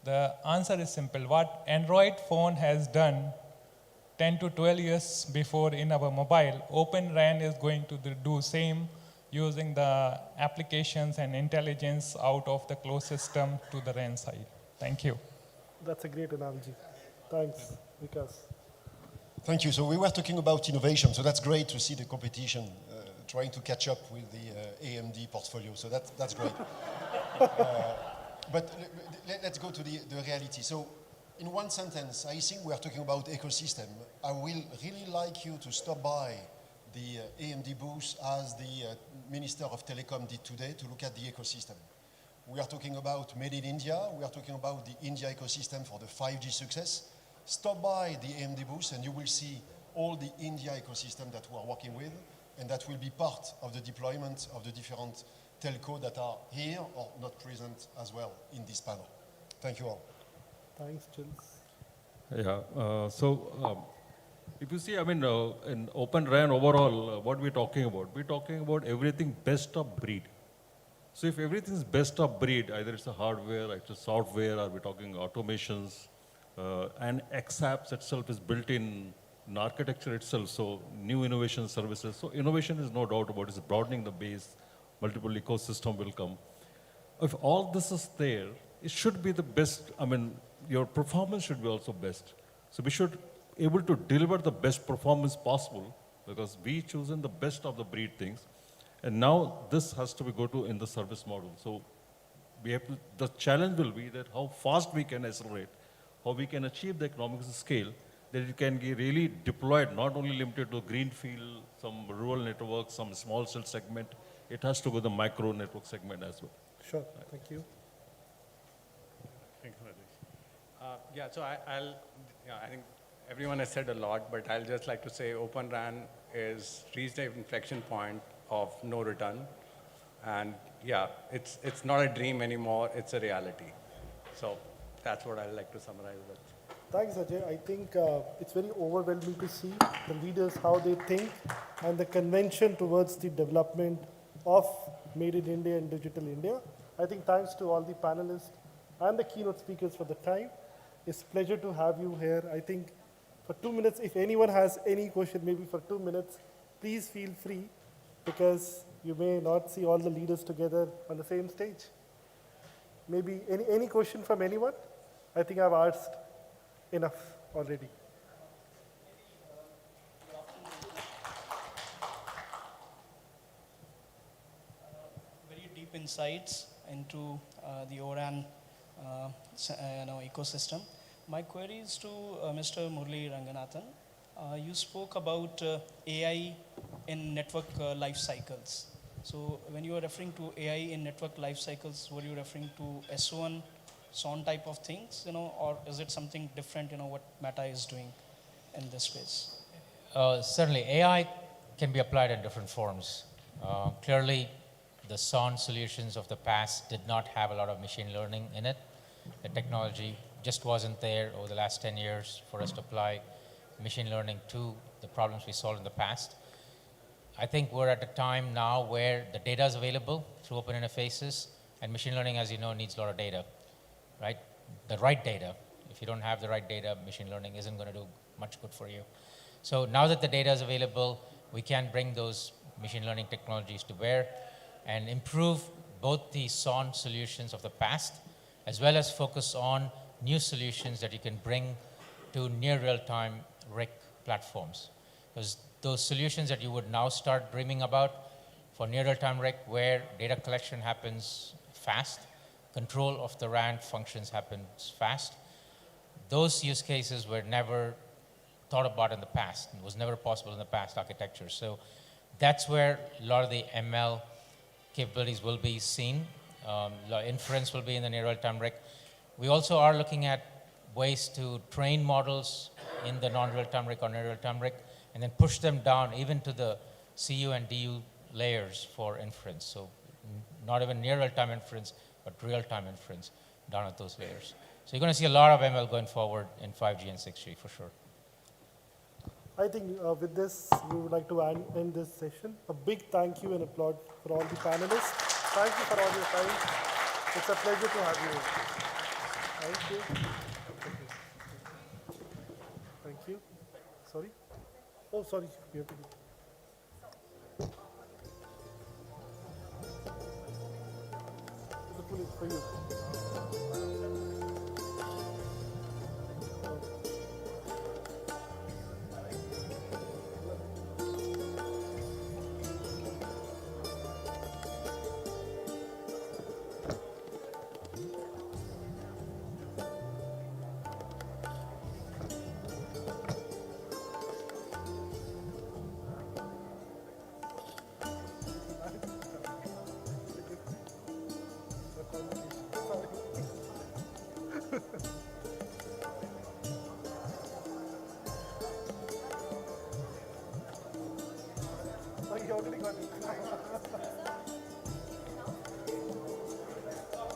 The answer is simple. What Android phone has done 10 to 12 years before in our mobile, Open RAN is going to do same, using the applications and intelligence out of the closed system to the RAN side. Thank you. That's a great analogy. Thanks, Vikas. Thank you. So we were talking about innovation, so that's great to see the competition trying to catch up with the AMD portfolio, so that's great. But let's go to the reality. So in one sentence, I think we are talking about ecosystem. I will really like you to stop by the AMD booth as the Minister of Telecom did today to look at the ecosystem. We are talking about Made in India. We are talking about the India ecosystem for the 5G success. Stop by the AMD booth and you will see all the India ecosystem that we are working with, and that will be part of the deployment of the different telco that are here or not present as well in this panel. Thank you all. Thanks, Chills. Yeah, if you see, in Open RAN overall, what we're talking about? We're talking about everything best of breed. So if everything is best of breed, either it's a hardware, it's a software, or we're talking automations, and XApps itself is built in architecture itself, so new innovation services. So innovation is no doubt about it, it's broadening the base, multiple ecosystem will come. If all this is there, it should be the best, your performance should be also best. So we should able to deliver the best performance possible, because we chosen the best of the breed things. And now this has to be go to in the service model. So we have to, the challenge will be that how fast we can accelerate, how we can achieve the economics of scale, that it can be really deployed, not only limited to greenfield, some rural networks, some small cell segment. It has to go the micro network segment as well. Sure, thank you. Thank you, Rajesh. So I think everyone has said a lot, but I'll just like to say Open RAN is reached an inflection point of no return. And it's not a dream anymore, it's a reality. So that's what I'd like to summarize with. Thanks, Ajay. I think it's very overwhelming to see the leaders, how they think, and the convention towards the development of Made in India and Digital India. I think thanks to all the panelists and the keynote speakers for the time. It's a pleasure to have you here. I think for 2 minutes, if anyone has any question, maybe for 2 minutes, please feel free, because you may not see all the leaders together on the same stage. Maybe any question from anyone? I think I've asked enough already. Very deep insights into the ORAN ecosystem. My query is to Mr. Murli Ranganathan. You spoke about AI in network life cycles. So when you were referring to AI in network life cycles, were you referring to S1, SON type of things, or is it something different, what Meta is doing in this space? Certainly, AI can be applied in different forms. Clearly, the SON solutions of the past did not have a lot of machine learning in it. The technology just wasn't there over the last 10 years for us to apply machine learning to the problems we solved in the past. I think we're at a time now where the data is available through open interfaces, and machine learning, as you know, needs a lot of data, right? The right data. If you don't have the right data, machine learning isn't going to do much good for you. So now that the data is available, we can bring those machine learning technologies to bear and improve both the SON solutions of the past, as well as focus on new solutions that you can bring to near real-time RIC platforms. Because those solutions that you would now start dreaming about for near real-time RIC, where data collection happens fast, control of the RAN functions happens fast, those use cases were never thought about in the past. It was never possible in the past architecture. So that's where a lot of the ML capabilities will be seen. Inference will be in the near real-time RIC. We also are looking at ways to train models in the non-real-time RIC or near real-time RIC, and then push them down even to the CU and DU layers for inference. So not even near real-time inference, but real-time inference down at those layers. So you're going to see a lot of ML going forward in 5G and 6G for sure. I think with this, we would like to end this session. A big thank you and applaud for all the panelists. Thank you for all your time. It's a pleasure to have you. Thank you. Thank you. Sorry? Oh, sorry. You have to do. It's for you.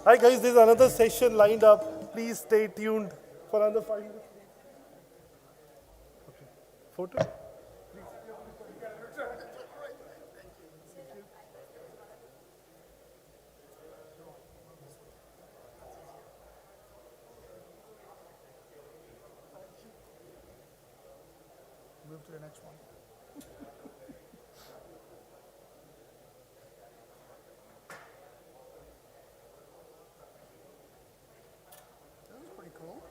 Hi guys, there's another session lined up. Please stay tuned for another 5 minutes. Okay. Photo? Move to the next one. That was pretty cool.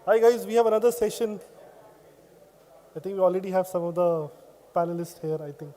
Hi guys, we have another session. I think we already have some of the panelists here, I think.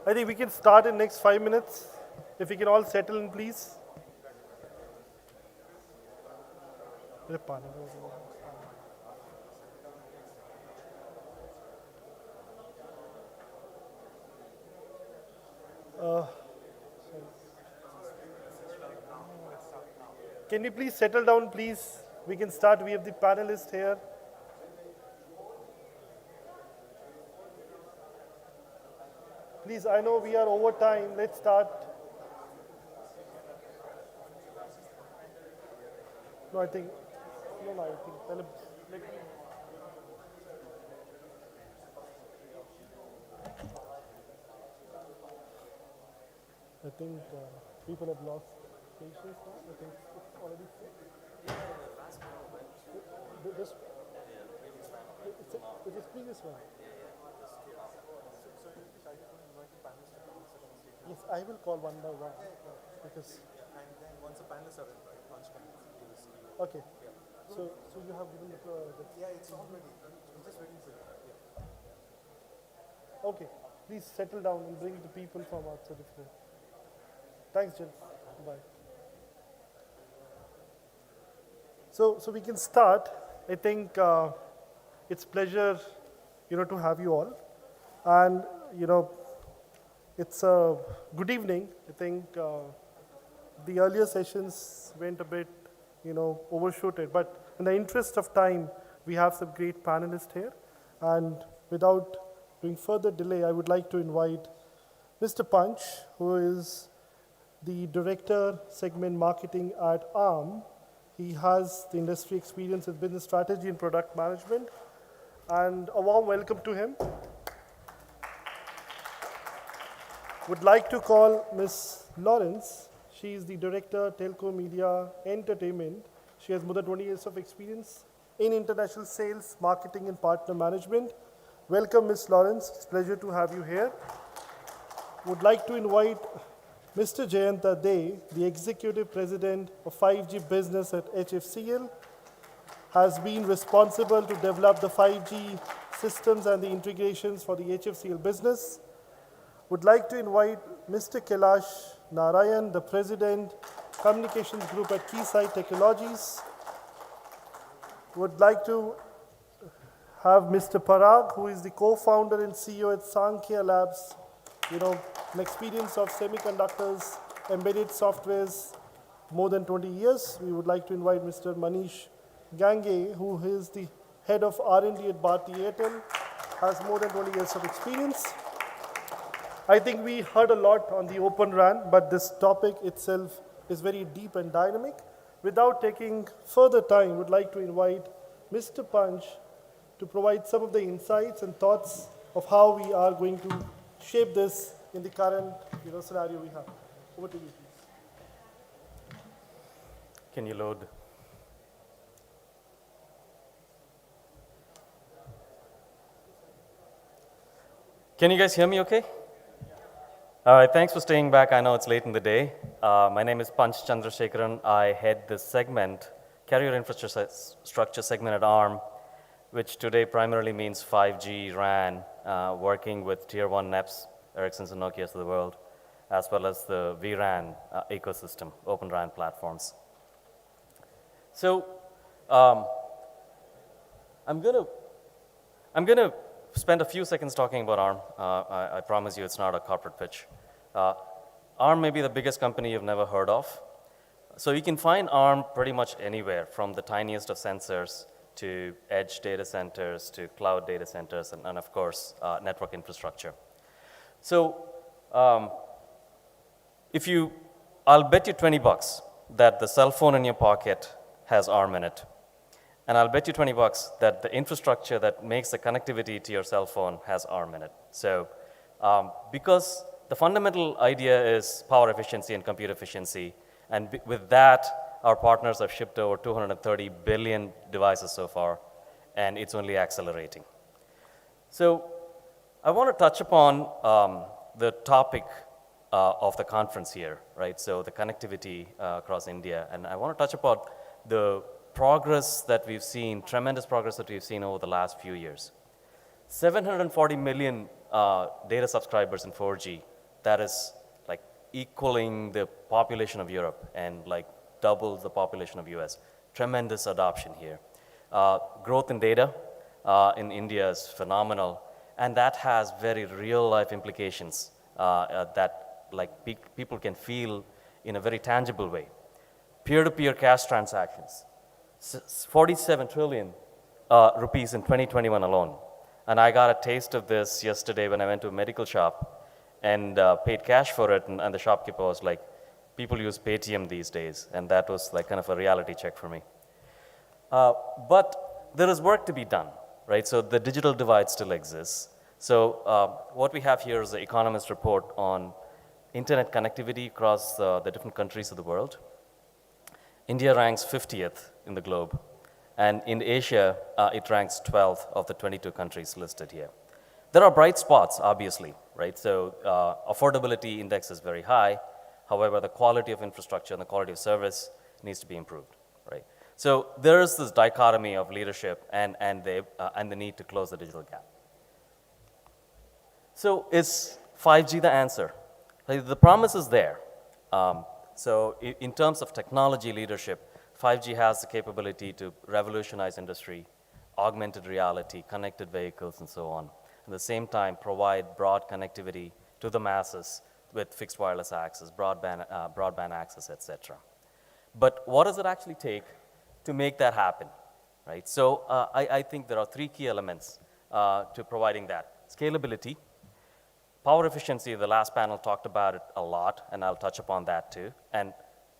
I think we can start in next 5 minutes. If we can all settle in, please. Can we please settle down, please? We can start. We have the panelists here. Please, I know we are over time. Let's start. No, I think, no, I think, let me. I think people have lost patience now. I think it's already this, it's this previous one. Yes, I will call one by one because. And then once the panelists are in, right, lunch time, you will see. Okay. Yeah. So you have given the. Yeah, it's already. I'm just waiting for you. Yeah. Okay. Please settle down and bring the people from outside if you. Thanks, Jill. Bye. So we can start. I think it's pleasure, to have you all, and it's a good evening. I think the earlier sessions went a bit, overshooted, but in the interest of time, we have some great panelists here, and without doing further delay, I would like to invite Mr. Punch, who is the Director, Segment Marketing at ARM. He has the industry experience in business strategy and product management. And a warm welcome to him. Would like to call Ms. Lawrence. She is the Director, Telco Media Entertainment. She has more than 20 years of experience in international sales, marketing, and partner management. Welcome, Ms. Lawrence. It's a pleasure to have you here. Would like to invite Mr. Jayanta Dey, the Executive President of 5G Business at HFCL, has been responsible to develop the 5G systems and the integrations for the HFCL business. Would like to invite Mr. Kailash Narayan, the President, Communications Group at Keysight Technologies. Would like to have Mr. Parag, who is the co-founder and CEO at Sankhya Labs, an experience of semiconductors, embedded softwares, more than 20 years. We would like to invite Mr. Manish Gange, who is the head of R&D at Bharti Airtel, has more than 20 years of experience. I think we heard a lot on the Open RAN, but this topic itself is very deep and dynamic. Without taking further time, would like to invite Mr. Punch to provide some of the insights and thoughts of how we are going to shape this in the current scenario we have. Over to you, please. Can you load? Can you guys hear me okay? All right, thanks for staying back. I know it's late in the day. My name is Panch Chandrasekharan. I head this segment, Carrier Infrastructure segment at ARM, which today primarily means 5G RAN, working with Tier 1 NEPs, Ericsson's and Nokia's of the world, as well as the vRAN ecosystem, Open RAN platforms. So I'm gonna spend a few seconds talking about ARM. I promise you it's not a corporate pitch. ARM may be the biggest company you've never heard of. So you can find ARM pretty much anywhere, from the tiniest of sensors to edge data centers to cloud data centers, and of course, network infrastructure. So I'll bet you $20 that the cell phone in your pocket has ARM in it. And I'll bet you $20 that the infrastructure that makes the connectivity to your cell phone has ARM in it. So because the fundamental idea is power efficiency and compute efficiency, and with that, our partners have shipped over 230 billion devices so far, and it's only accelerating. So I want to touch upon the topic of the conference here, right? So the connectivity across India, and I want to touch upon the progress that we've seen, tremendous progress that we've seen over the last few years. 740 million data subscribers in 4G that is like equaling the population of Europe and like double the population of US. Tremendous adoption here. Growth in data in India is phenomenal, and that has very real life implications that like people can feel in a very tangible way. Peer-to-peer cash transactions, 47 trillion rupees in 2021 alone. And I got a taste of this yesterday when I went to a medical shop and paid cash for it, and the shopkeeper was like, people use Paytm these days, and that was like kind of a reality check for me. But there is work to be done, right? So the digital divide still exists. So what we have here is the Economist report on internet connectivity across the different countries of the world. India ranks 50th in the globe, and in Asia, it ranks 12th of the 22 countries listed here. There are bright spots, obviously, right? So affordability index is very high. However, the quality of infrastructure and the quality of service needs to be improved, right? So there is this dichotomy of leadership and the need to close the digital gap. So is 5G the answer? Like, the promise is there. So in terms of technology leadership, 5G has the capability to revolutionize industry, augmented reality, connected vehicles, and so on. At the same time, provide broad connectivity to the masses with fixed wireless access, broadband access, etc. But what does it actually take to make that happen, right? So I think there are three key elements to providing that. Scalability, power efficiency, the last panel talked about it a lot, and I'll touch upon that too. And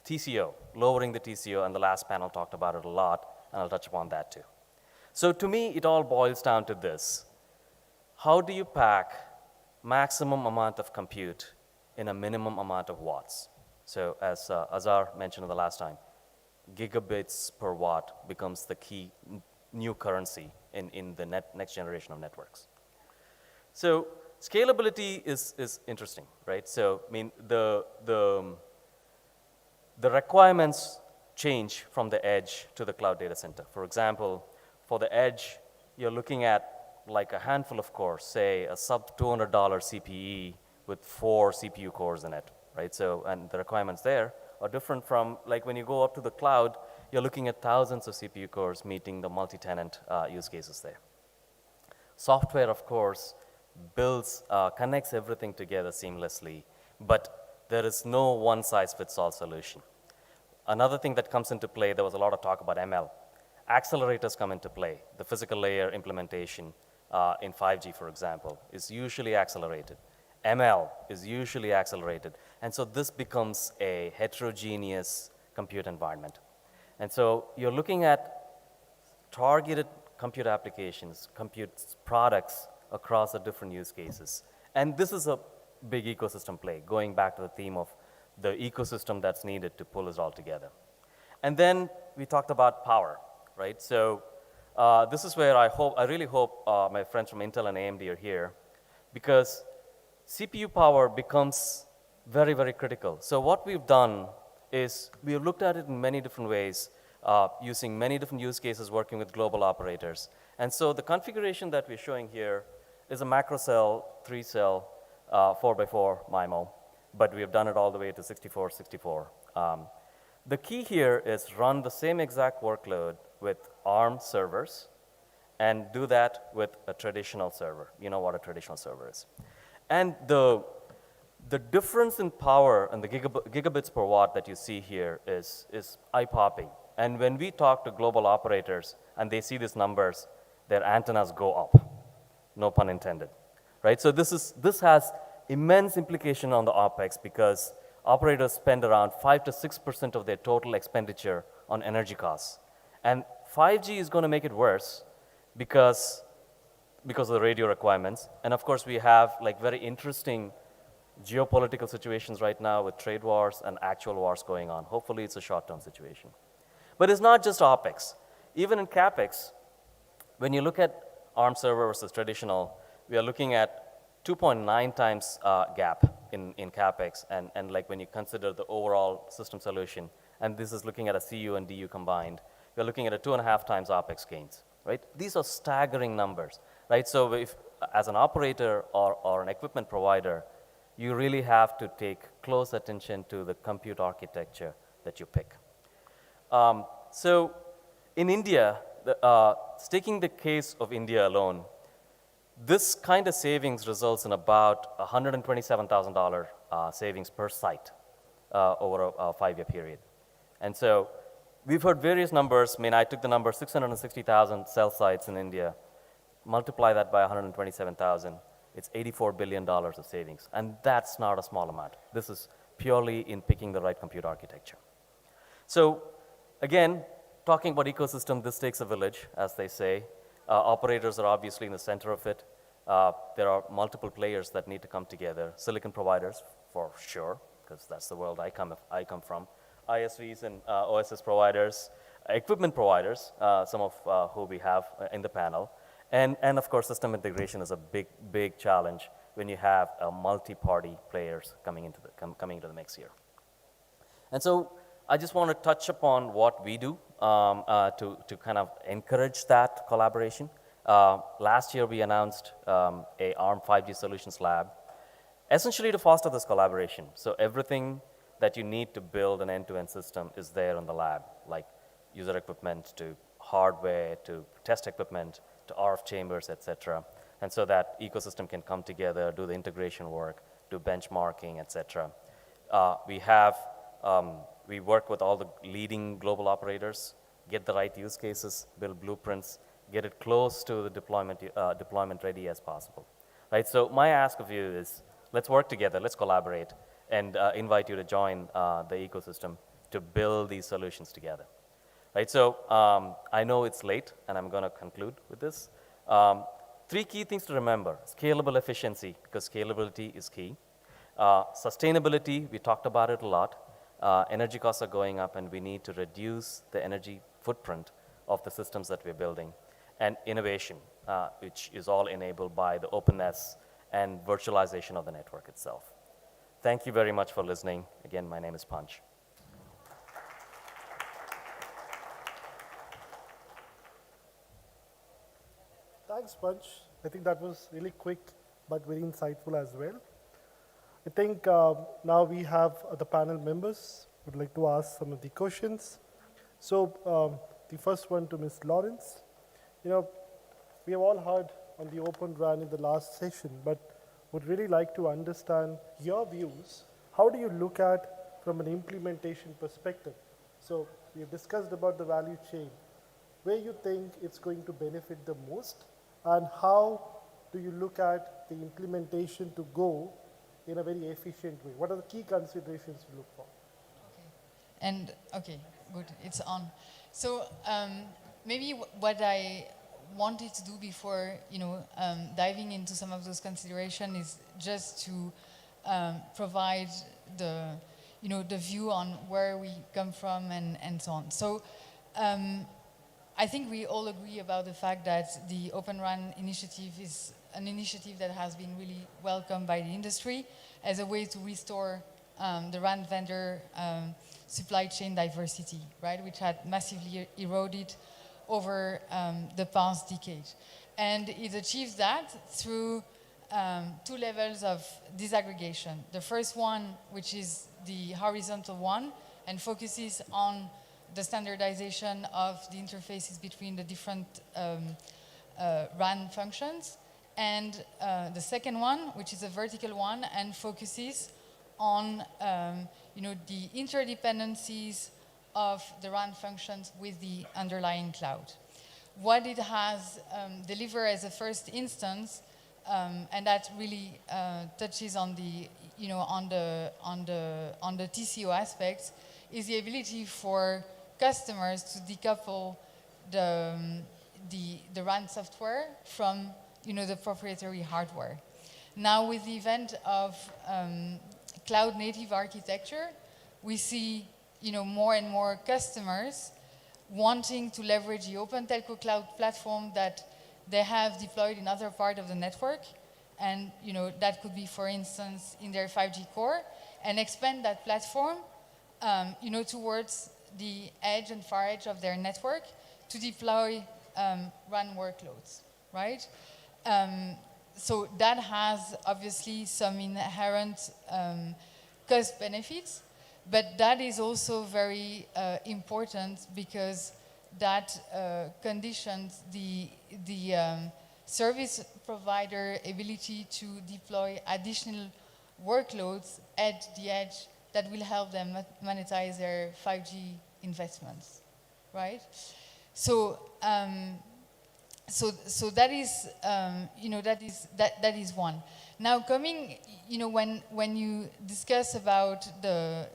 TCO, lowering the TCO, and the last panel talked about it a lot, and I'll touch upon that too. So to me, it all boils down to this. How do you pack maximum amount of compute in a minimum amount of watts? So as Azhar mentioned the last time, gigabits per watt becomes the key new currency in the next generation of networks. So scalability is interesting, right? So I mean, the requirements change from the edge to the cloud data center. For example, for the edge, you're looking at like a handful of cores, say a sub $200 CPE with 4 CPU cores in it, right? So, and the requirements there are different from like when you go up to the cloud, you're looking at thousands of CPU cores meeting the multi-tenant use cases there. Software, of course, builds, connects everything together seamlessly, but there is no one-size-fits-all solution. Another thing that comes into play, there was a lot of talk about ML. Accelerators come into play. The physical layer implementation in 5G, for example, is usually accelerated. ML is usually accelerated. And so this becomes a heterogeneous compute environment. And so you're looking at targeted compute applications, compute products across the different use cases. And this is a big ecosystem play, going back to the theme of the ecosystem that's needed to pull us all together. And then we talked about power, right? So this is where I really hope my friends from Intel and AMD are here, because CPU power becomes very, very critical. So what we've done is we have looked at it in many different ways, using many different use cases, working with global operators. And so the configuration that we're showing here is a macro cell, 3-cell, 4x4 MIMO, but we have done it all the way to 64/64. The key here is run the same exact workload with ARM servers and do that with a traditional server. You know what a traditional server is. And the difference in power and the gigabits per watt that you see here is eye-popping. And when we talk to global operators and they see these numbers, their antennas go up, no pun intended, right? So this has immense implication on the OpEx, because operators spend around 5 to 6% of their total expenditure on energy costs. And 5G is going to make it worse because of the radio requirements. And of course, we have like very interesting geopolitical situations right now with trade wars and actual wars going on. Hopefully, it's a short-term situation. But it's not just OpEx. Even in CapEx, when you look at ARM server versus traditional, we are looking at 2.9 times gap in CapEx, and like when you consider the overall system solution, and this is looking at a CU and DU combined, we're looking at a 2.5 times OpEx gains, right? These are staggering numbers, right? So if, as an operator or an equipment provider, you really have to take close attention to the compute architecture that you pick. So in India, taking the case of India alone, this kind of savings results in about $127,000 savings per site over a 5-year period. And so we've heard various numbers. I mean, I took the number 660,000 cell sites in India, multiply that by 127,000, it's $84 billion of savings. And that's not a small amount. This is purely in picking the right compute architecture. So again, talking about ecosystem, this takes a village, as they say. Operators are obviously in the center of it. There are multiple players that need to come together. Silicon providers, for sure, because that's the world I come from. ISVs and OSS providers, equipment providers, some of who we have in the panel. And of course, system integration is a big challenge when you have multi-party players coming into the mix here. And so I just want to touch upon what we do to kind of encourage that collaboration. Last year, we announced a ARM 5G Solutions Lab, essentially to foster this collaboration. So everything that you need to build an end-to-end system is there in the lab, like user equipment to hardware to test equipment to RF chambers, et cetera. And so that ecosystem can come together, do the integration work, do benchmarking, et cetera. We work with all the leading global operators, get the right use cases, build blueprints, get it close to the deployment ready as possible. Right? So my ask of you is, let's work together, let's collaborate, and invite you to join the ecosystem to build these solutions together. Right? So I know it's late, and I'm going to conclude with this. 3 key things to remember: scalable efficiency, because scalability is key. Sustainability, we talked about it a lot. Energy costs are going up, and we need to reduce the energy footprint of the systems that we're building. And innovation, which is all enabled by the openness and virtualization of the network itself. Thank you very much for listening. Again, my name is Panch. Thanks, Panch. I think that was really quick, but very insightful as well. I think now we have the panel members who would like to ask some of the questions. So the first one to Ms. Lawrence. You know, we have all heard on the Open RAN in the last session, but would really like to understand your views. How do you look at from an implementation perspective? So we've discussed about the value chain, where you think it's going to benefit the most, and how do you look at the implementation to go in a very efficient way? What are the key considerations you look for? Okay, good, it's on. So maybe what I wanted to do before, diving into some of those considerations is just to provide the, the view on where we come from and so on. So I think we all agree about the fact that the Open RAN initiative is an initiative that has been really welcomed by the industry as a way to restore the RAN vendor supply chain diversity, right, which had massively eroded over the past decade. And it achieves that through 2 levels of disaggregation. The first one, which is the horizontal one, and focuses on the standardization of the interfaces between the different RAN functions. And the second one, which is a vertical one, and focuses on the interdependencies of the RAN functions with the underlying cloud. What it has delivered as a first instance, and that really touches on the TCO aspects, is the ability for customers to decouple the RAN software from the proprietary hardware. Now, with the event of cloud-native architecture, we see more and more customers wanting to leverage the Open Telco Cloud platform that they have deployed in other parts of the network, and that could be, for instance, in their 5G core, and expand that platform, towards the edge and far edge of their network to deploy RAN workloads, right? so that has obviously some inherent cost benefits, but that is also very important because that conditions the service provider ability to deploy additional workloads at the edge that will help them monetize their 5G investments, right? So, so that is, that is one. Now coming, when you discuss about the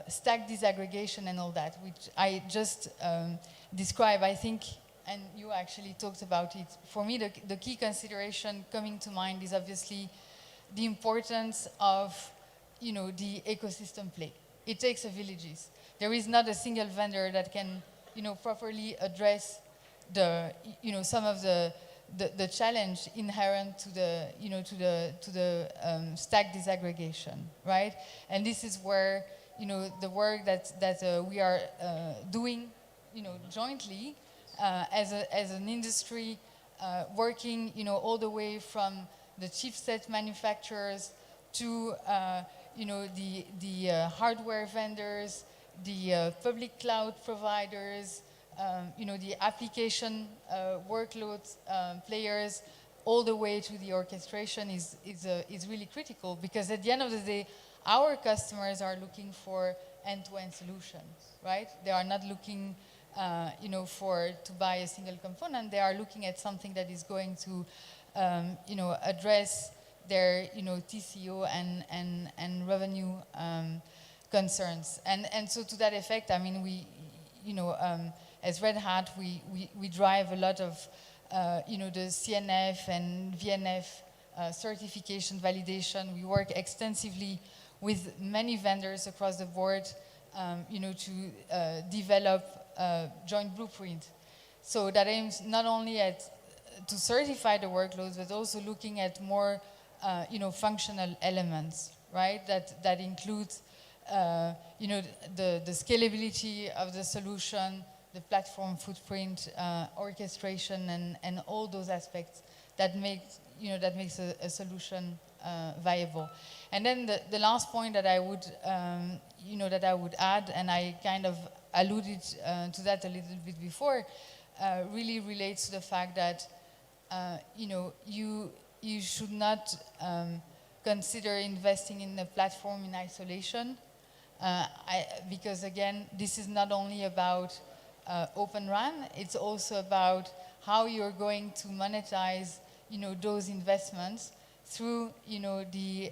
stack disaggregation and all that, which I just described, I think, and you actually talked about it. For me, the key consideration coming to mind is obviously the importance of, the ecosystem play. It takes a villages. There is not a single vendor that can, properly address the, some of the challenge inherent to the, to the stack disaggregation, right? And this is where, the work that we are doing, jointly as an industry, working, all the way from the chipset manufacturers to, the hardware vendors, the public cloud providers, the application workload players, all the way to the orchestration is really critical, because at the end of the day, our customers are looking for end-to-end solutions, right? They are not looking, to buy a single component. They are looking at something that is going to, address their, TCO and revenue concerns. And so to that effect, I mean, we, as Red Hat, we drive a lot of, the CNF and VNF certification validation. We work extensively with many vendors across the board, to develop joint blueprint. So that aims not only to certify the workloads, but also looking at more, functional elements, right? That includes, the scalability of the solution, the platform footprint, orchestration, and all those aspects that makes a solution viable. And then the last point that I would, that I would add, and I kind of alluded to that a little bit before, really relates to the fact that, you should not consider investing in a platform in isolation, because again, this is not only about Open RAN, it's also about how you're going to monetize, those investments through, the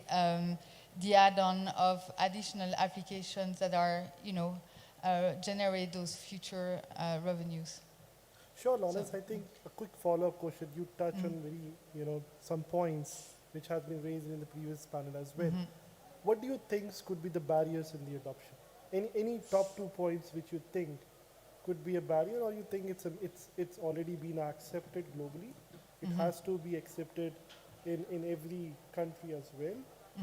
add-on of additional applications that are, generate those future revenues. Sure, Lawrence, I think a quick follow-up question. You touched on very, some points which have been raised in the previous panel as well. What do you think could be the barriers in the adoption? Any top 2 points which you think could be a barrier, or you think it's already been accepted globally? It has to be accepted in every country as well.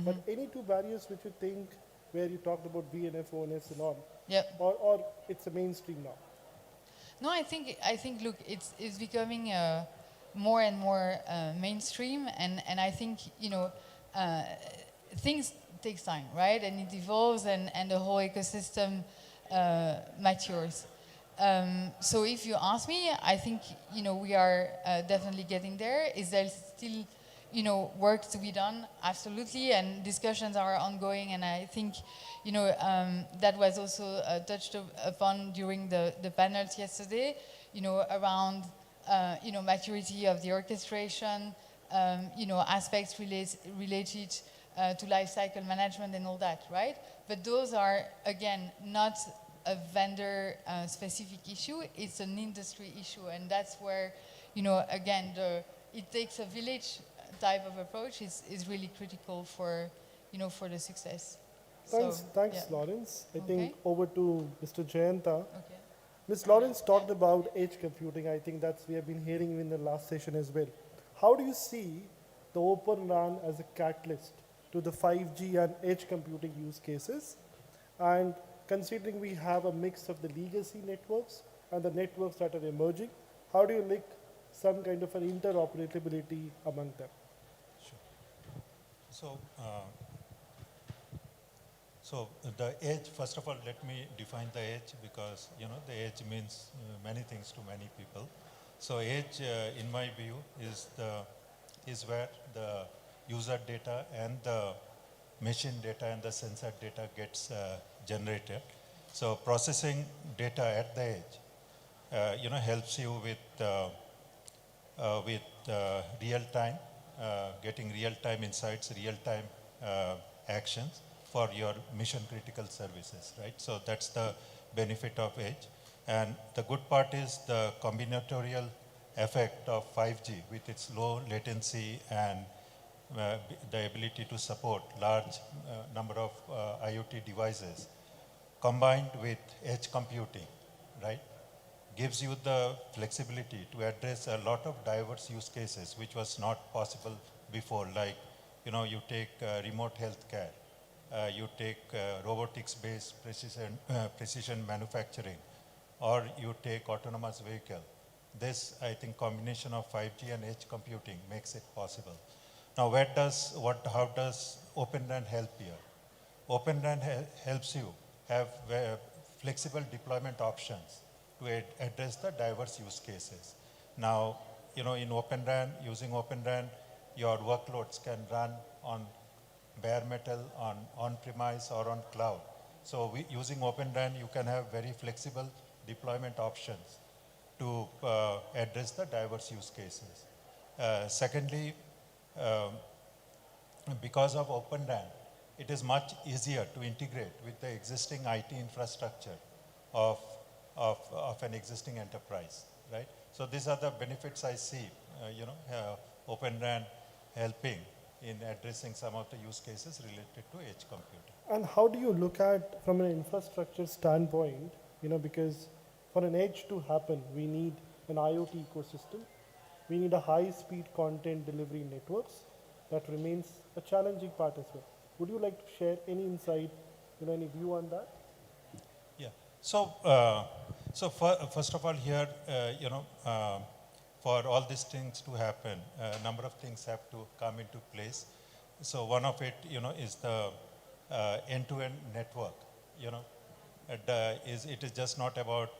But any 2 barriers which you think, where you talked about VNF, ONS and all, or it's a mainstream now? No, I think look, it's becoming more and more mainstream, and I think, things takes time, right? And it evolves, and the whole ecosystem matures. So if you ask me, I think, we are definitely getting there. Is there still, work to be done? Absolutely, and discussions are ongoing, and I think, that was also touched upon during the panels yesterday, around, maturity of the orchestration, aspects related to lifecycle management and all that, right? But those are, again, not a vendor specific issue, it's an industry issue, and that's where, again, it takes a village type of approach is really critical for, for the success. Thanks, Yeah. Lawrence. I think over to Mr. Jayanta. Ms. Lawrence talked about edge computing. I think we have been hearing in the last session as well. How do you see the Open RAN as a catalyst to the 5G and edge computing use cases? And considering we have a mix of the legacy networks and the networks that are emerging, how do you some kind of an interoperability among them. So, so the edge, first of all, let me define the edge, because the edge means many things to many people. So edge, in my view, is where the user data and the machine data and the sensor data gets generated. So processing data at the edge, helps you with real time, getting real time insights, real time actions for your mission critical services, right? So that's the benefit of edge. And the good part is the combinatorial effect of 5G with its low latency and the ability to support large number of IoT devices combined with edge computing, right, gives you the flexibility to address a lot of diverse use cases which was not possible before, like, you take remote healthcare, you take robotics-based precision manufacturing, or you take autonomous vehicle. This, I think, combination of 5G and edge computing makes it possible. Now, how does Open RAN help here? Open RAN helps you have flexible deployment options to address the diverse use cases. Now, in Open RAN, using Open RAN, your workloads can run on bare metal, on-premise, or on cloud. So using Open RAN, you can have very flexible deployment options to address the diverse use cases. Secondly, because of Open RAN, it is much easier to integrate with the existing IT infrastructure of an existing enterprise, right? So these are the benefits I see, Open RAN helping in addressing some of the use cases related to edge computing. And how do you look at, from an infrastructure standpoint, because for an edge to happen, we need an IoT ecosystem. We need a high-speed content delivery networks. That remains a challenging part as well. Would you like to share any insight, any view on that? Yeah. So, first of all, here, for all these things to happen, a number of things have to come into place. So one of it, is the end-to-end network. It is just not about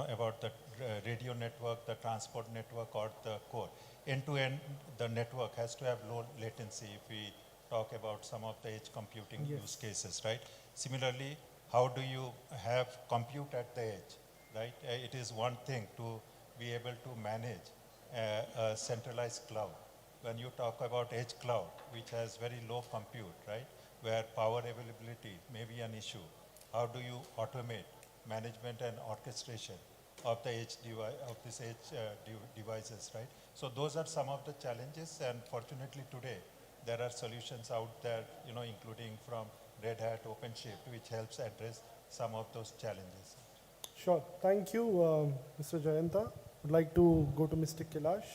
about the radio network, the transport network, or the core. End-to-end, the network has to have low latency if we talk about some of the edge computing use cases, right? Similarly, how do you have compute at the edge, right? It is one thing to be able to manage a centralized cloud. When you talk about edge cloud, which has very low compute, right, where power availability may be an issue, how do you automate management and orchestration of the edge devices, right? So those are some of the challenges, and fortunately today there are solutions out there, including from Red Hat, OpenShift, which helps address some of those challenges. Sure. Thank you, Mr. Jayanta. I'd like to go to Mr. Kailash.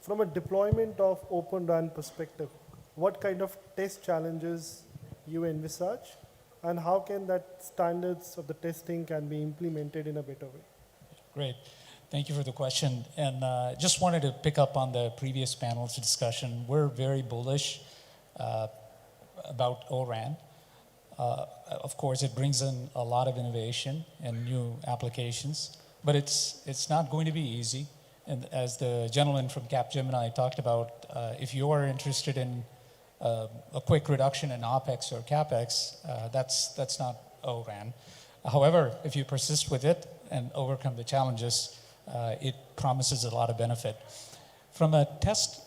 From a deployment of Open RAN perspective, what kind of test challenges you envisage, and how can that standards of the testing can be implemented in a better way? Great. Thank you for the question. And just wanted to pick up on the previous panel's discussion. We're very bullish about ORAN. Of course, it brings in a lot of innovation and new applications, but it's not going to be easy. And as the gentleman from Capgemini talked about, if you are interested in a quick reduction in OpEx or CapEx, that's not ORAN. However, if you persist with it and overcome the challenges, it promises a lot of benefit. From a test,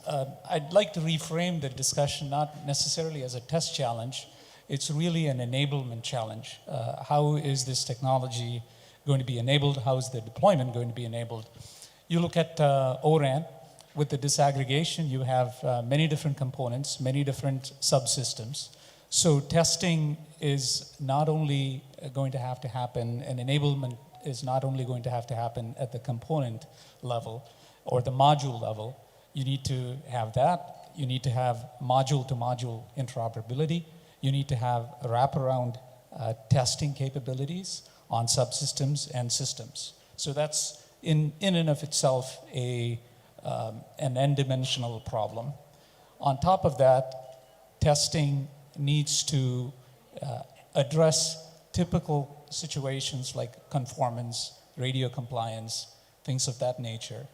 I'd like to reframe the discussion not necessarily as a test challenge. It's really an enablement challenge. How is this technology going to be enabled? How is the deployment going to be enabled? You look at ORAN. With the disaggregation, you have many different components, many different subsystems. So testing is not only going to have to happen, and enablement is not only going to have to happen at the component level or the module level. You need to have that. You need to have module-to-module interoperability. You need to have wraparound testing capabilities on subsystems and systems. So that's in and of itself an n-dimensional problem. On top of that, testing needs to address typical situations like conformance, radio compliance, things of that nature.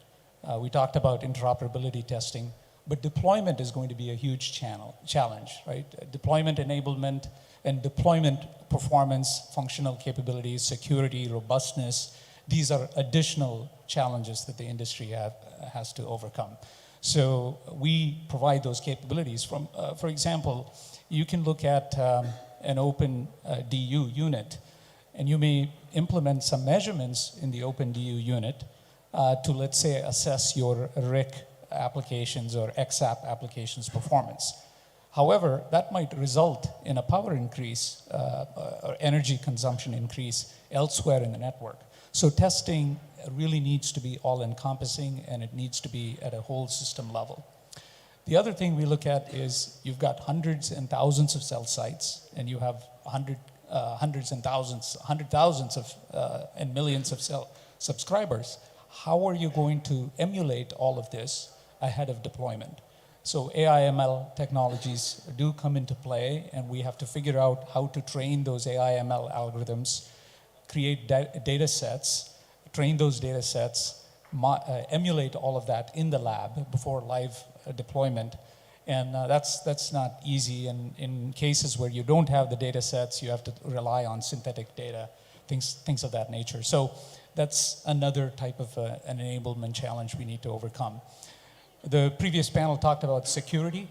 We talked about interoperability testing, but deployment is going to be a huge challenge, right? Deployment enablement and deployment performance, functional capabilities, security, robustness, these are additional challenges that the industry has to overcome. So we provide those capabilities. For example, you can look at an open DU unit, and you may implement some measurements in the open DU unit to, let's say, assess your RIC applications or XApp applications performance. However, that might result in a power increase or energy consumption increase elsewhere in the network. So testing really needs to be all-encompassing, and it needs to be at a whole system level. The other thing we look at is you've got hundreds and thousands of cell sites, and you have hundreds and thousands, and millions of cell subscribers. How are you going to emulate all of this ahead of deployment? So AI/ML technologies do come into play, and we have to figure out how to train those AI/ML algorithms, create data sets, train those data sets, emulate all of that in the lab before live deployment. And that's not easy. And in cases where you don't have the data sets, you have to rely on synthetic data, things of that nature. So that's another type of an enablement challenge we need to overcome. The previous panel talked about security.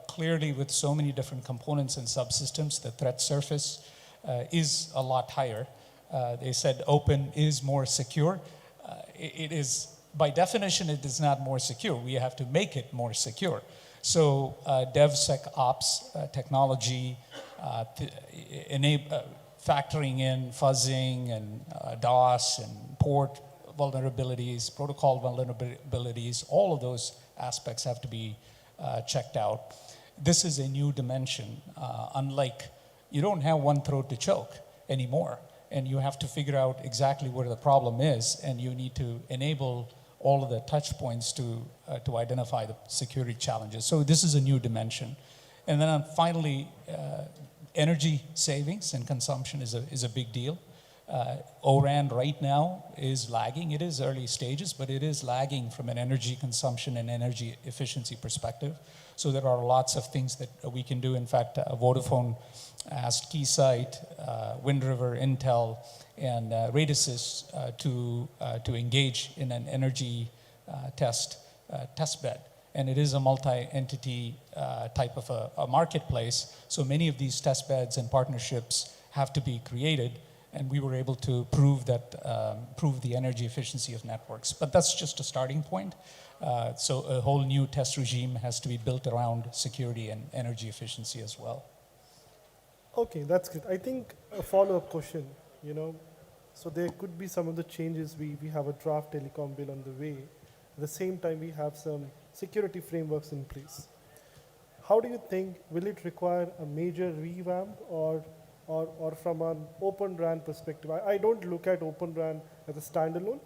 Clearly, with so many different components and subsystems, the threat surface is a lot higher. They said open is more secure. It is, by definition, it is not more secure. We have to make it more secure. So DevSecOps technology, factoring in fuzzing and DOS and port vulnerabilities, protocol vulnerabilities, all of those aspects have to be checked out. This is a new dimension. Unlike, you don't have one throat to choke anymore, and you have to figure out exactly where the problem is, and you need to enable all of the touch points to identify the security challenges. So this is a new dimension. And then finally, energy savings and consumption is a big deal. O-RAN right now is lagging. It is early stages, but it is lagging from an energy consumption and energy efficiency perspective. So there are lots of things that we can do. In fact, Vodafone asked Keysight, Wind River, Intel, and Radisys to engage in an energy test bed. And it is a multi-entity type of a marketplace. So many of these test beds and partnerships have to be created, and we were able to prove the energy efficiency of networks. But that's just a starting point. So a whole new test regime has to be built around security and energy efficiency as well. Okay, that's good. I think a follow-up question, so there could be some of the changes. We have a draft telecom bill on the way. At the same time, we have some security frameworks in place. How do you think, will it require a major revamp or from an Open RAN perspective? I don't look at Open RAN as a standalone.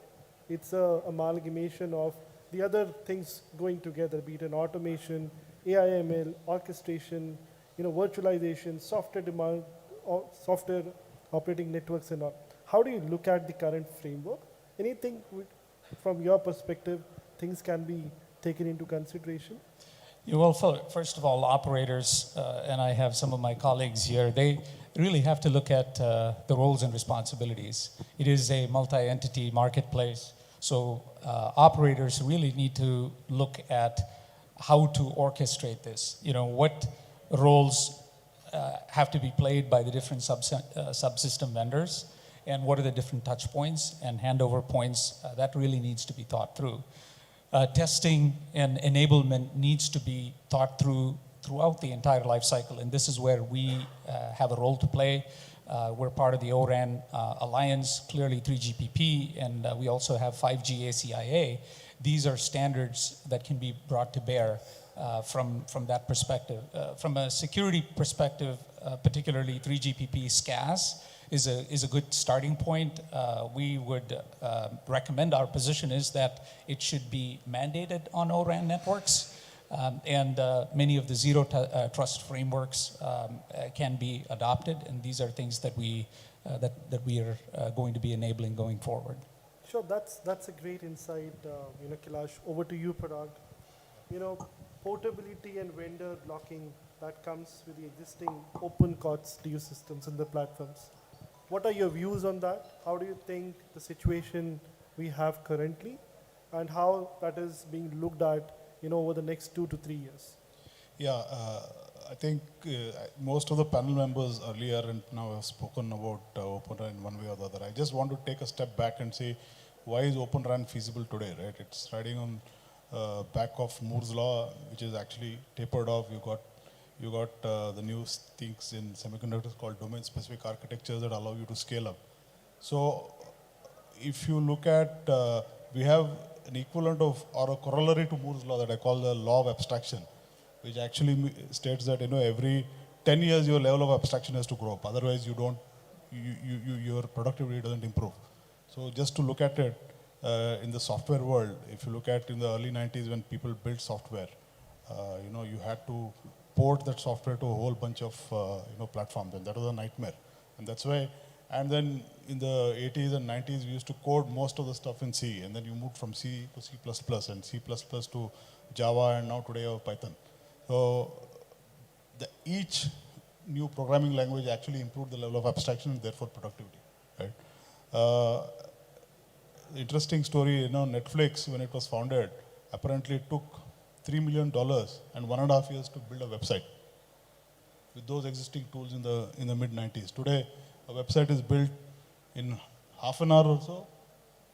It's an amalgamation of the other things going together, be it an automation, AI/ML, orchestration, virtualization, software operating networks and all. How do you look at the current framework? Anything from your perspective, things can be taken into consideration? Yeah, well, first of all, operators, and I have some of my colleagues here, they really have to look at the roles and responsibilities. It is a multi-entity marketplace, so operators really need to look at how to orchestrate this. What roles have to be played by the different subsystem vendors, and what are the different touch points and handover points. That really needs to be thought through. Testing and enablement needs to be thought throughout the entire life cycle, and this is where we have a role to play. We're part of the O-RAN Alliance, clearly 3GPP, and we also have 5G ACIA. These are standards that can be brought to bear from that perspective. From a security perspective, particularly 3GPP SCAS is a good starting point. We would recommend, our position is that it should be mandated on ORAN networks. And many of the zero trust frameworks can be adopted, and these are things that we are going to be enabling going forward. Sure, that's a great insight, Kailash. Over to you, Parag. Portability and vendor blocking that comes with the existing open COTS DU systems and the platforms. What are your views on that? How do you think the situation we have currently, and how that is being looked at, over the next 2 to 3 years? Yeah, I think most of the panel members earlier and now have spoken about Open RAN in one way or the other. I just want to take a step back and say, why is Open RAN feasible today, right? It's riding on back of Moore's law, which is actually tapered off. You got the new things in semiconductors called domain-specific architectures that allow you to scale up. So if you look at, we have an equivalent of, or a corollary to Moore's law that I call the law of abstraction, which actually states that every 10 years your level of abstraction has to grow up. Otherwise your productivity doesn't improve. So just to look at it in the software world, if you look at in the early 90s when people built software, you had to port that software to a whole bunch of platforms, and that was a nightmare. And that's why, and then in the 80s and 90s, we used to code most of the stuff in C, and then you moved from C to C++, and C++ to Java, and now today you have Python. So each new programming language actually improved the level of abstraction and therefore productivity, right? Interesting story, Netflix, when it was founded, apparently it took $3 million and 1.5 years to build a website with those existing tools in the mid-90s. Today, a website is built in half an hour or so.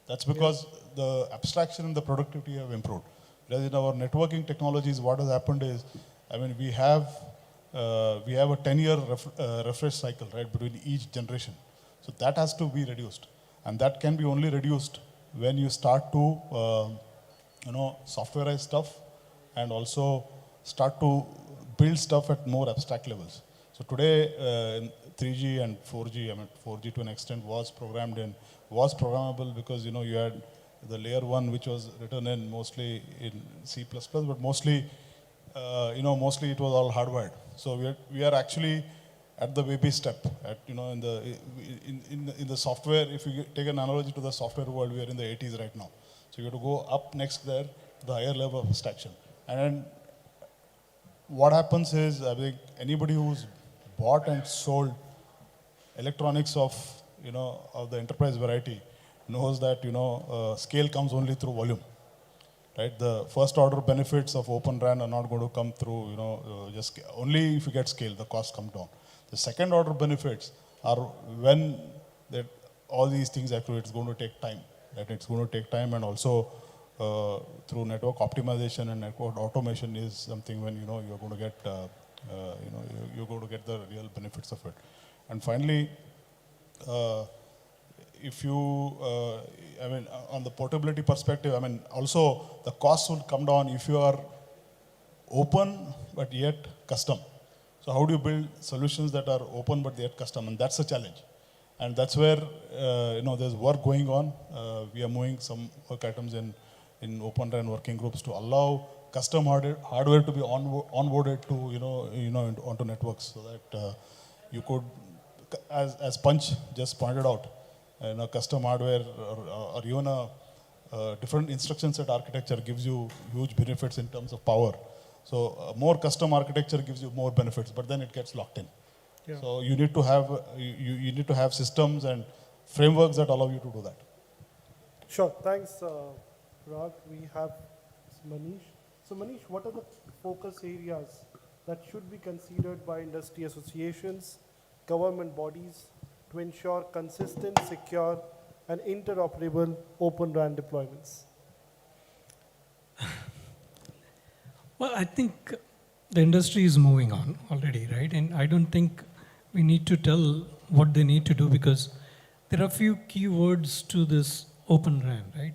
That's because the abstraction and the productivity have improved. Whereas in our networking technologies, what has happened is, we have a 10-year refresh cycle, right, between each generation. So that has to be reduced. And that can be only reduced when you start to, softwareize stuff and also start to build stuff at more abstract levels. So today, 3G and 4G, 4G to an extent was programmable because, you had the layer 1 which was written in mostly in C++, but mostly, mostly it was all hardwired. So we are actually at the baby step. In the software, if you take an analogy to the software world, we are in the 80s right now. So you have to go up next there to the higher level of abstraction. And then what happens is, anybody who's bought and sold electronics of the enterprise variety knows that scale comes only through volume, right? The first order benefits of Open RAN are not going to come through just only if you get scale, the costs come down. The second order benefits are when all these things actually it's going to take time, right? It's going to take time, and also through network optimization and network automation is something when you're going to get you're going to get the real benefits of it. And finally, if you on the portability perspective, also the costs will come down if you are open but yet custom. So how do you build solutions that are open but yet custom? And that's a challenge. And that's where there's work going on. We are moving some work items in Open RAN working groups to allow custom hardware to be onboarded to onto networks, so that you could, as Panch just pointed out, custom hardware or even a different instruction set architecture gives you huge benefits in terms of power. So more custom architecture gives you more benefits, but then it gets locked in. Yeah. So you need to have you need to have systems and frameworks that allow you to do that. Sure, thanks, Parag. We have Manish. So Manish, what are the focus areas that should be considered by industry associations, government bodies to ensure consistent, secure, and interoperable Open RAN deployments? Well, I think the industry is moving on already, right? And I don't think we need to tell what they need to do, because there are a few key words to this Open RAN, right?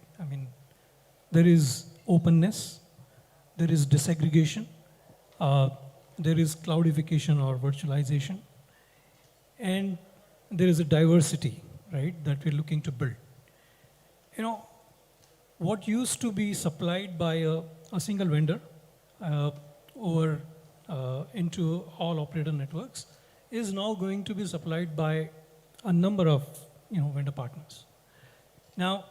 There is openness, there is disaggregation, there is cloudification or virtualization, and there is a diversity, right, that we're looking to build. You know, what used to be supplied by a single vendor over into all operator networks is now going to be supplied by a number of vendor partners. Now,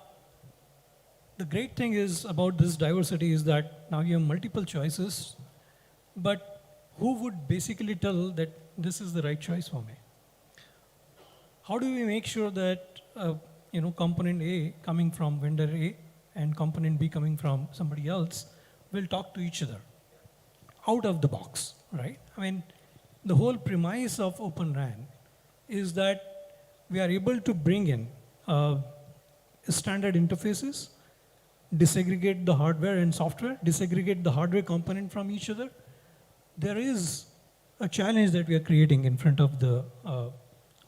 the great thing is about this diversity is that now you have multiple choices, but who would basically tell that this is the right choice for me? How do we make sure that component A coming from vendor A and component B coming from somebody else will talk to each other out of the box, right? I mean, the whole premise of Open RAN is that we are able to bring in standard interfaces, disaggregate the hardware and software, disaggregate the hardware component from each other. There is a challenge that we are creating in front of the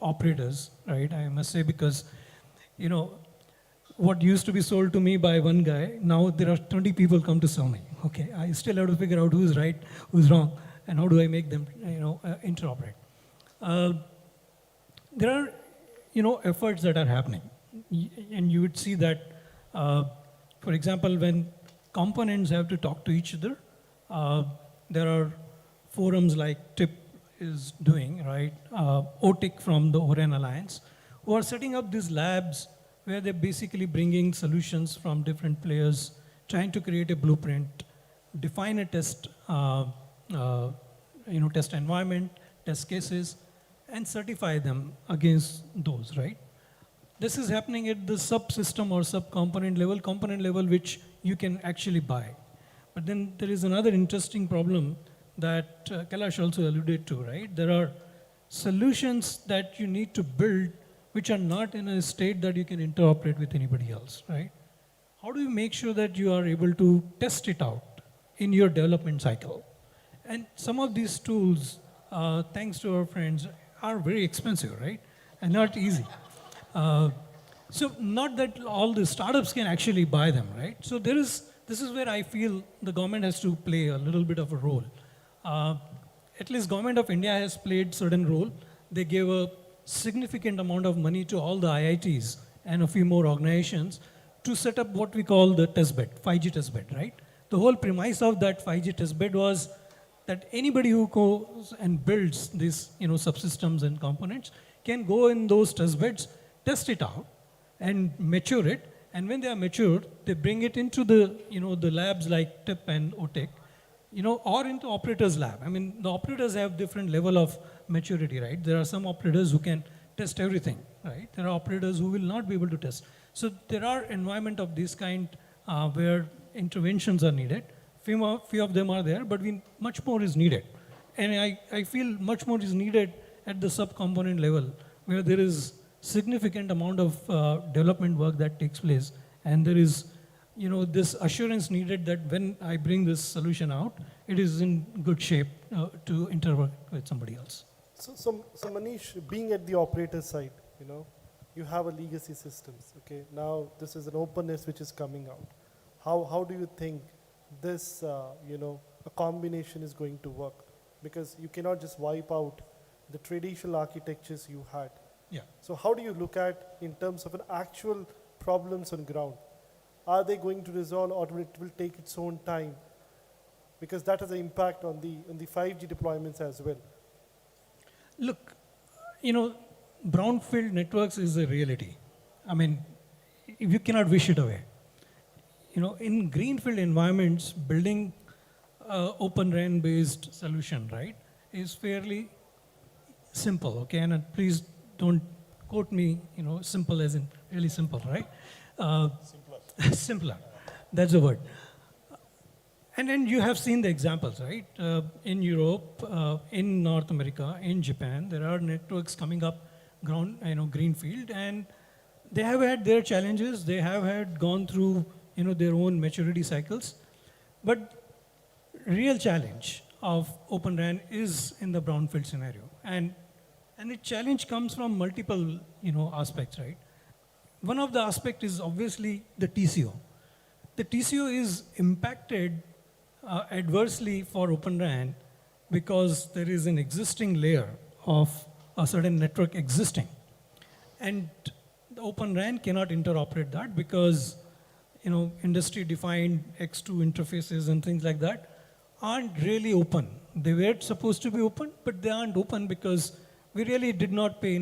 operators, right? I must say, because, what used to be sold to me by one guy, now there are 20 people come to sell me, okay? I still have to figure out who's right, who's wrong, and how do I make them, interoperate. There are, efforts that are happening. And you would see that, for example, when components have to talk to each other, there are forums like TIP is doing, right? OTIC from the ORAN Alliance, who are setting up these labs where they're basically bringing solutions from different players, trying to create a blueprint, define a test, test environment, test cases, and certify them against those, right? This is happening at the subsystem or sub-component level, which you can actually buy. But then there is another interesting problem that Kailash also alluded to, right? There are solutions that you need to build which are not in a state that you can interoperate with anybody else, right? How do you make sure that you are able to test it out in your development cycle? And some of these tools, thanks to our friends, are very expensive, right? And not easy. So not that all the startups can actually buy them, right? So this is where I feel the government has to play a little bit of a role. At least Government of India has played certain role. They gave a significant amount of money to all the IITs and a few more organizations to set up what we call the testbed, 5G testbed, right? The whole premise of that 5G testbed was that anybody who goes and builds these subsystems and components can go in those testbeds, test it out, and mature it. And when they are matured, they bring it into the the labs like TIP and OTIC, or into operators' lab. I mean, the operators have different level of maturity, right? There are some operators who can test everything, right? There are operators who will not be able to test. So there are environment of this kind where interventions are needed. Few of them are there, but much more is needed. And I feel much more is needed at the sub-component level, where there is significant amount of development work that takes place, and there is this assurance needed that when I bring this solution out, it is in good shape to interact with somebody else. So Manish, being at the operator side, you have a legacy systems, okay? Now this is an openness which is coming out. How do you think this, a combination is going to work? Because you cannot just wipe out the traditional architectures you had. Yeah. So how do you look at in terms of an actual problems on ground? Are they going to resolve, or it will take its own time? Because that has an impact on the 5G deployments as well. Look, brownfield networks is a reality. I mean, you cannot wish it away. In greenfield environments, building Open RAN based solution, right, is fairly simple, okay? And please don't quote me, simple as in really simple, right? Simpler. Simpler, that's the word. And then you have seen the examples, right? In Europe, in North America, in Japan, there are networks coming up greenfield, and they have had their challenges. They have gone through, their own maturity cycles. But real challenge of Open RAN is in the brownfield scenario. And the challenge comes from multiple, aspects, right? One of the aspects is obviously the TCO. The TCO is impacted adversely for Open RAN because there is an existing layer of a certain network existing, And the Open RAN cannot interoperate that because, industry defined X2 interfaces and things like that aren't really open. They were supposed to be open, but they aren't open because we really did not pay enough